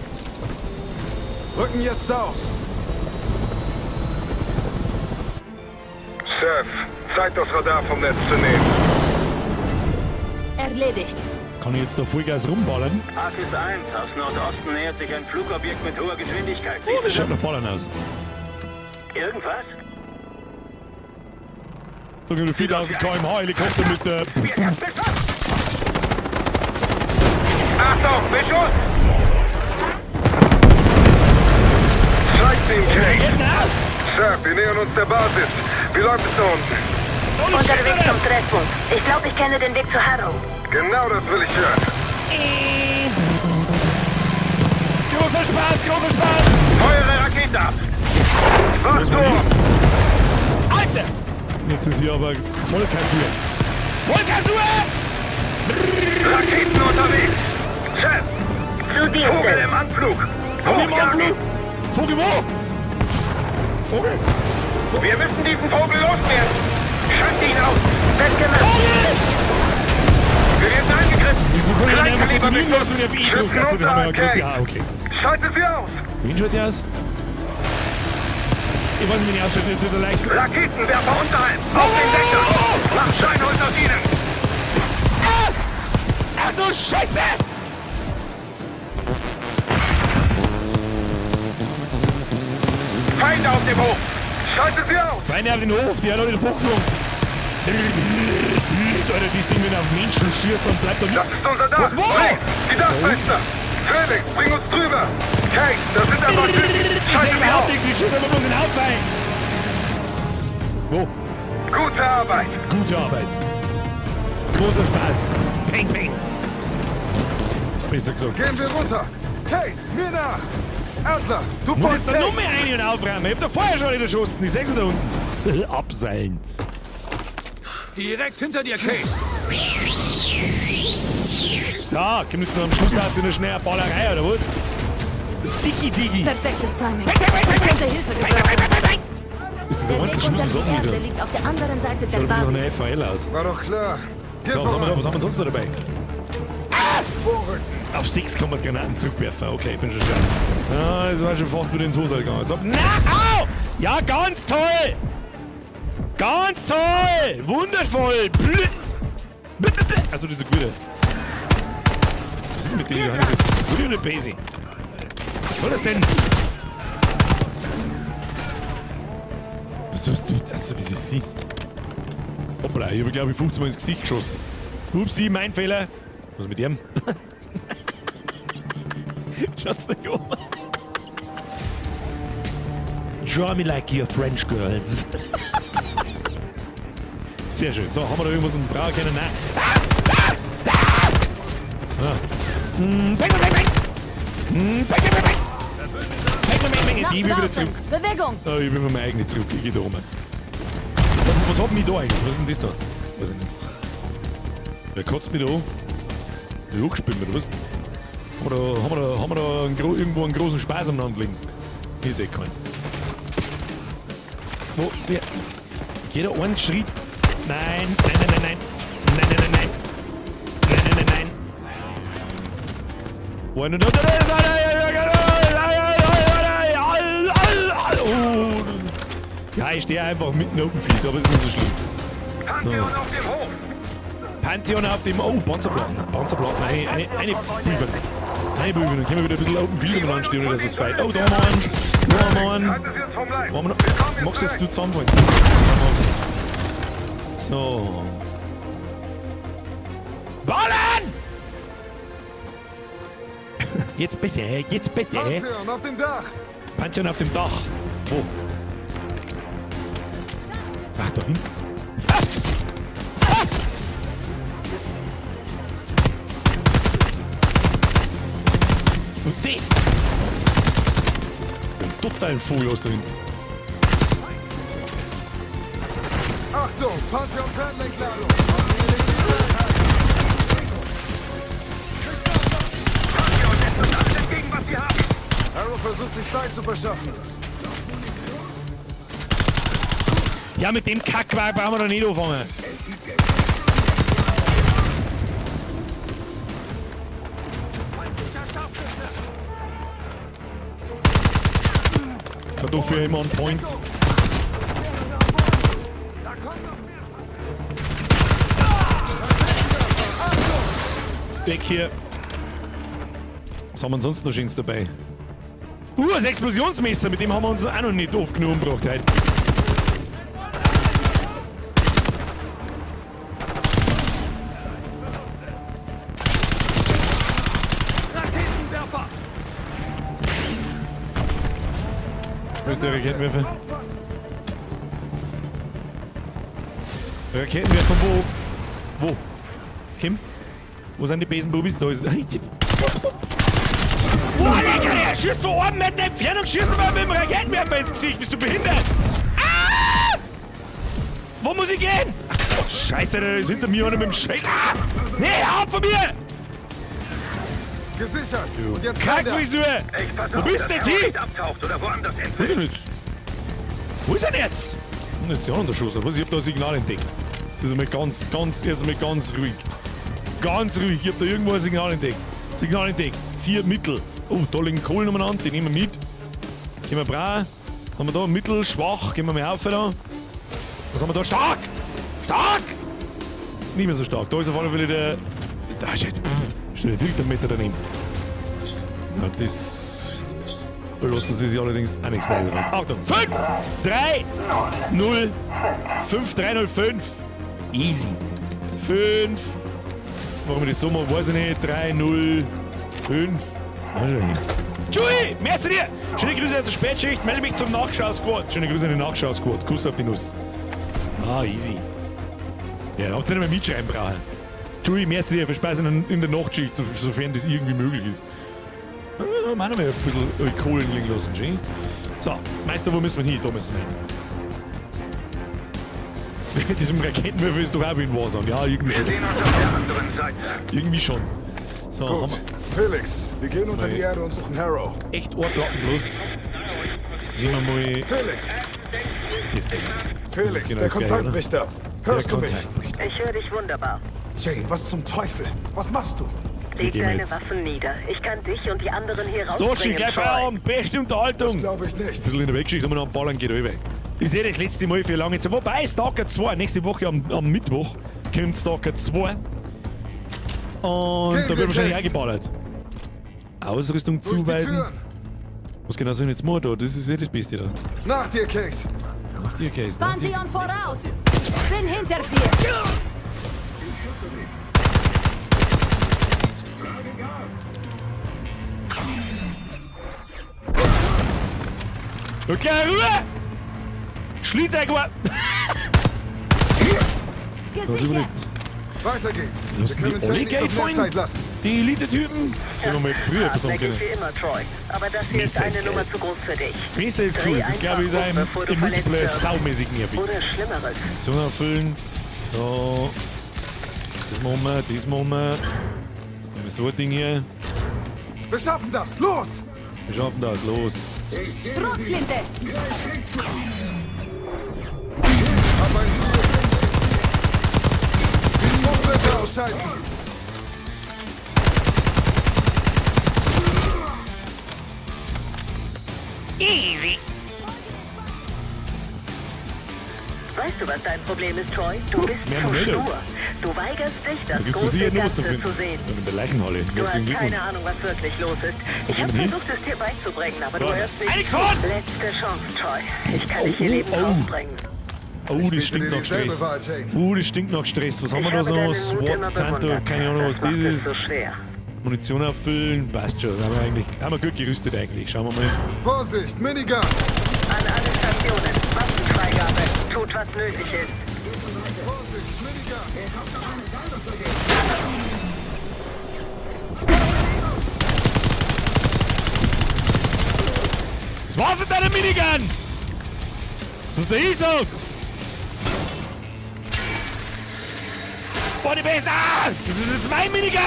Rücken jetzt aus. Chef, Zeit, das Radar vom Netz zu nehmen. Erledigt. Kann ich jetzt da Vollgas rumballern? Artis 1, aus Nordosten nähert sich ein Flugobjekt mit hoher Geschwindigkeit. Das schaut nach Ballern aus. Irgendwas? Irgendeine 4000 km/h Helikopter mit Achtung, Beschuss! Zeigt den Case! Sir, wir nähern uns der Basis. Wie läuft es da unten? Unterwegs zum Treffpunkt. Ich glaube, ich kenne den Weg zu Harrow. Genau das will ich hören. Großer Spaß! Feuere Rakete ab! Wachturm! Alter! Jetzt ist hier aber volle Kasur. Raketen unterwegs! Chef! Zu dir. Vogel im Anflug! Vogel wo? Vogel? Wir müssen diesen Vogel loswerden! Schalt ihn aus! Wird gemacht. Wir werden angegriffen! Wieso können wir denn Kleinkaliber nicht los, wenn wir auf E drücken? Achso, den haben wir ja Glück. Ja, okay. Schalte sie aus! Wen schaut ihr aus? Ich wollte mich nicht ausschalten, das wird leicht. Raketenwerfer unterhalb! Auf den Decker! Macht Scheine unter ihnen! Ach du Scheiße! Feinde auf dem Hof! Schalte sie aus! Feinde auf den Hof, die hat noch nicht hochgeflogen. Alter, dieses Ding, wenn er auf Menschen schießt, dann bleibt er nicht. Das ist unser Dach! Was, wo? Die Dachfenster! Felix, bring uns drüber! Kate, das sind einfach Typen! Ich Schalte sehe sie überhaupt aus! nichts, ich schieße einfach bloß in den Hauptbein. Wo? Gute Arbeit! Gute Arbeit. Großer Spaß. Peng, peng. Besser gesagt. Gehen wir runter! Case, mir nach! Adler, du Muss folgst jetzt da nur Case! mehr rein und aufräumen. Ich hab da vorher schon wieder geschossen. Die 6 da unten. Abseilen. Direkt hinter dir, Case. So, kommt jetzt noch am Schluss aus in eine schnelle Ballerei, oder was? Siki-Digi. Perfektes Timing. Ich könnte Hilfe gebrauchen. Ist das Der der Weg einzige unter Schluss die wieder? Erde liegt auf der anderen Seite der Schaut wie noch eine Basis. FAL aus. War doch klar. Geh So, was haben voran! wir sonst noch dabei? Vorrücken! Auf 6 kann man Granaten zurückwerfen. Okay, ich bin schon schön. Ja, das war schon fast wieder ins Hose gegangen. So, na, au! Ja, ganz toll! Ganz toll! Wundervoll! Also diese Gute. Was ist mit dem Johannes jetzt? Gute oder Basie? Was soll das denn? Achso, dieses Sie. Hoppla, ich habe glaube ich 15 Mal ins Gesicht geschossen. Upsi, mein Fehler. Was ist mit dem? Schaut's nicht um. Draw me like your French girls. Sehr schön. So, haben wir da irgendwas in Brauer können? Nein. Bang, bang, bang, bang. Bang, bang, bang, bang. Nach Die will wieder draußen. zurück. Bewegung. Oh, ich will mir meine eigene zurück. Ich geh da rum. Was hat mich da eigentlich? Was ist denn das da? Weiß ich nicht. Wer kotzt mich da an? Ja, gespielt oder was? Haben wir da irgendwo einen großen Spaß am Land liegen? Ich sehe keinen. Wo? Wer? Geh da einen Schritt. Nein, nein, nein, nein, nein. Nein, nein, nein, nein. Nein, nein, nein, nein. One und ja, ich stehe einfach mitten auf dem Feld, aber ist nicht so schlimm. Pantheon auf dem Hof! Pantheon auf dem... Oh, Panzerplatten. Panzerplatten. Eine Prüfung. Eine Prüfung. Dann können wir wieder ein bisschen auf dem Feld anstehen, oder das ist fein. Oh, da haben wir einen. Da haben wir einen. Wo haben wir noch? Magst du das zusammenfallen? So. Ballen! Jetzt besser, jetzt besser. Pantheon auf dem Dach! Pantheon auf dem Dach. Wo? Ach, da hinten. Und das? Ein total Vogel aus da hinten. Achtung, Pantheon Fernlenkladung! Pantheon lässt uns alles entgegen, was wir haben! Arrow versucht sich Zeit zu verschaffen. Ja, mit dem Kack brauchen wir doch nicht anfangen. Dafür immer on point. Weg hier. Was haben wir sonst noch Schönes dabei? Das Explosionsmesser, mit dem haben wir uns auch noch nicht oft genug umgebracht heute. Raketenwerfer! Wo ist der Raketenwerfer? Raketenwerfer, wo? Kim? Wo sind die Besenbubis? Da ist... Boah, Alter, der schießt vor oben mit der Entfernung, schießt aber mit dem Raketenwerfer ins Gesicht. Bist du behindert? Ah! Wo muss ich gehen? Ach, Scheiße, da ist hinter mir einer mit dem Schild. Ah! Nee, hau von mir! Gesichert! Und jetzt Kackfrisur! Wo bist du jetzt hier? Wo ist er jetzt? Wo ist er jetzt? Und jetzt die andere Schuss, was? Ich hab da ein Signal entdeckt. Das ist einmal ganz ruhig. Ganz ruhig, ich hab da irgendwo ein Signal entdeckt. 4 Mittel. Oh, da liegen Kohlen umeinander, die nehmen wir mit. Gehen wir braun. Was haben wir da? Mittel, schwach. Gehen wir mal auf da. Was haben wir da? Stark! Stark! Nicht mehr so stark. Da ist auf alle Fälle der... Da ist jetzt... Steht direkt ein Meter daneben. Ja, das... Da lassen sie sich allerdings auch nichts Neues ran. Achtung! 5, 3, 0, 5, 3, 0, 5. Easy. 5. Warum ich das so mache, weiß ich nicht. 3, 0, 5. Tschui! Merci dir! Schöne Grüße aus der Spätschicht. Melde mich zum Nachschau-Squad. Schöne Grüße an den Nachschau-Squad. Kuss auf die Nuss. Ah, easy. Ja, da habt ihr nicht mehr mitschreiben brauchen. Tschui, merci dir. Verspeisen in der Nachtschicht, sofern das irgendwie möglich ist. Da haben wir noch mal ein bisschen Kohlen liegen lassen, schön. So, Meister, wo müssen wir hin? Da müssen wir hin. Mit diesem Raketenwerfer ist doch auch wie ein Warsong. Ja, irgendwie schon. Irgendwie schon. So, gut. Felix, wir gehen unter die Erde und suchen Harrow. Echt Ohrglocken bloß. Nehmen wir mal... Felix! Ist der Felix, genau der Kontakt bricht ab. Hörst du mich? Ich höre dich wunderbar. Jane, was zum Teufel? Was machst du? Leg deine Waffen nieder. Ich kann dich und die anderen hier Stotschi, rausbringen. gleich Feierabend. Beste Unterhaltung. Das glaube ich nicht. Ein bisschen in der Wegschicht haben wir noch einen Ballern geht rüber. Das ist das letzte Mal für lange Zeit. Wobei, Stalker 2, nächste Woche am Mittwoch kommt Stalker 2. Und da wird wahrscheinlich auch geballert. Ausrüstung zuweisen. Was genau soll ich jetzt machen da? Das ist ja das Beste da. Nach dir, Case! Nach dir, Case. Pantheon voraus! Bin hinter dir! Okay, Ruhe! Schließ irgendwo! Gesichert! Weiter geht's. Lassen die alle Geld fallen? Die Elite-Typen? Sollen wir mal früher etwas haben können. Aber das Messer ist ist eine Nummer geil. zu groß für dich. Das Messer ist cool. Das glaube ich ist ein im Multiplayer saumäßig nervig. Oder Schlimmeres. Mission erfüllen. So. Das machen wir, das machen wir. Nehmen wir so ein Ding hier. Wir schaffen das! Los! Wir schaffen das, los. Schrotflinte! Hab ein Ziel! Die Sprungblöcke ausschalten! Easy! Weißt du, was dein Problem ist, Troy? Du bist Wir zu haben Meldos. stur. Du weigerst dich, Da das gibt es große sicher nur was Ganze zu finden. zu sehen. Und in der Leichenhalle. Du Herzlichen hast Glückwunsch. keine Ahnung, was wirklich los ist. Ich habe hin? versucht, es dir beizubringen, aber du Warte. hörst nicht. Eingefahren! Letzte Chance, Troy. Ich kann dich hier lebend rausbringen. Oh, das stinkt nach Stress. Das stinkt nach Stress. Was haben wir da so? SWAT, Tanto, keine Ahnung, was das ist. So schwer. Munition auffüllen, passt schon. Haben wir gut gerüstet eigentlich. Schauen wir mal. Vorsicht, Minigun! An alle Stationen. Waffenfreigabe. Tut, was nötig ist. Das war's mit deiner Minigun! Was ist der ISO? Boah, die Besen! Ah! Das ist jetzt mein Minigun!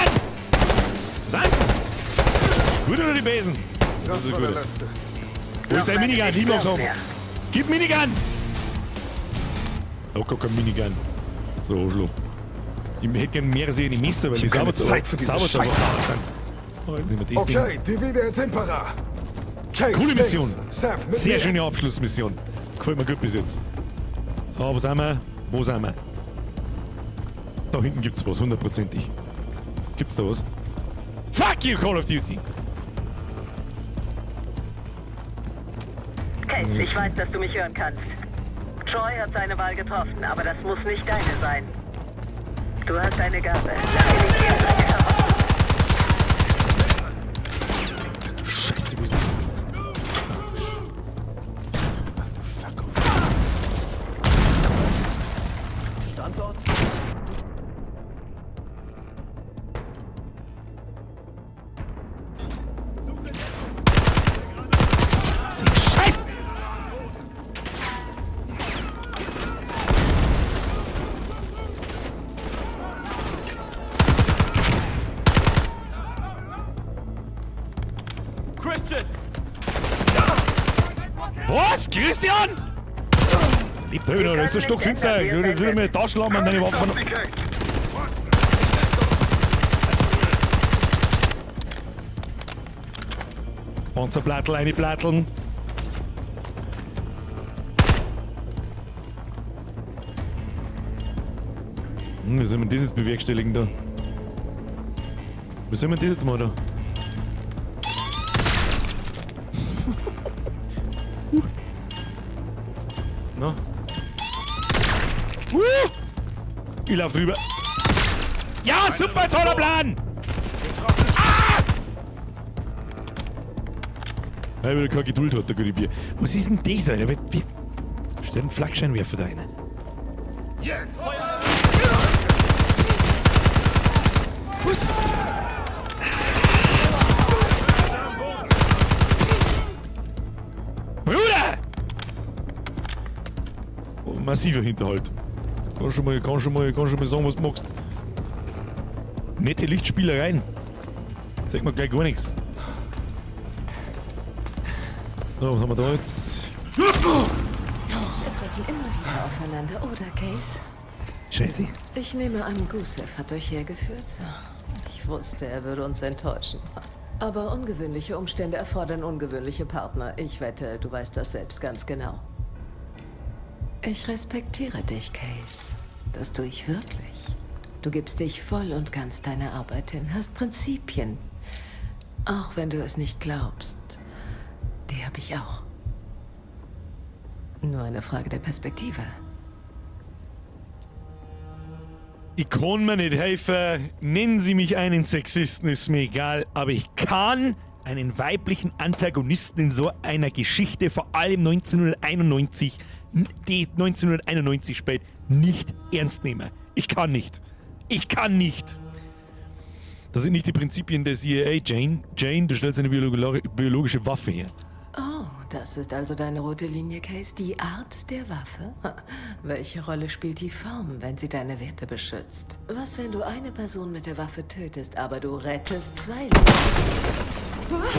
Sand's? Gut oder die Besen? Das war der letzte. Wo ist dein Minigun? Die mag's haben. Gib Minigun! Oh, gar kein Minigun. So, Arschloch. Ich hätte gerne mehr sehen die Messer, weil die keine Zeit für diese Scheiße. Okay, Divide et Impera. Case, Coole Mission. Seth, mit Sehr mir. schöne Abschlussmission. Gefällt mir gut bis jetzt. So, wo sind wir? Wo sind wir? Da hinten gibt's was, hundertprozentig. Gibt's da was? Fuck you, Call of Duty! Case, ich weiß, dass du mich hören kannst. Troy hat seine Wahl getroffen, aber das muss nicht deine sein. Du hast eine Gabe. Lass sie nicht gehen. Du Scheiße, wo ist Fuck off. Standort? Scheiße! Christian! Was? Christian? Liebt Höhe, das ist ein Stück finster. Ich will mir Taschenlampe an deine Waffen. Panzerplattel, eine Platteln. Wie soll man das jetzt bewerkstelligen da? Wie soll man das jetzt machen da? Na? Ich lauf drüber. Ja, super, toller Plan! Ah! Weil er keine Geduld hat, der gute Bier. Was ist denn das, Alter? Stell einen Flakscheinwerfer da rein. Jetzt! Was? Bruder! Oh, massiver Hinterhalt. Kann schon mal sagen, was du magst. Nette Lichtspielereien. Sag mal gleich gar nichts. So, was haben wir da jetzt? Wir treffen immer wieder aufeinander, oder, Case? Scheiße. Ich nehme an, Gusev hat euch hergeführt. Ich wusste, er würde uns enttäuschen. Aber ungewöhnliche Umstände erfordern ungewöhnliche Partner. Ich wette, du weißt das selbst ganz genau. Ich respektiere dich, Case. Das tue ich wirklich. Du gibst dich voll und ganz deiner Arbeit hin, hast Prinzipien. Auch wenn du es nicht glaubst. Die habe ich auch. Nur eine Frage der Perspektive. Ich kann mir nicht helfen. Nennen Sie mich einen Sexisten, ist mir egal. Aber ich kann einen weiblichen Antagonisten in so einer Geschichte, vor allem 1991, die 1991 spät, nicht ernst nehmen. Ich kann nicht. Ich kann nicht. Das sind nicht die Prinzipien der CIA, Jane. Jane, du stellst eine biologische Waffe her. Oh, das ist also deine rote Linie, Case? Die Art der Waffe? Welche Rolle spielt die Form, wenn sie deine Werte beschützt? Was, wenn du eine Person mit der Waffe tötest, aber du rettest zwei Leute?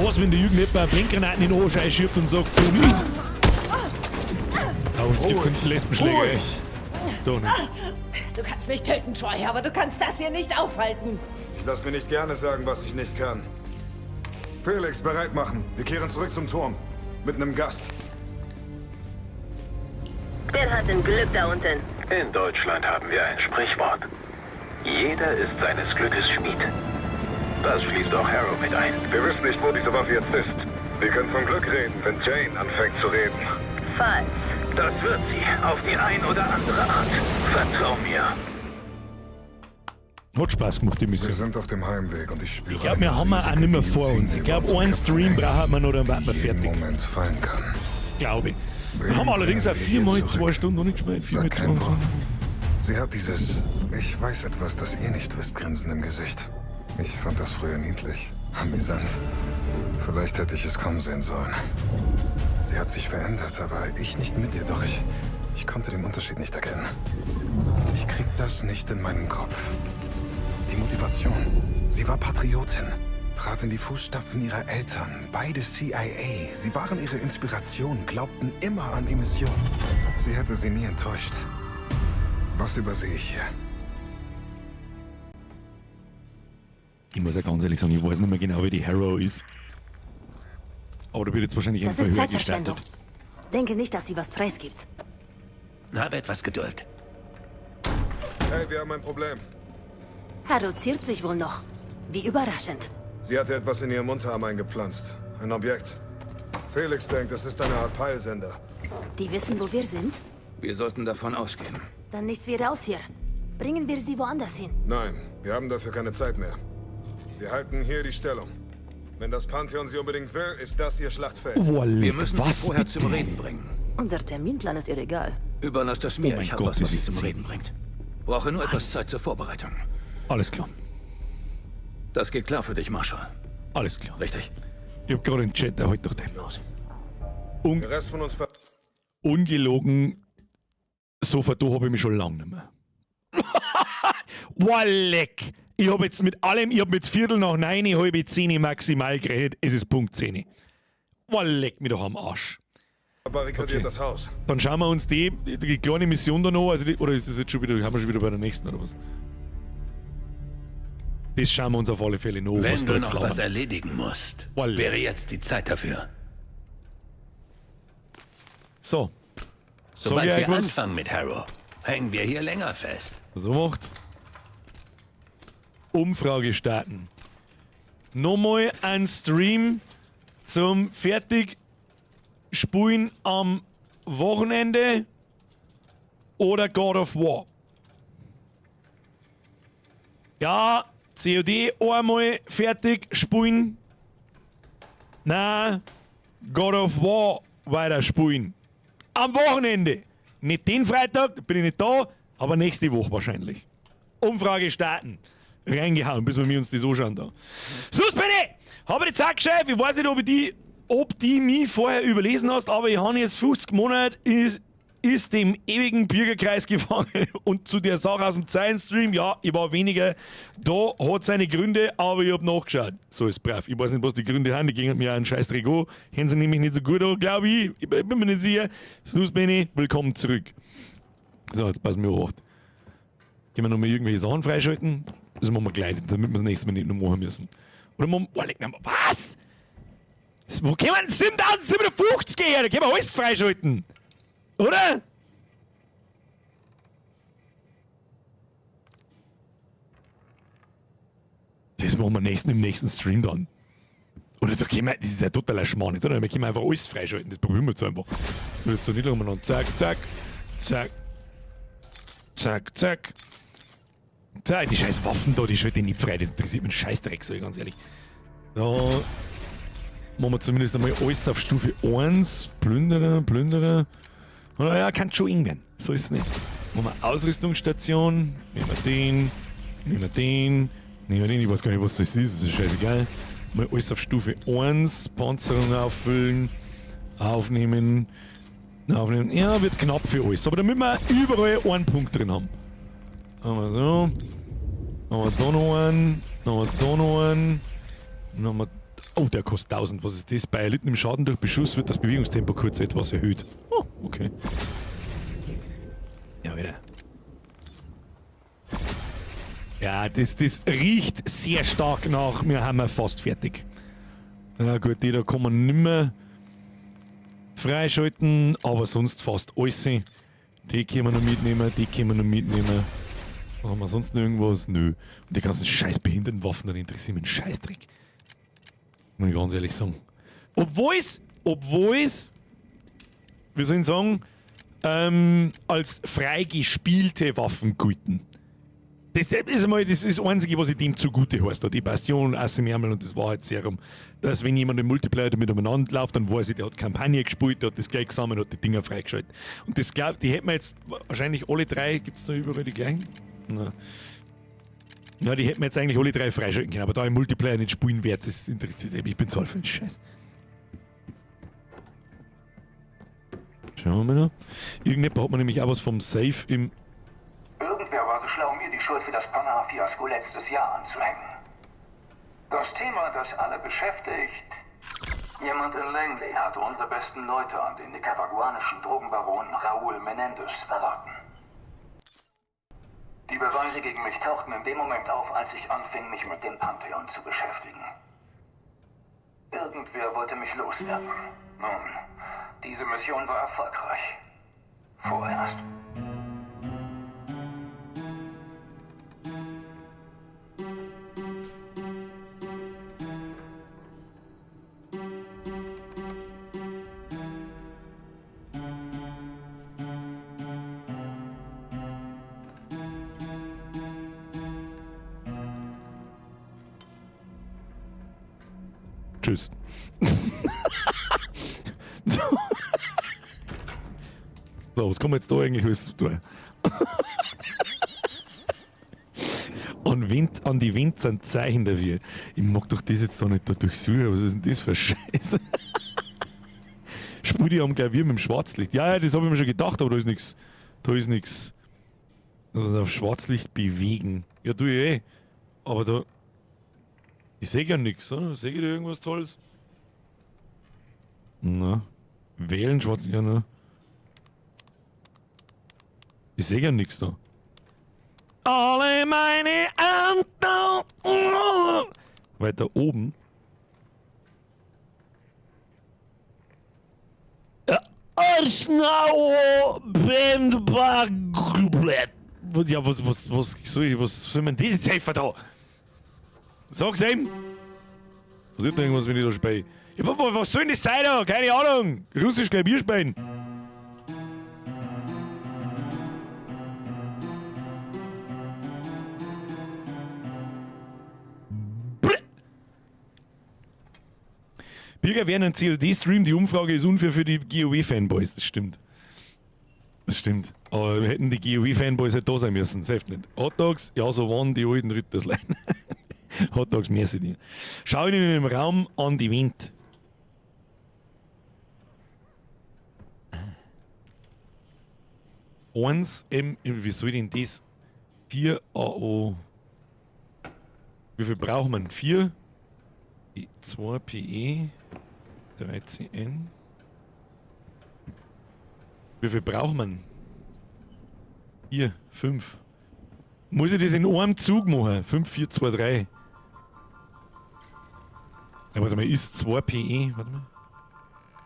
Was, wenn der Jugend etwa Blindgranaten in den Ohrscheiß schiebt und sagt so nicht? Oh, jetzt gibt's einen Lesbenschläger. Doch nicht. Du kannst mich töten, Troy, aber du kannst das hier nicht aufhalten. Ich lass mir nicht gerne sagen, was ich nicht kann. Felix, bereit machen. Wir kehren zurück zum Turm. Mit einem Gast. Wer hat denn Glück da unten? In Deutschland haben wir ein Sprichwort. Jeder ist seines Glückes Schmied. Das schließt auch Harrow mit ein. Wir wissen nicht, wo diese Waffe jetzt ist. Wir können von Glück reden, wenn Jane anfängt zu reden. Falsch. Das wird sie, auf die ein oder andere Art. Vertrau mir. Hat Spaß gemacht, die Mission. Wir sind auf dem Heimweg und ich spüre. Ich glaube, wir haben auch nicht mehr vor uns. Ich glaube, einen Stream brauchen wir noch, dann warten wir fertig. Moment fallen kann. Glaube ich. Wir haben allerdings auch 4 mal 2 Stunden noch nicht gespielt. 4 mal 2 Stunden. Sie hat dieses "Ich weiß etwas, das ihr nicht wisst" Grinsen im Gesicht. Ich fand das früher niedlich. Amüsant. Vielleicht hätte ich es kommen sehen sollen. Sie hat sich verändert, aber ich nicht mit ihr. Doch ich konnte den Unterschied nicht erkennen. Ich krieg das nicht in meinen Kopf. Die Motivation. Sie war Patriotin. Trat in die Fußstapfen ihrer Eltern. Beide CIA. Sie waren ihre Inspiration, glaubten immer an die Mission. Sie hätte sie nie enttäuscht. Was übersehe ich hier? Ich muss ja ganz ehrlich sagen, ich weiß nicht mehr genau, wie die Harrow ist. Aber da wird jetzt wahrscheinlich ein Das ist Verhör Zeitverschwendung. gestartet. Denke nicht, dass sie was preisgibt. Habe etwas Geduld. Hey, wir haben ein Problem. Harrow ziert sich wohl noch. Wie überraschend. Sie hatte etwas in ihrem Unterarm eingepflanzt. Ein Objekt. Felix denkt, es ist eine Art Peilsender. Die wissen, wo wir sind? Wir sollten davon ausgehen. Dann nichts wie raus hier. Bringen wir sie woanders hin. Nein, wir haben dafür keine Zeit mehr. Wir halten hier die Stellung. Wenn das Pantheon sie unbedingt will, ist das ihr Schlachtfeld. Wir müssen sie vorher zum Reden bringen. Unser Terminplan ist ihr egal. Überlass das mir, ich habe was sie zum Reden bringt. Brauche nur etwas Zeit zur Vorbereitung. Alles klar. Das geht klar für dich, Marshall. Alles klar. Richtig. Ich hab gerade im Chat, der heute doch den. Los. Der Rest von uns ungelogen, so verduch habe ich mich schon lange nicht mehr. Wow, leck! Ich hab jetzt mit allem, ich hab mit Viertel nach 9, halbe 10 maximal geredet, es ist Punkt 10. Wow, leck mich doch am Arsch. Barrikadiert das Haus. Dann schauen wir uns die kleine Mission da noch, also oder ist das jetzt schon wieder, haben wir schon wieder bei der nächsten oder was? Das schauen wir uns auf alle Fälle noch. Wenn du noch was erledigen musst, wäre jetzt die Zeit dafür. So. Sobald wir anfangen mit Harrow, hängen wir hier länger fest. So macht. Umfrage starten. Nochmal ein Stream zum Fertig-Spielen am Wochenende oder God of War. Ja, COD einmal fertig spielen. Na, God of War weiter spielen. Am Wochenende. Nicht den Freitag, da bin ich nicht da, aber nächste Woche wahrscheinlich. Umfrage starten. Reingehauen, bis wir uns das anschauen da. Sus bitte! Habe ich die Zeit geschafft. Ich weiß nicht, ob die mich vorher überlesen hast, aber ich habe jetzt 50 Monate ist dem ewigen Bürgerkreis gefangen und zu der Sache aus dem Zeilenstream, ja, ich war weniger da, hat seine Gründe, aber ich habe nachgeschaut. So ist brav. Ich weiß nicht, was die Gründe haben, die gingen mir einen scheiß Trikot, haben sie nämlich nicht so gut an, glaube ich. Ich bin mir nicht sicher. Snus Benny, willkommen zurück. So, jetzt passen wir auf. Gehen wir nochmal irgendwelche Sachen freischalten? Das machen wir gleich, damit wir das nächste Mal nicht noch machen müssen. Oder machen wir, was? Wo können wir denn 7750 her? Da können wir alles freischalten. Oder? Das machen wir im nächsten Stream dann. Oder da können wir, das ist ja totaler Schmarrn, oder? Wir können einfach alles freischalten, das probieren wir jetzt einfach. Ich will jetzt da nicht umeinander. Zack, zack, zack. Zack, zack. Zack, die scheiß Waffen da, die schalte ich nicht frei, das interessiert mich einen Scheißdreck, sag ich ganz ehrlich. Da machen wir zumindest einmal alles auf Stufe 1. Plünderer. Naja, kann schon eng werden. So ist es nicht. Machen wir Ausrüstungsstation. Nehmen wir den. Ich weiß gar nicht, was das ist. Das ist scheißegal. Mal alles auf Stufe 1. Panzerung auffüllen. Aufnehmen. Ja, wird knapp für alles. Aber damit wir überall einen Punkt drin haben. Haben wir so. Haben wir da noch einen. Haben wir da noch einen. Dann haben wir. Oh, der kostet 1000. Was ist das? Bei erlittenem Schaden durch Beschuss wird das Bewegungstempo kurz etwas erhöht. Oh, okay. Ja, wieder. Ja, das riecht sehr stark nach. Wir haben fast fertig. Ja gut, die da kann man nicht mehr freischalten, aber sonst fast alles. Die können wir noch mitnehmen, Haben wir sonst noch irgendwas? Nö. Und die ganzen scheiß Behindertenwaffen, dann interessieren mich einen Scheißdreck. Muss ich ganz ehrlich sagen. Obwohl es, wie soll ich sagen, als freigespielte Waffen gelten. Das ist das Einzige, was ich dem zugute heißt. Die Bastion, Assimärmel und das Wahrheitsserum. Dass wenn jemand im Multiplayer damit umeinander läuft, dann weiß ich, der hat Kampagne gespielt, der hat das gleich gesammelt, hat die Dinger freigeschaltet. Und das glaubt, die hätten wir jetzt wahrscheinlich alle drei, gibt es da überall die gleichen? Nein. Ja, die hätten wir jetzt eigentlich alle drei freischalten können, aber da ich Multiplayer nicht spielen werde, das interessiert mich. Ich bin zu alt für den Scheiß. Schauen wir mal noch. Irgendjemand hat man nämlich auch was vom Safe im... Irgendwer war so schlau, mir die Schuld für das Panama-Fiasko letztes Jahr anzuhängen. Das Thema, das alle beschäftigt. Jemand in Langley hatte unsere besten Leute an den nicaraguanischen Drogenbaron Raúl Menendez verraten. Die Beweise gegen mich tauchten in dem Moment auf, als ich anfing, mich mit dem Pantheon zu beschäftigen. Irgendwer wollte mich loswerden. Nun, diese Mission war erfolgreich. Vorerst. Tschüss. So. So, was kann man jetzt da eigentlich alles tun? An die Wind sind Zeichen dafür. Ich mag doch das jetzt da nicht da durchsuchen. Was ist denn das für Scheiße? Spudi am Klavier mit dem Schwarzlicht. Ja, das habe ich mir schon gedacht, aber da ist nichts. Da ist nichts. Also auf Schwarzlicht bewegen. Ja, tu ich eh. Aber da. Ich sehe ja nichts, oder? Sehe ich da irgendwas Tolles? Na. Wählen, Schwarzlicht, ja, ne? Ich sehe ja nichts da. Alle meine Antworten. Weiter oben. Ja, was soll man das jetzt helfen da? Sag's ihm! Was ist denn irgendwas, wenn ich da spiele? Ja, was soll denn das sein da? Keine Ahnung! Russisch Klavier spielen! Bürger werden ein COD-Stream, die Umfrage ist unfair für die GOW-Fanboys, das stimmt. Das stimmt. Aber wir hätten die GOW-Fanboys halt da sein müssen, selbst nicht. Hotdogs, ja, so waren die alten Ritterslein. Hotdogs, merci dir. Schau in dem Raum an die Wind. Wie soll denn das? 4 AO. Wie viel braucht man? 4? 2 PE. 3 CN. Wie viel braucht man? 4, 5. Muss ich das in einem Zug machen? 5, 4, 2, 3. Ja, warte mal, ist 2 PE? Warte mal.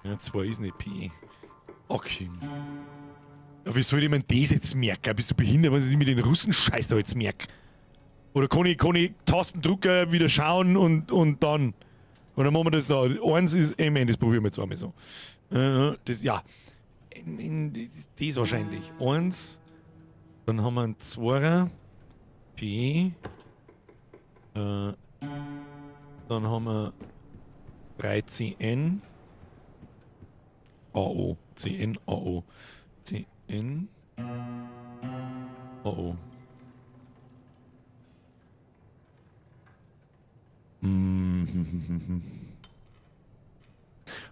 Ja, 2 ist nicht PE. Okay. Ja, wie soll ich mir das jetzt merken? Bist du behindert, wenn ich mit den Russen-Scheiß da jetzt merke? Oder kann ich Tastendrucker wieder schauen und dann? Und dann machen wir das da. 1 ist MN, das probieren wir jetzt einmal so. Das, ja. Das wahrscheinlich. 1. Dann haben wir einen 2er. P. Dann haben wir 3 CN. AO. CN, AO. CN. AO.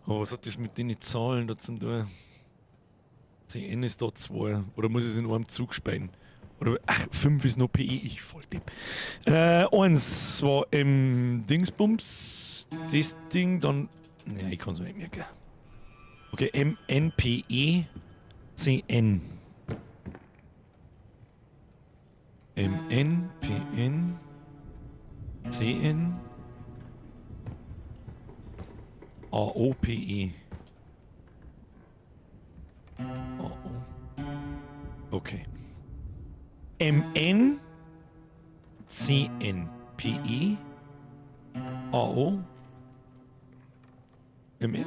Aber was hat das mit den Zahlen da zum tun? CN ist da 2. Oder muss ich es in einem Zug spielen? Oder, ach, 5 ist noch PE, ich voll Tipp. 1 war Dingsbums, das Ding, dann. Ne, ich kann es mir nicht merken. Okay, MNPE CN. MNPN CN AOPE. AO. Okay. MN CN PE AO MN.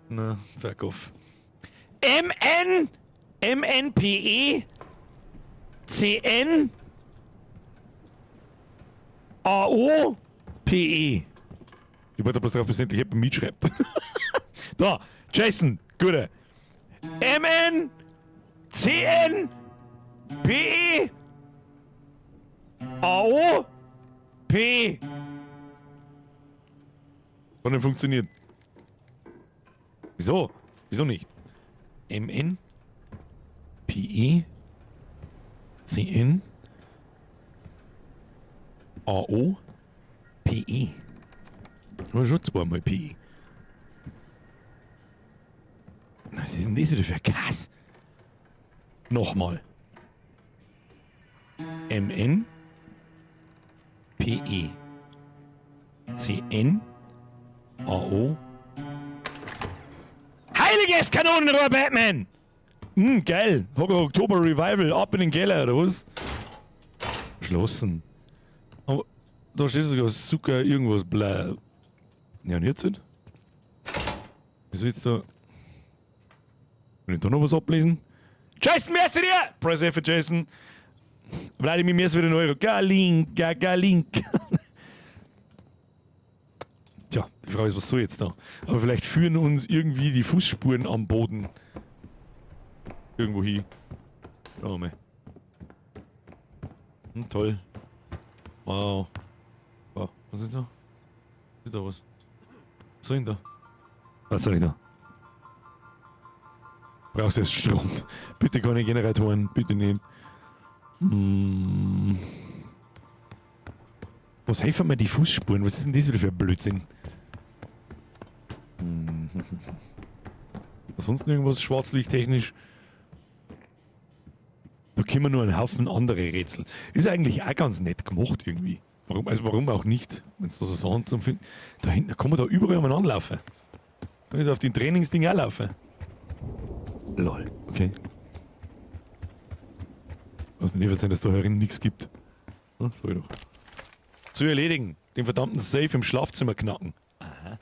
Na, Verkauf. MNPE CN AO PE. Ich warte bloß darauf, bis endlich jemand mitschreibt. Da, Jason, gute. MN CN PE AO P. Hat nicht funktioniert. Wieso? Wieso nicht? MN PE CN AO PE. Aber schon zweimal PE. Was ist denn das wieder für ein Gas? Nochmal. MN PE CN AO. Heiliges Kanonenrohr, Batman! Geil. Oktober Revival, ab in den Keller, oder was? Schlossen. Aber da steht sogar Zucker, irgendwas, bla. Ja, und jetzt nicht? Wieso jetzt da? Kann ich da noch was ablesen? Jason, merci dir! Press F für Jason. Vladimir, mir ist wieder ein Euro. Galink. Tja, Frage ist, was soll jetzt da? Aber vielleicht führen uns irgendwie die Fußspuren am Boden irgendwo hin. Schauen wir mal. Toll. Wow. Wow. Was ist da? Ist da was? Was soll denn da? Was soll ich da? Brauchst du jetzt Strom? Bitte keine Generatoren, bitte nicht. Was helfen mir die Fußspuren? Was ist denn das wieder für ein Blödsinn? Sonst irgendwas schwarzlichttechnisch? Da kommen nur ein Haufen andere Rätsel. Ist eigentlich auch ganz nett gemacht irgendwie. Warum auch nicht? Wenn es da so Sand zum Finden. Da hinten kann man da überall umeinander laufen. Kann ich auf den Trainingsding auch laufen. Lol, okay. Was mir nicht sein, dass da herin nichts gibt. Ah, sorry doch. Zu erledigen. Den verdammten Safe im Schlafzimmer knacken. Aha.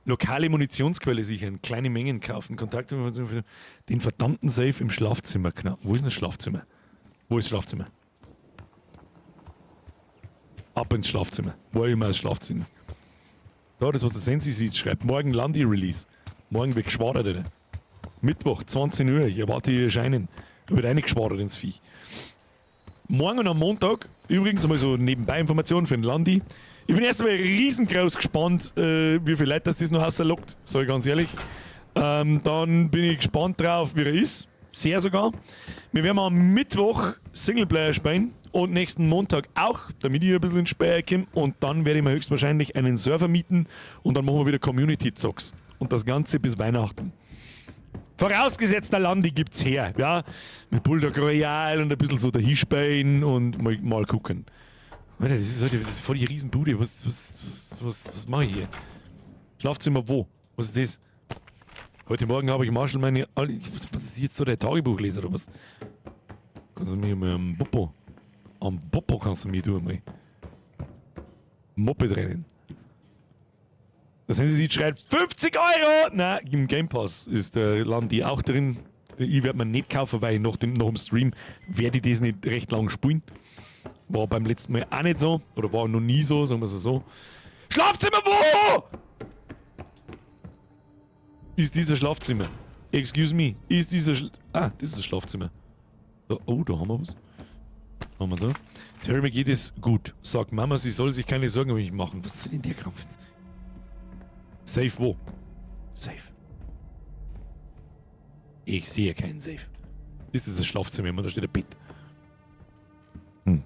Lokale Munitionsquelle sichern. Kleine Mengen kaufen. Kontaktinformationen für den verdammten Safe im Schlafzimmer knacken. Wo ist denn das Schlafzimmer? Wo ist das Schlafzimmer? Ab ins Schlafzimmer. Wo immer das Schlafzimmer? Da, das was der Sensi sieht, schreibt. Morgen Landi-Release. Morgen wird geschwadert, Alter. Mittwoch, 20 Uhr. Ich erwarte ihr Erscheinen. Da wird reingeschwadert ins Vieh. Morgen und am Montag, übrigens einmal so nebenbei Informationen für den Landi. Ich bin erst einmal riesengroß gespannt, wie viele Leute das noch rauslockt, sag ich ganz ehrlich. Dann bin ich gespannt drauf, wie er ist. Sehr sogar. Wir werden am Mittwoch Singleplayer spielen und nächsten Montag auch, damit ich ein bisschen ins Spiel komme. Und dann werde ich mir höchstwahrscheinlich einen Server mieten und dann machen wir wieder Community-Zocks. Und das Ganze bis Weihnachten. Vorausgesetzt, der Landi gibt's her, ja. Mit Bulldog Royal und ein bisschen so dahinspielen und mal gucken. Alter, das ist voll die Riesenbude. Was mache ich hier? Schlafzimmer wo? Was ist das? Heute Morgen habe ich Marshall meine... Was ist jetzt so der Tagebuchleser oder was? Kannst du mir mal am Popo kannst du mir tun, mal. Moped rennen. Das haben sie sich schreit 50 €! Nein, im Game Pass ist der Landi auch drin. Ich werde mir nicht kaufen, weil nach dem Stream werde ich das nicht recht lang spielen. War beim letzten Mal auch nicht so. Oder war noch nie so, sagen wir es so. Schlafzimmer wo? Ist dieser Schlafzimmer? Excuse me. Ist dieser das ist das Schlafzimmer. Da, oh, da haben wir was. Haben wir da. Terry, mir geht es gut. Sagt Mama, sie soll sich keine Sorgen um mich machen. Was ist denn der Krampf jetzt? Safe wo? Safe. Ich sehe keinen Safe. Ist das Schlafzimmer? Da steht ein Bett. Eine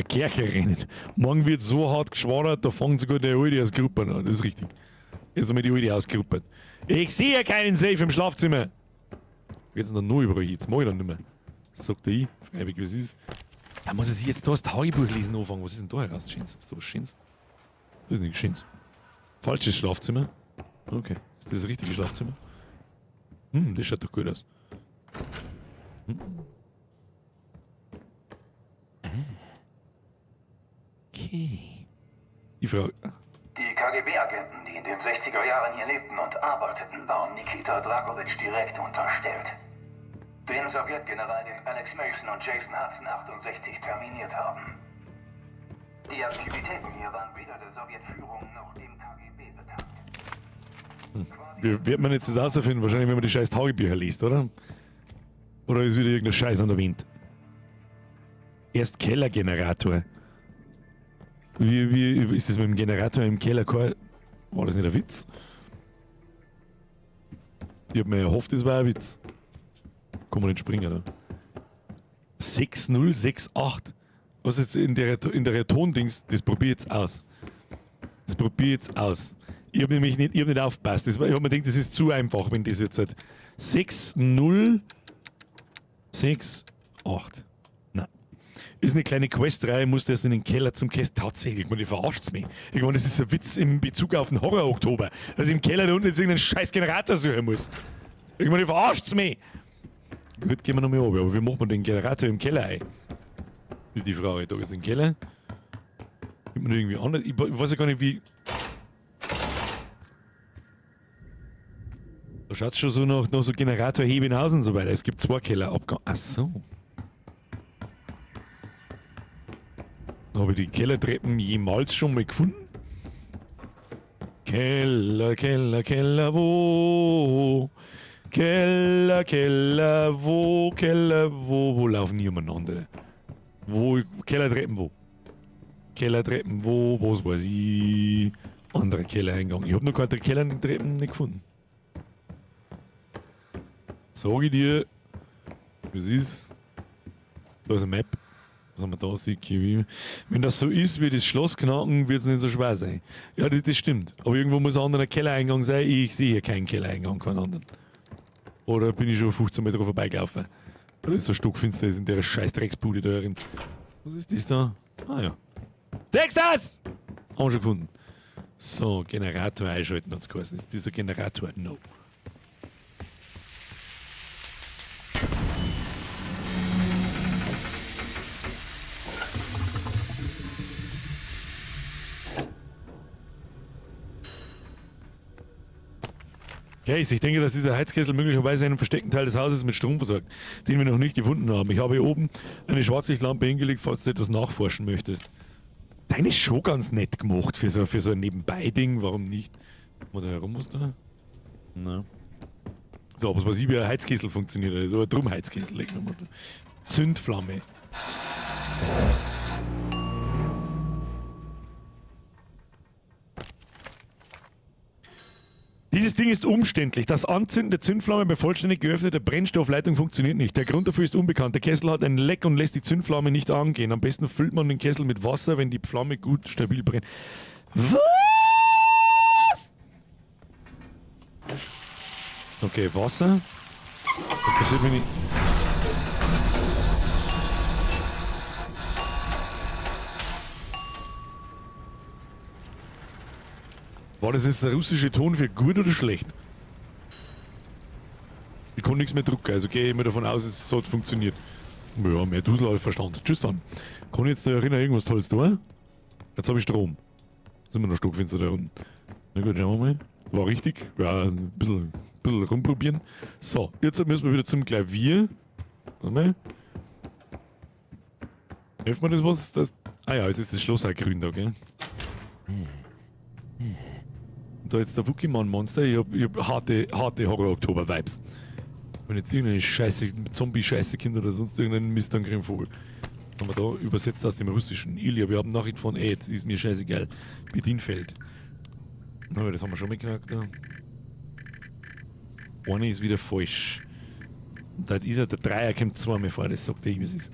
Kirche rennen. Morgen wird so hart geschwadert, da fangen sogar die Alte aus Gruppen an. Das ist richtig. Jetzt haben wir die Alte ausgruppert. Ich sehe keinen Safe im Schlafzimmer. Jetzt noch nur überall. Jetzt mach ich dann nicht mehr. Sagt er ich. Schreibe ich, was ist. Ja, muss ich jetzt da das Tagebuch lesen anfangen. Was ist denn da heraus? Schönes? Ist da was Schönes? Das ist nichts Schönes. Falsches Schlafzimmer. Okay. Ist das richtige Schlafzimmer? Das schaut doch gut aus. Okay. Die Frage. Die KGB-Agenten, die in den 60er Jahren hier lebten und arbeiteten, waren Nikita Dragovich direkt unterstellt. Den Sowjetgeneral, den Alex Mason und Jason Hudson 68 terminiert haben. Die Aktivitäten hier waren weder der Sowjetführung noch dem KGB bekannt. Wie wird man jetzt das herausfinden? Wahrscheinlich, wenn man die scheiß Tagebücher liest, oder? Oder ist wieder irgendein Scheiß an der Wind? Erst Kellergenerator. Wie ist das mit dem Generator im Keller? War das nicht ein Witz? Ich hab mir erhofft, das war ein Witz. Kann man nicht springen, oder? 6068. Was jetzt in der Tondings, das probier jetzt aus. Das probier jetzt aus. Ich hab nämlich nicht aufgepasst. Ich hab mir gedacht, das ist zu einfach, wenn das jetzt halt 6068. Nein. Ist eine kleine Questreihe, muss das in den Keller zum Quest. Tatsächlich, ich meine, verarscht's mich. Ich meine, das ist ein Witz in Bezug auf den Horror-Oktober. Dass ich im Keller da unten jetzt irgendeinen scheiß Generator suchen muss. Ich meine, verarscht's mich. Gut, gehen wir nochmal runter, aber wie macht man den Generator im Keller ein? Ist die Frage. Da ist ein Keller. Gibt man irgendwie anders? Ich weiß ja gar nicht, wie. Da schaut es schon so nach so Generatorheben aus und so weiter. Es gibt 2 Kellerabgänge. Ach so. Habe ich die Kellertreppen jemals schon mal gefunden? Keller, Keller, Keller, wo? Keller, Keller, wo laufen die umeinander? Wo, Kellertreppen, wo? Kellertreppen, wo, was weiß ich? Anderer Kellereingang. Ich hab noch keine Kellertreppen nicht gefunden. Sag ich dir, was ist? Da ist eine Map. Was haben wir da? Wenn das so ist, wie das Schloss knacken, wird es nicht so schwer sein. Ja, das stimmt. Aber irgendwo muss ein anderer Kellereingang sein. Ich sehe hier keinen Kellereingang, keinen anderen. Oder bin ich schon 15 Meter vorbeigelaufen? Da ist so stockfinster in der scheiß Drecksbude da drin. Was ist das da? Ah ja. Sechstes! Haben wir schon gefunden. So, Generator einschalten hat's geheißen. Ist dieser Generator? No. Okay, ich denke, dass dieser Heizkessel möglicherweise einen versteckten Teil des Hauses mit Strom versorgt, den wir noch nicht gefunden haben. Ich habe hier oben eine Schwarzlichtlampe hingelegt, falls du etwas nachforschen möchtest. Deine ist schon ganz nett gemacht für so ein Nebenbei-Ding. Warum nicht? Mal da herum muss da? Na. So, was weiß ich, wie ein Heizkessel funktioniert. Also ein Drum-Heizkessel. Leg mir mal da. Zündflamme. Dieses Ding ist umständlich. Das Anzünden der Zündflamme bei vollständig geöffneter Brennstoffleitung funktioniert nicht. Der Grund dafür ist unbekannt. Der Kessel hat ein Leck und lässt die Zündflamme nicht angehen. Am besten füllt man den Kessel mit Wasser, wenn die Flamme gut stabil brennt. Was? Okay, Wasser. Das passiert mir nicht. War das jetzt der russische Ton für gut oder schlecht? Ich kann nichts mehr drucken, also gehe ich mal davon aus, es hat funktioniert. Ja, mehr Dusel als Verstand. Tschüss dann. Kann ich jetzt da erinnern, irgendwas Tolles tun? Jetzt habe ich Strom. Sind wir noch Stockfenster da unten. Na gut, schauen wir mal. War richtig. Ja, ein bisschen rumprobieren. So, jetzt müssen wir wieder zum Klavier. Warte mal. Hilft mir das was? Ah ja, jetzt ist das Schloss auch grün da, gell? Da jetzt der Wookie-Mann-Monster, ich hab harte Horror-Oktober-Vibes. Wenn jetzt irgendeine Scheiße, Zombie-Scheiße Kind oder sonst irgendeinen Mist an Vogel. Haben wir da übersetzt aus dem Russischen. Ilja, wir haben Nachricht von Ed, ist mir scheißegal. Bedienfeld. Na, das haben wir schon mitgekriegt. Da. Eine ist wieder falsch. Und da ist der Dreier kommt zweimal vor, das sagt er, wie es ist.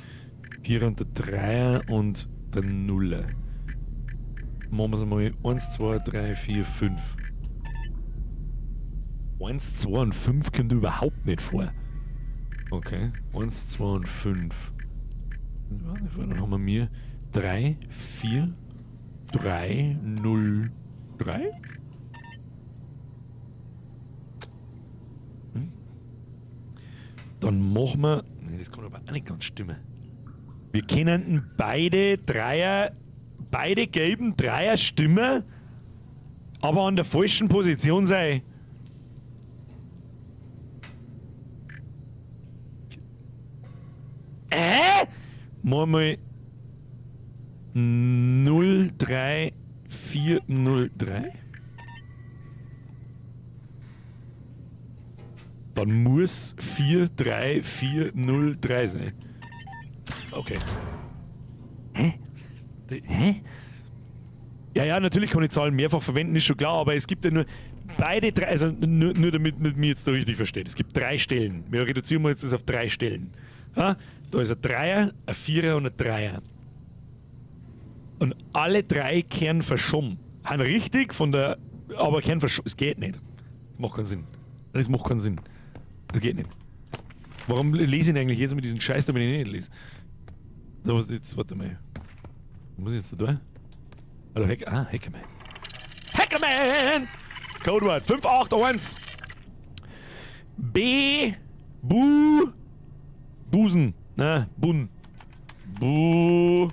4 und der Dreier und der Nuller. Machen wir es einmal 1, 2, 3, 4, 5. 1, 2 und 5 kommt überhaupt nicht vor. Okay, 1, 2 und 5. Dann haben wir mir 3, 4, 3, 0, 3. Dann machen wir. Nee, das kann aber auch nicht ganz stimmen. Wir kennen beide gelben Dreier Stimmen, aber an der falschen Position sein. Mal 03403. Dann muss 43403 sein. Okay. Hä? Ja, natürlich kann ich Zahlen mehrfach verwenden, ist schon klar, aber es gibt ja nur beide drei, also nur damit man mich jetzt da richtig versteht. Es gibt 3 Stellen. Wir reduzieren jetzt das auf 3 Stellen. Ja? Da ist ein Dreier, ein Vierer und ein Dreier. Und alle 3 kehren verschoben. Haben richtig von der, aber kehren verschoben. Es geht nicht. Das macht keinen Sinn. Das macht keinen Sinn. Das geht nicht. Warum lese ich eigentlich jetzt mit diesen Scheiß, wenn ich nicht lese? So, was jetzt, warte mal. Was muss ich jetzt da tun? Hallo, Hackerman. Hackerman! Codewort 581. B. Busen. Na, Bun. Bun.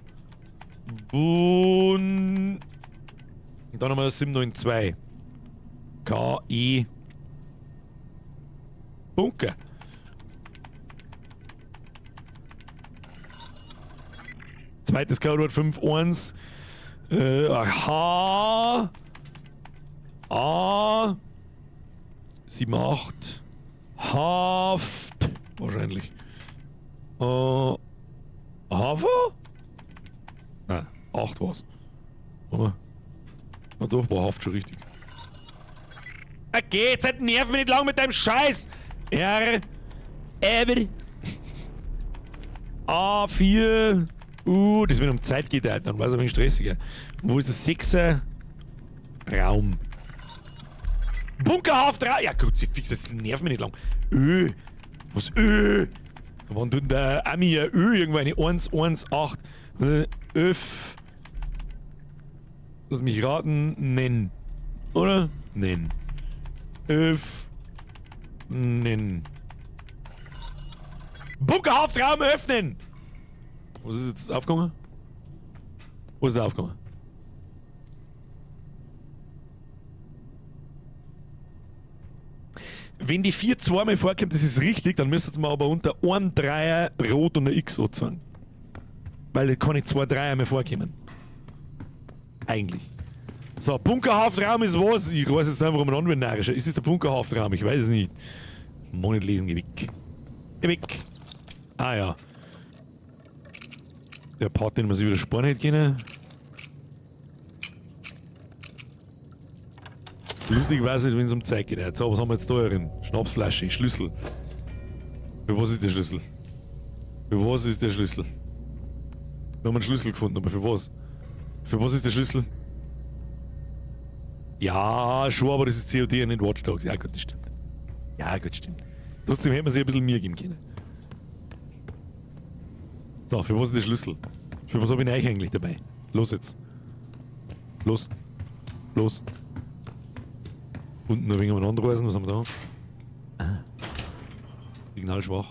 Und dann haben wir 792. K.E. Bunker. Zweites Codewort 51. H. A 78 Haft. Wahrscheinlich. Hafer? Nein, 8 war's. Aber. Na doch, war Haft schon richtig. Okay, jetzt nerv mich nicht lang mit deinem Scheiß! R. Ever. A4. Das wenn um Zeit geht, Alter, dann war es ein wenig stressiger. Wo ist das 6er Raum? Bunkerhaft Raum! Ja gut, fix, das nervt mich nicht lang. Ö. Was Ö? Wann tut der Ami ein Ö irgendwo eine 118? Öff. Lass mich raten, nennen. Oder? Nennen. Öff. Nennen. Bunkerhaftraum öffnen! Was ist jetzt aufgegangen? Wo ist der aufgegangen? Wenn die 4 zweimal vorkommt, das ist richtig, dann müsst ihr mal aber unter einem Dreier rot und ein X sagen. Weil da kann nicht 2 Dreier mehr vorkommen. Eigentlich. So, Bunkerhaftraum ist was? Ich weiß jetzt einfach, warum ein anwenderischer. Ist es der Bunkerhaftraum? Ich weiß es nicht. Muss nicht lesen, geh weg. Geh weg. Ah ja. Der Part, den man sich wieder sparen hätte können. Lustig weiß ich, wenn es um Zeit geht. Jetzt, was haben wir jetzt da drin? Schnapsflasche, Schlüssel. Für was ist der Schlüssel? Für was ist der Schlüssel? Wir haben einen Schlüssel gefunden, aber für was? Für was ist der Schlüssel? Ja, schon, aber das ist COD und nicht Watch Dogs. Ja gut, das stimmt. Ja gut, stimmt. Trotzdem hätte man sich ein bisschen mehr geben können. So, für was ist der Schlüssel? Für was habe ich euch eigentlich dabei? Los jetzt. Los. Los. Unten noch ein wenig umeinander reisen, was haben wir da? Ah. Signal schwach.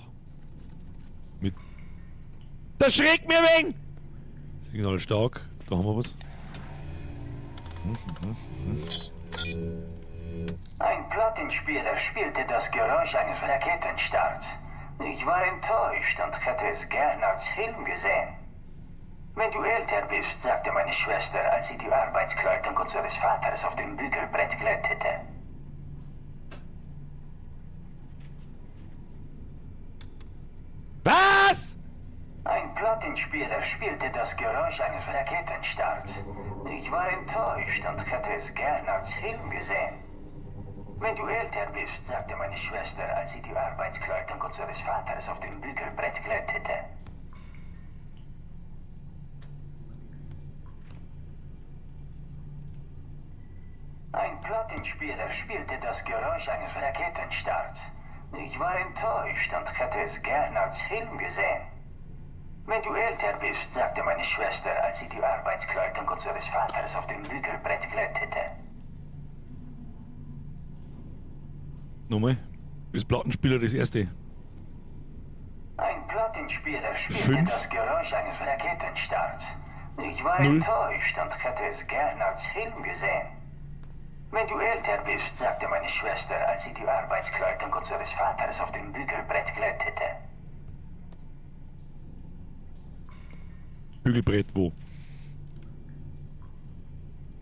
Mit. Das schreckt mir wegen! Signal stark. Da haben wir was. Ein Plattenspieler spielte das Geräusch eines Raketenstarts. Ich war enttäuscht und hätte es gern als Film gesehen. Wenn du älter bist, sagte meine Schwester, als sie die Arbeitskleidung unseres Vaters auf dem Bügelbrett glättete. Was? Ein Plattenspieler spielte das Geräusch eines Raketenstarts. Ich war enttäuscht und hätte es gern als Film gesehen. Wenn du älter bist, sagte meine Schwester, als sie die Arbeitskleidung unseres Vaters auf dem Bügelbrett glättete. Ein Plattenspieler spielte das Geräusch eines Raketenstarts. Ich war enttäuscht und hätte es gern als Film gesehen. Wenn du älter bist, sagte meine Schwester, als sie die Arbeitskleidung unseres Vaters auf dem Bügelbrett glättete. Nochmal. Ist Plattenspieler das erste? Ein Plattenspieler spielte 5. das Geräusch eines Raketenstarts. Ich war 0. enttäuscht und hätte es gern als Film gesehen. Wenn du älter bist, sagte meine Schwester, als sie die Arbeitskleidung unseres Vaters auf dem Bügelbrett glättete. Bügelbrett wo?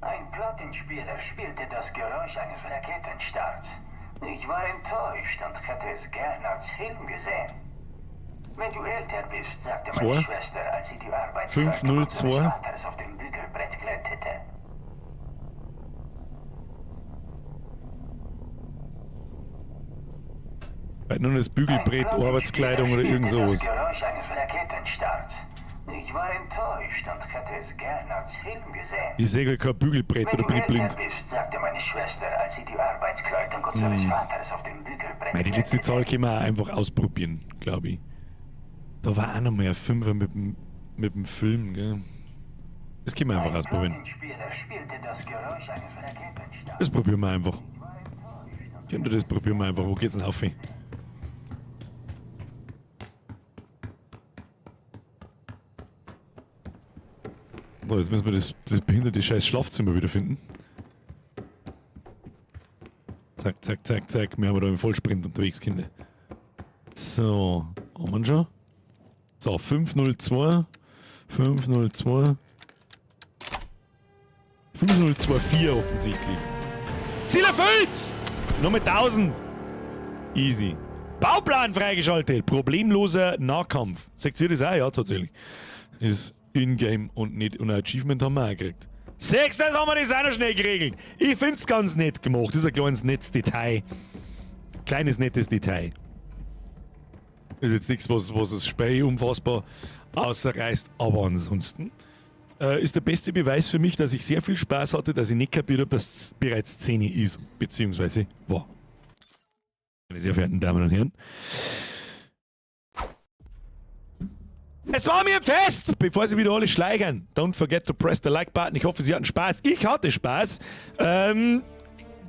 Ein Plattenspieler spielte das Geräusch eines Raketenstarts. Ich war enttäuscht und hätte es gern als Film gesehen. Wenn du älter bist, sagte meine 2. Schwester, als sie die Arbeitskleidung unseres 502. Vaters auf dem Bügelbrett glättete. Nun das Bügelbrett, Arbeitskleidung oder irgend sowas. Das Geräusch eines Raketenstarts. Ich war enttäuscht und hätte es gern als Film gesehen. Ich sehe kein Bügelbrett oder bin ich blind? Bist, sagte meine Schwester, als sie die Arbeitskleidung unseres Vaters auf dem Bügelbrett Die letzte Zahl können wir auch einfach ausprobieren, glaube ich. Da war auch noch mal ein 5er mit dem Film, gell? Das können wir einfach ausprobieren. Das probieren wir einfach. Das probieren wir einfach. Wo geht's denn auf? So, jetzt müssen wir das behinderte scheiß Schlafzimmer wiederfinden. Zack, zack, zack, zack. Wir haben da im Vollsprint unterwegs, Kinder. So, haben wir ihn schon? So, 502. 502. 5024 offensichtlich. Ziel erfüllt! Nur mit 1000. Easy. Bauplan freigeschaltet. Problemloser Nahkampf. Sagt ihr das auch? Ja, tatsächlich. Ist in-game und nicht ein Achievement haben wir auch gekriegt. 6, das haben wir das auch noch schnell geregelt. Ich find's ganz nett gemacht. Das ist ein kleines nettes Detail. Kleines nettes Detail. Ist jetzt nichts, was das Spiel unfassbar außerreißt. Aber ansonsten ist der beste Beweis für mich, dass ich sehr viel Spaß hatte, dass ich nicht kapiert habe, dass es bereits 10 ist. Beziehungsweise war. Meine sehr verehrten Damen und Herren. Es war mir ein Fest! Bevor Sie wieder alle schleichern, don't forget to press the like button. Ich hoffe, Sie hatten Spaß. Ich hatte Spaß.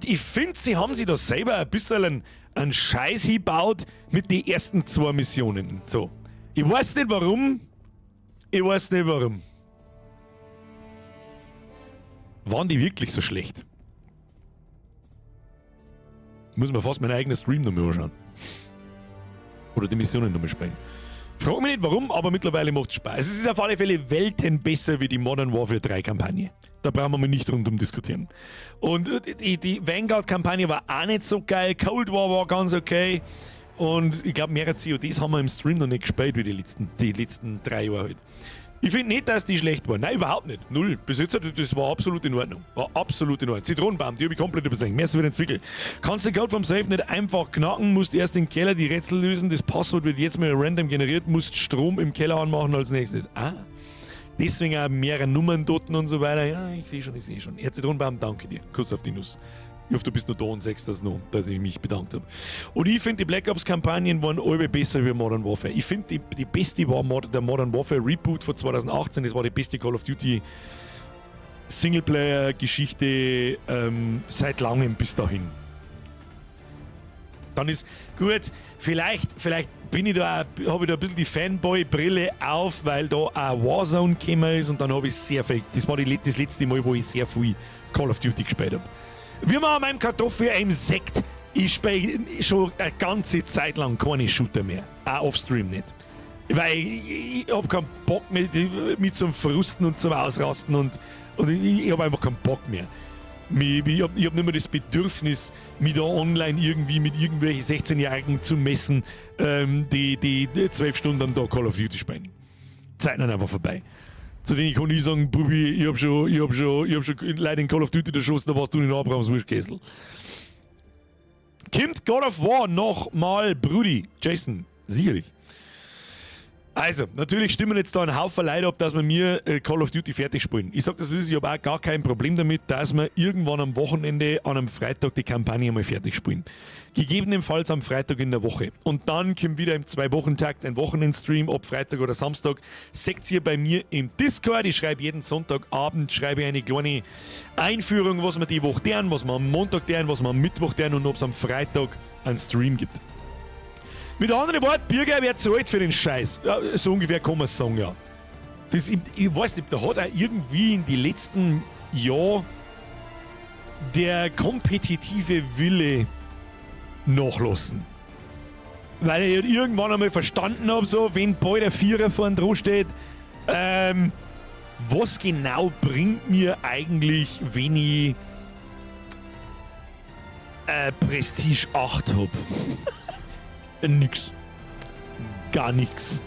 Ich finde, Sie haben sich da selber ein bisschen einen Scheiß gebaut mit den ersten 2 Missionen. So. Ich weiß nicht warum. Waren die wirklich so schlecht? Muss man fast meinen eigenen Stream nochmal anschauen. Oder die Missionen nochmal spielen. Frag mich nicht warum, aber mittlerweile macht es Spaß. Es ist auf alle Fälle Welten besser wie die Modern Warfare 3 Kampagne. Da brauchen wir mal nicht rundum diskutieren. Und die Vanguard-Kampagne war auch nicht so geil. Cold War war ganz okay. Und ich glaube, mehrere CODs haben wir im Stream noch nicht gespielt wie die letzten 3 Jahre halt. Ich finde nicht, dass die schlecht waren. Nein, überhaupt nicht. Null. Bis jetzt, das war absolut in Ordnung. War absolut in Ordnung. Zitronenbaum, die habe ich komplett übersehen. Merci für den Zwickel. Kannst den Code vom Safe nicht einfach knacken, musst erst den Keller die Rätsel lösen, das Passwort wird jetzt mal random generiert, musst Strom im Keller anmachen als nächstes. Ah. Deswegen auch mehrere Nummern dort und so weiter. Ja, ich sehe schon. Herr Zitronenbaum, danke dir. Kuss auf die Nuss. Ich hoffe, du bist noch da und sagst das noch, dass ich mich bedankt habe. Und ich finde, die Black Ops-Kampagnen waren alle besser wie Modern Warfare. Ich finde, die beste war der Modern Warfare Reboot von 2018. Das war die beste Call of Duty Singleplayer-Geschichte seit langem bis dahin. Dann ist gut, vielleicht bin ich da, habe ich da ein bisschen die Fanboy-Brille auf, weil da auch Warzone gekommen ist und dann habe ich sehr viel, das war das letzte Mal, wo ich sehr viel Call of Duty gespielt habe. Wir machen meinem Kartoffel-Aim-Sekt. Ich spiele schon eine ganze Zeit lang keine Shooter mehr. Auch off-stream nicht. Weil ich habe keinen Bock mehr, mit zum Frusten und zum Ausrasten und ich habe einfach keinen Bock mehr. Ich hab nicht mehr das Bedürfnis, mich da online irgendwie mit irgendwelchen 16-Jährigen zu messen, die 12 Stunden am Tag Call of Duty spielen. Zeiten sind einfach vorbei. Zu denen kann ich sagen, Bubi, ich hab schon Leute in Call of Duty erschossen, da warst du in Abrahams Wurstkessel. Kommt God of War noch mal, Brudi? Jason, sicherlich. Also, natürlich stimmen jetzt da ein Haufen Leute ab, dass wir mir Call of Duty fertig spielen. Ich sag das, ich habe auch gar kein Problem damit, dass wir irgendwann am Wochenende an einem Freitag die Kampagne mal fertig spielen. Gegebenenfalls am Freitag in der Woche. Und dann kommt wieder im 2-Wochen-Takt ein Wochenendstream, ob Freitag oder Samstag. Seht ihr bei mir im Discord. Ich schreibe jeden Sonntagabend eine kleine Einführung, was wir die Woche tun, was wir am Montag tun, was wir am Mittwoch tun und ob es am Freitag einen Stream gibt. Mit anderen Worten, Bürger, wer zahlt für den Scheiß? Ja, so ungefähr kann man es sagen, ja. Ich weiß nicht, da hat auch irgendwie in den letzten Jahren der kompetitive Wille nachlassen. Weil ich irgendwann einmal verstanden habe, so, wenn bald der Vierer vorne dran steht, was genau bringt mir eigentlich, wenn ich Prestige 8 habe? Nix. Gar nix.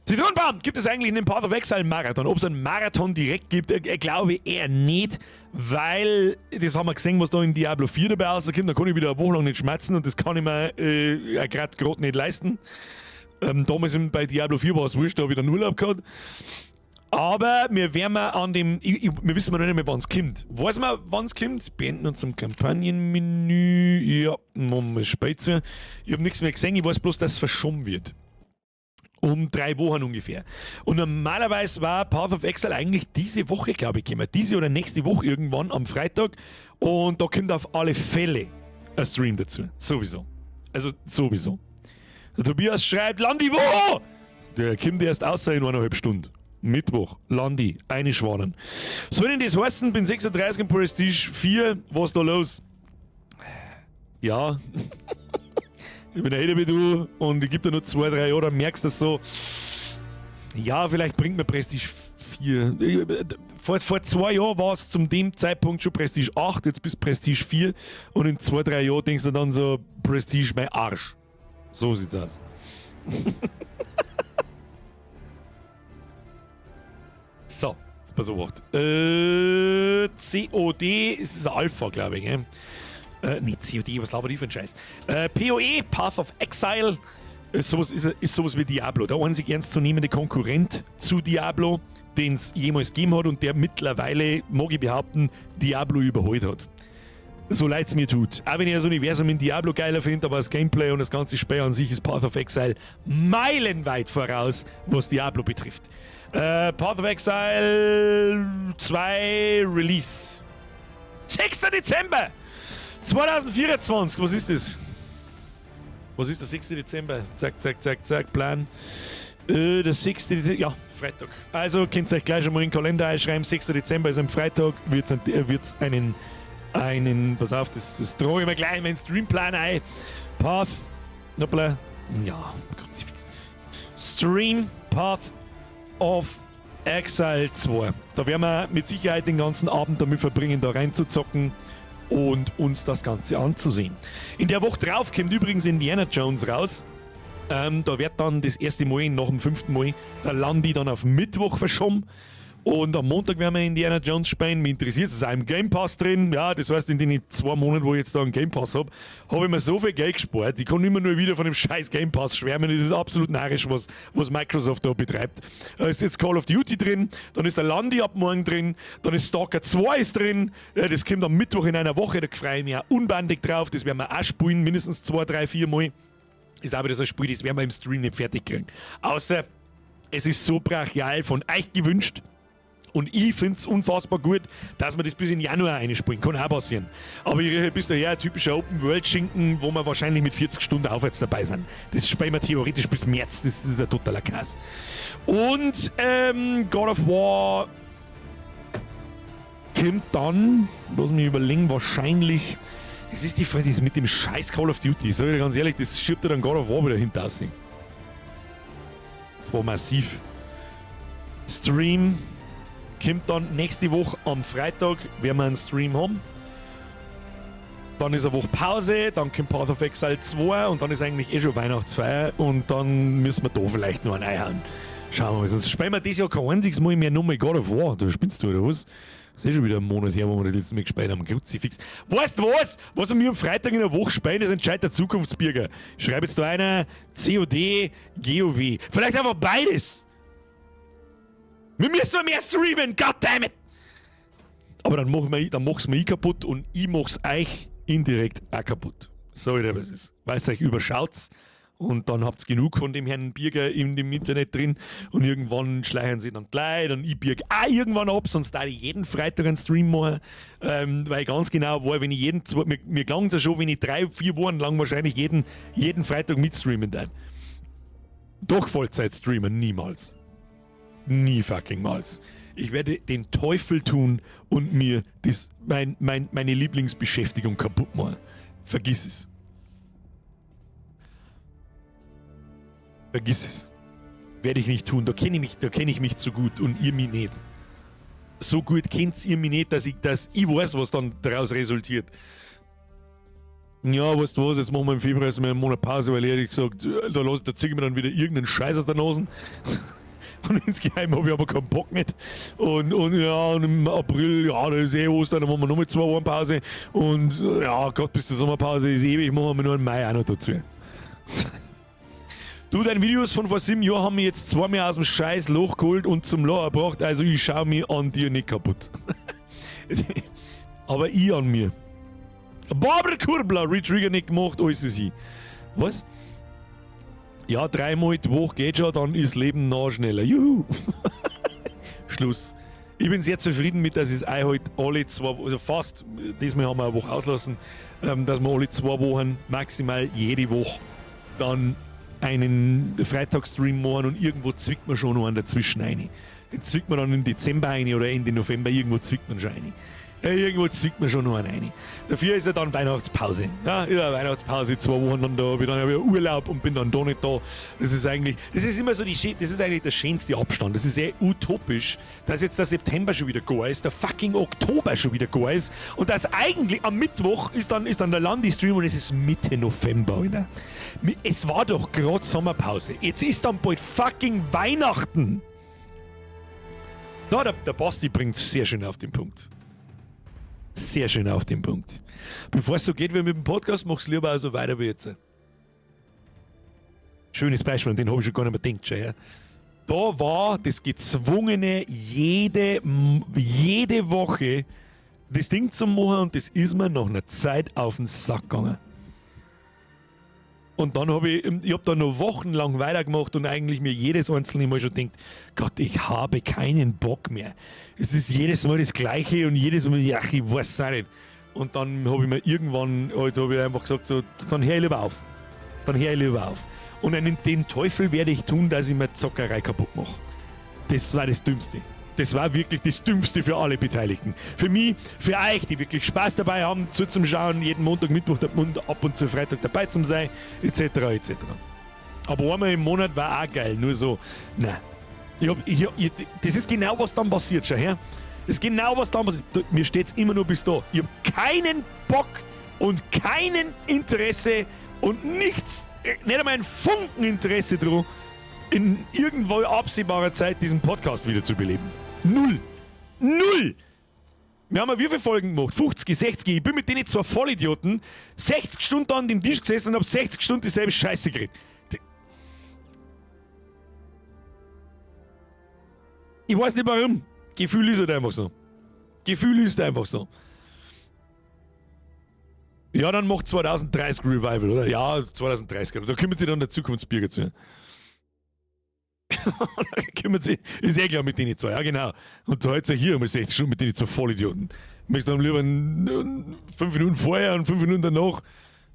Zitronenbaum, gibt es eigentlich einen Path of Exile Marathon? Ob es einen Marathon direkt gibt, glaube eher nicht, weil, das haben wir gesehen, was da in Diablo 4 dabei rauskommt, da kann ich wieder eine Woche lang nicht schmerzen und das kann ich mir gerade nicht leisten. Damals bei Diablo 4 war es wurscht, da habe ich dann Urlaub gehabt. Aber wir werden an dem, wir wissen noch nicht mehr, wann es kommt. Weiß man, wann es kommt? Beenden uns zum Kampagnenmenü. Ja, mal später. Ich habe nichts mehr gesehen, ich weiß bloß, dass es verschoben wird. Um 3 Wochen ungefähr. Und normalerweise war Path of Exile eigentlich diese Woche, glaube ich, gekommen. Diese oder nächste Woche irgendwann am Freitag. Und da kommt auf alle Fälle ein Stream dazu. Sowieso. Also sowieso. Der Tobias schreibt, Landi, wo? Der kommt erst außer in 1,5 Stunden. Mittwoch, Landi, eine Schwanen. Soll denn das heißen, bin 36 im Prestige 4, was da los? Ja. Ich bin älter wie du und ich gebe dir nur 2-3 Jahre, dann merkst du das so. Ja, vielleicht bringt mir Prestige 4. Vor 2 Jahren war es zum dem Zeitpunkt schon Prestige 8, jetzt bis Prestige 4 und in 2-3 Jahren denkst du dann so, Prestige mein Arsch. So sieht's aus. So, jetzt pass auf. COD ist ein Alpha, glaube ich. Nicht COD, was labert die für ein Scheiß? PoE, Path of Exile, ist sowas wie Diablo. Der einzig ernstzunehmende Konkurrent zu Diablo, den es jemals gegeben hat und der mittlerweile, mag ich behaupten, Diablo überholt hat. So leid es mir tut. Auch wenn ich das Universum in Diablo geiler finde, aber das Gameplay und das ganze Spiel an sich ist Path of Exile meilenweit voraus, was Diablo betrifft. Path of Exile 2 Release. 6. Dezember 2024. Was ist das? Was ist der 6. Dezember? Zack, Plan. Der 6. Dezember, ja, Freitag. Also könnt ihr euch gleich schon mal in den Kalender einschreiben. 6. Dezember ist ein Freitag. Wird's einen, pass auf, das trage ich mir gleich in meinen Streamplan ein. Path, hoppla, ja, Kruzifix. Stream Path of Exile 2. Da werden wir mit Sicherheit den ganzen Abend damit verbringen, da reinzuzocken und uns das Ganze anzusehen. In der Woche drauf kommt übrigens Indiana Jones raus. Da wird dann das erste Mal nach dem 5. Mal der Landi dann auf Mittwoch verschoben. Und am Montag werden wir Indiana Jones spielen. Mich interessiert, es ist auch im Game Pass drin. Ja, das heißt, in den 2 Monaten, wo ich jetzt da einen Game Pass habe, habe ich mir so viel Geld gespart. Ich kann immer nur wieder von dem scheiß Game Pass schwärmen. Das ist absolut narrisch, was Microsoft da betreibt. Da ist jetzt Call of Duty drin, dann ist der Landi ab morgen drin, dann ist Stalker 2 ist drin. Das kommt am Mittwoch in einer Woche, da freue ich mich auch unbandig drauf. Das werden wir auch spielen, mindestens 2, 3, 4 Mal. Ist aber das ein Spiel, das werden wir im Stream nicht fertig kriegen. Außer, es ist so brachial von euch gewünscht. Und ich finde es unfassbar gut, dass man das bis in Januar einspielen kann. Auch passieren. Aber ich bist daher ein typischer Open-World-Schinken, wo wir wahrscheinlich mit 40 Stunden aufwärts dabei sind. Das spielen wir theoretisch bis März. Das ist ein totaler Kass. Und God of War kommt dann, lass mich überlegen, wahrscheinlich. Es ist die Frage, das mit dem scheiß Call of Duty. Sag ich dir ganz ehrlich, das schiebt dir dann God of War wieder hinter. Das war massiv. Stream kommt dann nächste Woche am Freitag, werden wir einen Stream haben. Dann ist eine Woche Pause, dann kommt Path of Exile 2 und dann ist eigentlich schon Weihnachtsfeier und dann müssen wir da vielleicht noch einen einhauen. Schauen wir mal, sonst spielen wir dieses Jahr kein einziges Mal mehr nochmal God of War. Da spinnst du, oder was? Das ist schon wieder ein Monat her, wo wir das letzte Mal gespielt haben. Kruzifix. Weißt du was? Was wir am Freitag in der Woche spielen, das entscheidet der Zukunftsbürger. Schreib jetzt da einer COD, GOW. Vielleicht einfach beides. Wir müssen mehr streamen, goddammit! Aber dann mach's mir ich kaputt und ich mach's euch indirekt auch kaputt. So wieder was ist. Weil es euch überschaut und dann habt ihr genug von dem Herrn Birger in dem Internet drin und irgendwann schleichen sie dann gleich und ich birg auch irgendwann ab, sonst da ich jeden Freitag einen Stream machen, weil ich ganz genau war, wenn ich mir klang es ja schon, wenn ich 3-4 Wochen lang wahrscheinlich jeden Freitag mitstreamen darf. Doch Vollzeit streamen, niemals. Nie fucking mals. Ich werde den Teufel tun und mir meine Lieblingsbeschäftigung kaputt machen. Vergiss es. Vergiss es. Werde ich nicht tun. Da kenne ich mich zu gut und ihr mich nicht. So gut kennt ihr mich nicht, dass ich weiß, was dann daraus resultiert. Ja, weißt du was, jetzt machen wir im Februar erstmal einen Monat Pause, weil ehrlich gesagt, da ziehe ich mir dann wieder irgendeinen Scheiß aus der Nase. Und insgeheim habe ich aber keinen Bock nicht. Und im April, ja, da ist Ostern, dann machen wir nochmal 2 Wochen Pause. Und ja, Gott, bis zur Sommerpause ist ewig, machen wir nur im Mai auch noch dazu. Du, deine Videos von vor 7 Jahren haben mich jetzt 2 Mal aus dem scheiß Loch geholt und zum Lachen gebracht, also ich schaue mich an dir nicht kaputt. Aber ich an mir. Barbara Kurbler, Retrigger nicht gemacht, alles ist ich. Was? Ja, 3-mal die Woche geht schon, dann ist Leben noch schneller. Juhu! Schluss. Ich bin sehr zufrieden mit, dass es halt alle 2, also fast, diesmal haben wir eine Woche auslassen, dass wir alle 2 Wochen, maximal jede Woche, dann einen Freitagsstream machen und irgendwo zwickt man schon noch einen dazwischen rein. Den zwickt man dann im Dezember rein oder Ende November, irgendwo zwickt man schon rein. Irgendwo zwickt man schon noch einen rein. Dafür ist ja dann Weihnachtspause. Ja, Weihnachtspause, 2 Wochen, dann da habe ich dann wieder Urlaub und bin dann da nicht da. Das ist immer so das ist eigentlich der schönste Abstand. Das ist utopisch, dass jetzt der September schon wieder gar ist, der fucking Oktober schon wieder gar ist und dass eigentlich am Mittwoch ist dann der Landi-Stream und es ist Mitte November, Alter. Es war doch gerade Sommerpause. Jetzt ist dann bald fucking Weihnachten. Da, der Basti bringt es sehr schön auf den Punkt. Sehr schön auf den Punkt. Bevor es so geht wie mit dem Podcast, mach's lieber also weiter wie jetzt. Schönes Beispiel, an den habe ich schon gar nicht mehr gedacht. Ja. Da war das gezwungene, jede Woche das Ding zu machen und das ist mir nach einer Zeit auf den Sack gegangen. Und dann habe ich hab da noch wochenlang weitergemacht und eigentlich mir jedes einzelne Mal schon gedacht, Gott, ich habe keinen Bock mehr. Es ist jedes Mal das Gleiche und jedes Mal, ach, ich weiß es nicht. Und dann habe ich mir irgendwann halt, hab ich einfach gesagt, so, dann hör ich lieber auf. Und den Teufel werde ich tun, dass ich mir Zockerei kaputt mache. Das war das Dümmste. Das war wirklich das Dümmste für alle Beteiligten. Für mich, für euch, die wirklich Spaß dabei haben, zuzuschauen, jeden Montag, Mittwoch und ab und zu Freitag dabei zu sein, etc. etc. Aber einmal im Monat war auch geil, nur so, nein. Das ist genau, was dann passiert, schau her. Das ist genau, was dann passiert. Mir steht es immer nur bis da. Ich habe keinen Bock und keinen Interesse und nichts, nicht einmal ein Funken Interesse daran, in irgendwo absehbarer Zeit diesen Podcast wieder zu beleben. Null! Wir haben ja wie viele Folgen gemacht? 50, 60. Ich bin mit denen 2 Vollidioten 60 Stunden an dem Tisch gesessen und habe 60 Stunden dieselbe Scheiße geredet. Ich weiß nicht warum. Gefühl ist halt einfach so. Ja, dann macht 2030 Revival, oder? Ja, 2030. Da kümmert sich dann der Zukunftsbürger zu. Ist klar mit denen 2, ja genau. Und da heute hier einmal 60 Stunden mit denen 2 Vollidioten. Ich möchte dann lieber 5 Minuten vorher und 5 Minuten danach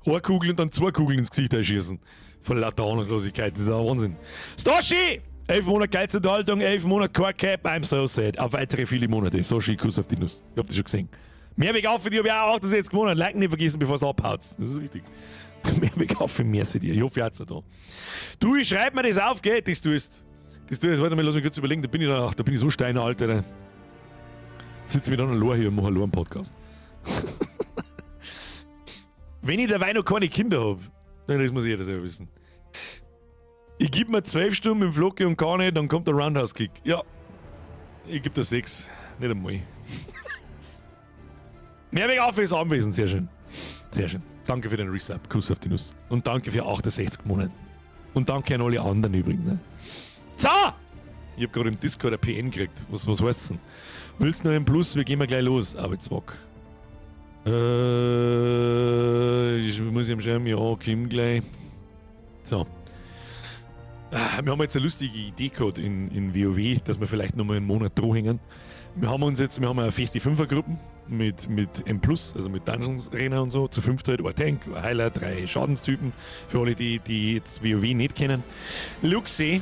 eine Kugel und dann 2 Kugeln ins Gesicht einschießen. Von lauter Ahnungslosigkeit, das ist auch Wahnsinn. Stashi! 11 Monate Geizunterhaltung, 11 Monate Core Cap, I'm so sad. Auf weitere viele Monate. Stashi, Kuss auf die Nuss. Ich hab das schon gesehen. Mehr weg auf für dich, hab ich auch 68 Monate. Like nicht vergessen, bevor es abhaut. Das ist richtig. Mehr weg auf für mehr dir. Ich hoffe, ihr habt's noch da. Du, ich schreib mir das auf, gell? Das tust. Warte mal, lass mich kurz überlegen. Da bin ich so steiner, Alter. Da sitze ich mit einer Lohr hier und mache einen Podcast. Wenn ich dabei noch keine Kinder habe, dann das muss jeder selber wissen. Ich gebe mir 12 Stunden im Flocke und kann nicht, dann kommt der Roundhouse-Kick. Ja, ich gebe dir 6. Nicht einmal. Mehr weg auf fürs Anwesen. Sehr schön. Sehr schön. Danke für den Resub. Kuss auf die Nuss. Und danke für 68 Monate. Und danke an alle anderen übrigens. Ne? So! Ich hab gerade im Discord ein PN gekriegt. Was heißt denn? Willst du noch einen Plus? Wir gehen mal gleich los. Arbeitswag. Ich muss ihm schreiben, ja, Kim gleich. So. Wir haben jetzt eine lustige Idee gehabt in WoW, dass wir vielleicht nochmal einen Monat dranhängen. Wir haben eine feste 5er-Gruppen mit M+, also mit Dungeons Arena und so, zu 5 halt, ein Tank, ein Heiler, 3 Schadenstypen, für alle, die jetzt WoW nicht kennen. Luxe.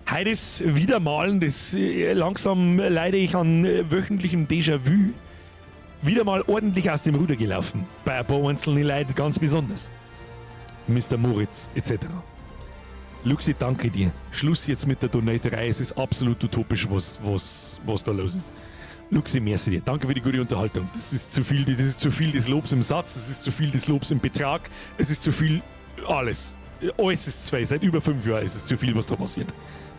Heute ist wieder mal, langsam leide ich an wöchentlichem Déjà-vu, wieder mal ordentlich aus dem Ruder gelaufen. Bei ein paar einzelnen Leuten ganz besonders. Mr. Moritz, etc. Luxi, danke dir. Schluss jetzt mit der Donaterei. Es ist absolut utopisch, was da los ist. Luxi, merci dir. Danke für die gute Unterhaltung. Das ist zu viel des Lobs im Satz, das ist zu viel des Lobs im Betrag, es ist zu viel alles. Alles ist 2. Seit über 5 Jahren ist es zu viel, was da passiert.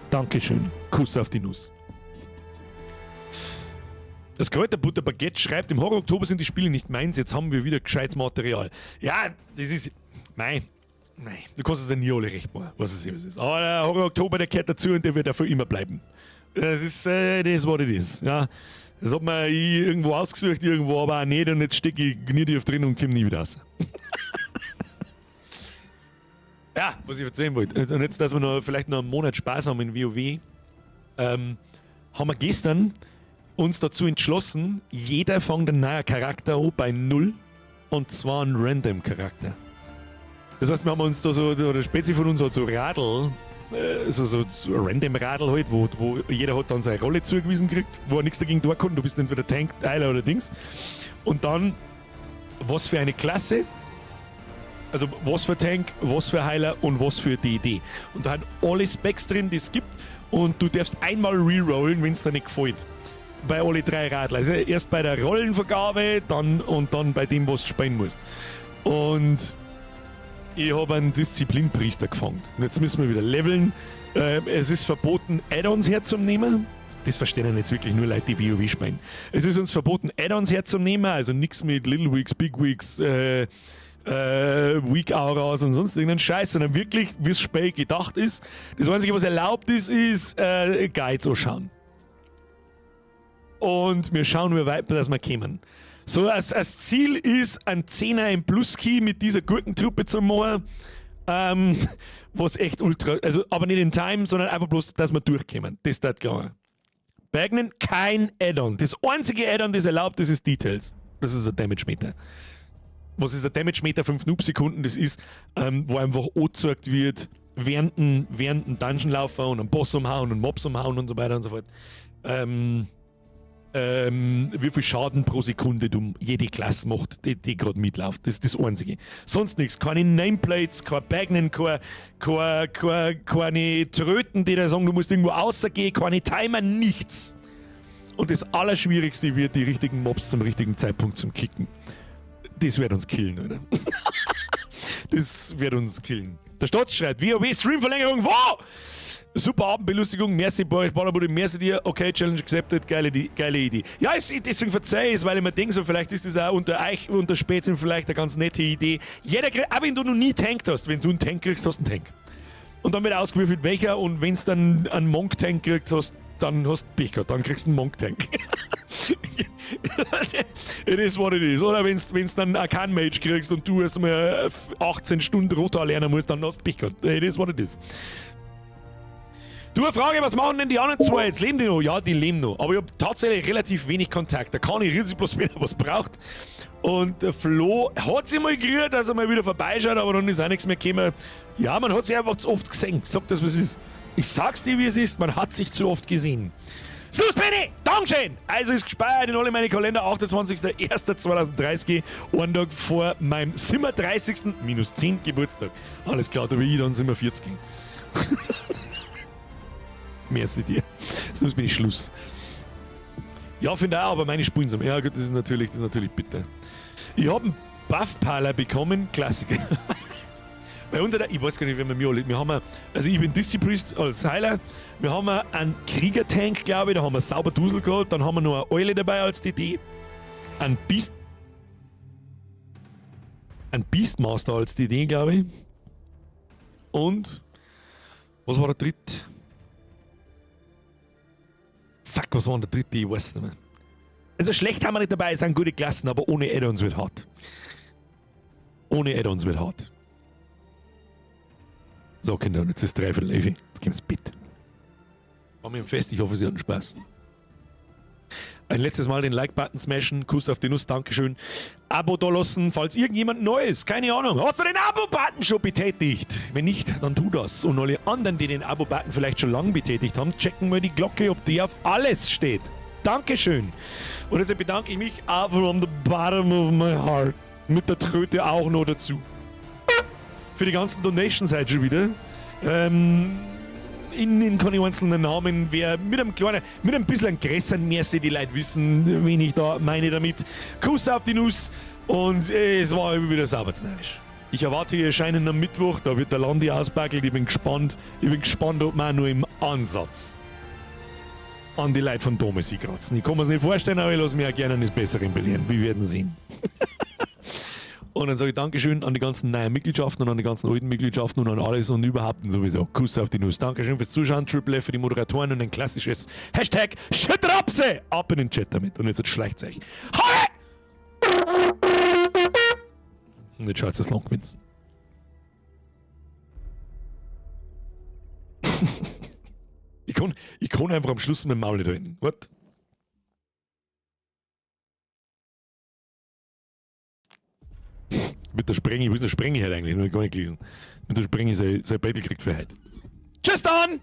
Dankeschön. Kuss auf die Nuss. Das Kräuterbutter Baguette schreibt, im Horror Oktober sind die Spiele nicht meins, jetzt haben wir wieder gescheites Material. Ja, das ist... Nein, du kannst es ja nie alle recht machen, was es ist. Aber der Horror Oktober, der gehört dazu und der wird dafür immer bleiben. Das ist das, was das ist. Ja, das hat man irgendwo ausgesucht, irgendwo aber auch nicht und jetzt stecke ich gnädig drin und komme nie wieder raus. Ja, was ich erzählen wollte. Und jetzt, dass wir vielleicht noch einen Monat Spaß haben in WoW, haben wir gestern uns dazu entschlossen, jeder fängt einen neuen Charakter an bei 0 und zwar einen Random-Charakter. Das heißt, wir haben uns da so, oder Spezi von uns hat so Radl so random Radl halt, wo jeder hat dann seine Rolle zugewiesen kriegt, wo er nichts dagegen tun kann. Du bist entweder Tank, Heiler oder Dings. Und dann, was für eine Klasse, also was für Tank, was für Heiler und was für DD. Und da hat alle Specs drin, die es gibt. Und du darfst einmal rerollen, wenn es dir nicht gefällt. Bei alle 3 Radler. Also erst bei der Rollenvergabe, dann bei dem, was du spielen musst. Und ich habe einen Disziplinpriester gefangen. Und jetzt müssen wir wieder leveln. Es ist verboten, Add-ons herzunehmen. Das verstehen jetzt wirklich nur Leute, die WoW spielen. Es ist uns verboten, Add-ons herzunehmen, also nichts mit Little Weeks, Big Weeks, Weak Auras und sonst irgendeinen Scheiß, sondern wirklich, wie das Spiel gedacht ist. Das Einzige, was erlaubt ist Guides anschauen. Und wir schauen, wie weit dass wir kommen. So, als Ziel ist, ein 10er im Plus-Key mit dieser Gurkentruppe zu machen, was echt ultra, also aber nicht in Time, sondern einfach bloß, dass wir durchkommen. Das ist klar. Bagnen, kein Add-on. Das einzige Add-on, das erlaubt ist, ist Details. Das ist ein Damage-Meter. Was ist ein Damage-Meter? 5 Noob-Sekunden, das ist, wo einfach angezeigt wird, während ein Dungeon-Laufen und einen Boss umhauen und Mobs umhauen und so weiter und so fort. Wie viel Schaden pro Sekunde du jede Klasse macht, die gerade mitläuft. Das ist das Einzige. Sonst nichts. Keine Nameplates, kein Bagnen, keine Tröten, die da sagen, du musst irgendwo rausgehen, keine Timer, nichts. Und das Allerschwierigste wird, die richtigen Mobs zum richtigen Zeitpunkt zum Kicken. Das wird uns killen, oder? Das wird uns killen. Der Stott schreibt, WoW Streamverlängerung, wow! Super Abendbelustigung, merci Boris Ballerbude, merci dir, okay, Challenge accepted, geile Idee. Ja, deswegen verzeih es, weil ich mir denke, so, vielleicht ist das auch unter euch, unter Spätzchen vielleicht eine ganz nette Idee. Jeder kriegt, auch wenn du noch nie tankt hast, wenn du einen Tank kriegst, hast du einen Tank. Und dann wird ausgewürfelt welcher und wenn du dann einen Monk-Tank kriegst, dann hast du Pech gehabt, dann kriegst du einen Monk-Tank. It is what it is. Oder wenn du dann einen Arcan-Mage kriegst und du erst mal 18 Stunden Rota lernen musst, dann hast du Pech gehabt. It is what it is. Du, eine Frage, was machen denn die anderen zwei jetzt? Leben die noch? Ja, die leben noch. Aber ich habe tatsächlich relativ wenig Kontakt. Da kann ich riesig bloß, wenn er was braucht. Und der Flo hat sich mal gerührt, dass er mal wieder vorbeischaut, aber dann ist auch nichts mehr gekommen. Ja, man hat sich einfach zu oft gesehen. Sag das, was es ist. Ich sag's dir, wie es ist. Man hat sich zu oft gesehen. Snooze Penny! Dankeschön! Also ist gespeichert in alle meine Kalender. 28.01.2030. Einen Tag vor meinem 37. -10 Geburtstag. Alles klar, da bin ich dann 47. Merci dir. Sonst bin ich Schluss. Ja, finde auch, aber meine Spuren sind. Ja, gut, das ist natürlich bitter. Ich habe einen Buff-Parler bekommen, Klassiker. Bei uns, ich weiß gar nicht, wer wir haben, also ich bin Diszipriest als Heiler, wir haben einen Krieger-Tank, glaube ich, da haben wir sauber Dusel geholt, dann haben wir noch eine Eule dabei als DD, ein Beastmaster als DD, glaube ich. Und, was war der dritte? Fuck, was war der dritte? Ich weiß nicht mehr. Also schlecht haben wir nicht dabei, es sind gute Klassen, aber ohne Add-ons wird hart. Ohne Add-ons wird hart. So, Kinder, und jetzt ist 3/4 Levi. Jetzt gehen wir ins Bett. Machen wir fest, ich hoffe, Sie hatten Spaß. Ein letztes Mal den Like-Button smashen, Kuss auf die Nuss, Dankeschön. Abo da lassen, falls irgendjemand neu ist, keine Ahnung. Hast du den Abo-Button schon betätigt? Wenn nicht, dann tu das. Und alle anderen, die den Abo-Button vielleicht schon lange betätigt haben, checken mal die Glocke, ob die auf alles steht. Dankeschön. Und jetzt bedanke ich mich auch from the bottom of my heart. Mit der Tröte auch noch dazu. Für die ganzen Donations halt schon wieder. In keine einzelnen Namen, wer mit einem bisschen größeren Merci die Leute wissen, wen ich da meine damit. Kuss auf die Nuss und es war wieder saubersnarrisch. Ich erwarte ihr Erscheinen am Mittwoch, da wird der Landi ausbackelt. Ich bin gespannt, ob man nur im Ansatz an die Leute von Thomas kratzen. Ich kann mir es nicht vorstellen, aber ich lasse mich auch gerne eines Besseren belehren. Wir werden sehen. Und dann sage ich Dankeschön an die ganzen neuen Mitgliedschaften und an die ganzen alten Mitgliedschaften und an alles und überhaupt und sowieso. Kuss auf die Nuss. Dankeschön fürs Zuschauen, Triple F für die Moderatoren und ein klassisches Hashtag Schüttrapse ab in den Chat damit. Und jetzt schleicht es euch. Und jetzt schaut es das Langwitz. ich kann einfach am Schluss mit dem Maul nicht halten. What? Mit der Sprenge, wo ist der Sprenge halt eigentlich? Ich habe gar nicht gelesen. Mit der Sprenge sein Battle kriegt für heute. Tschüss dann!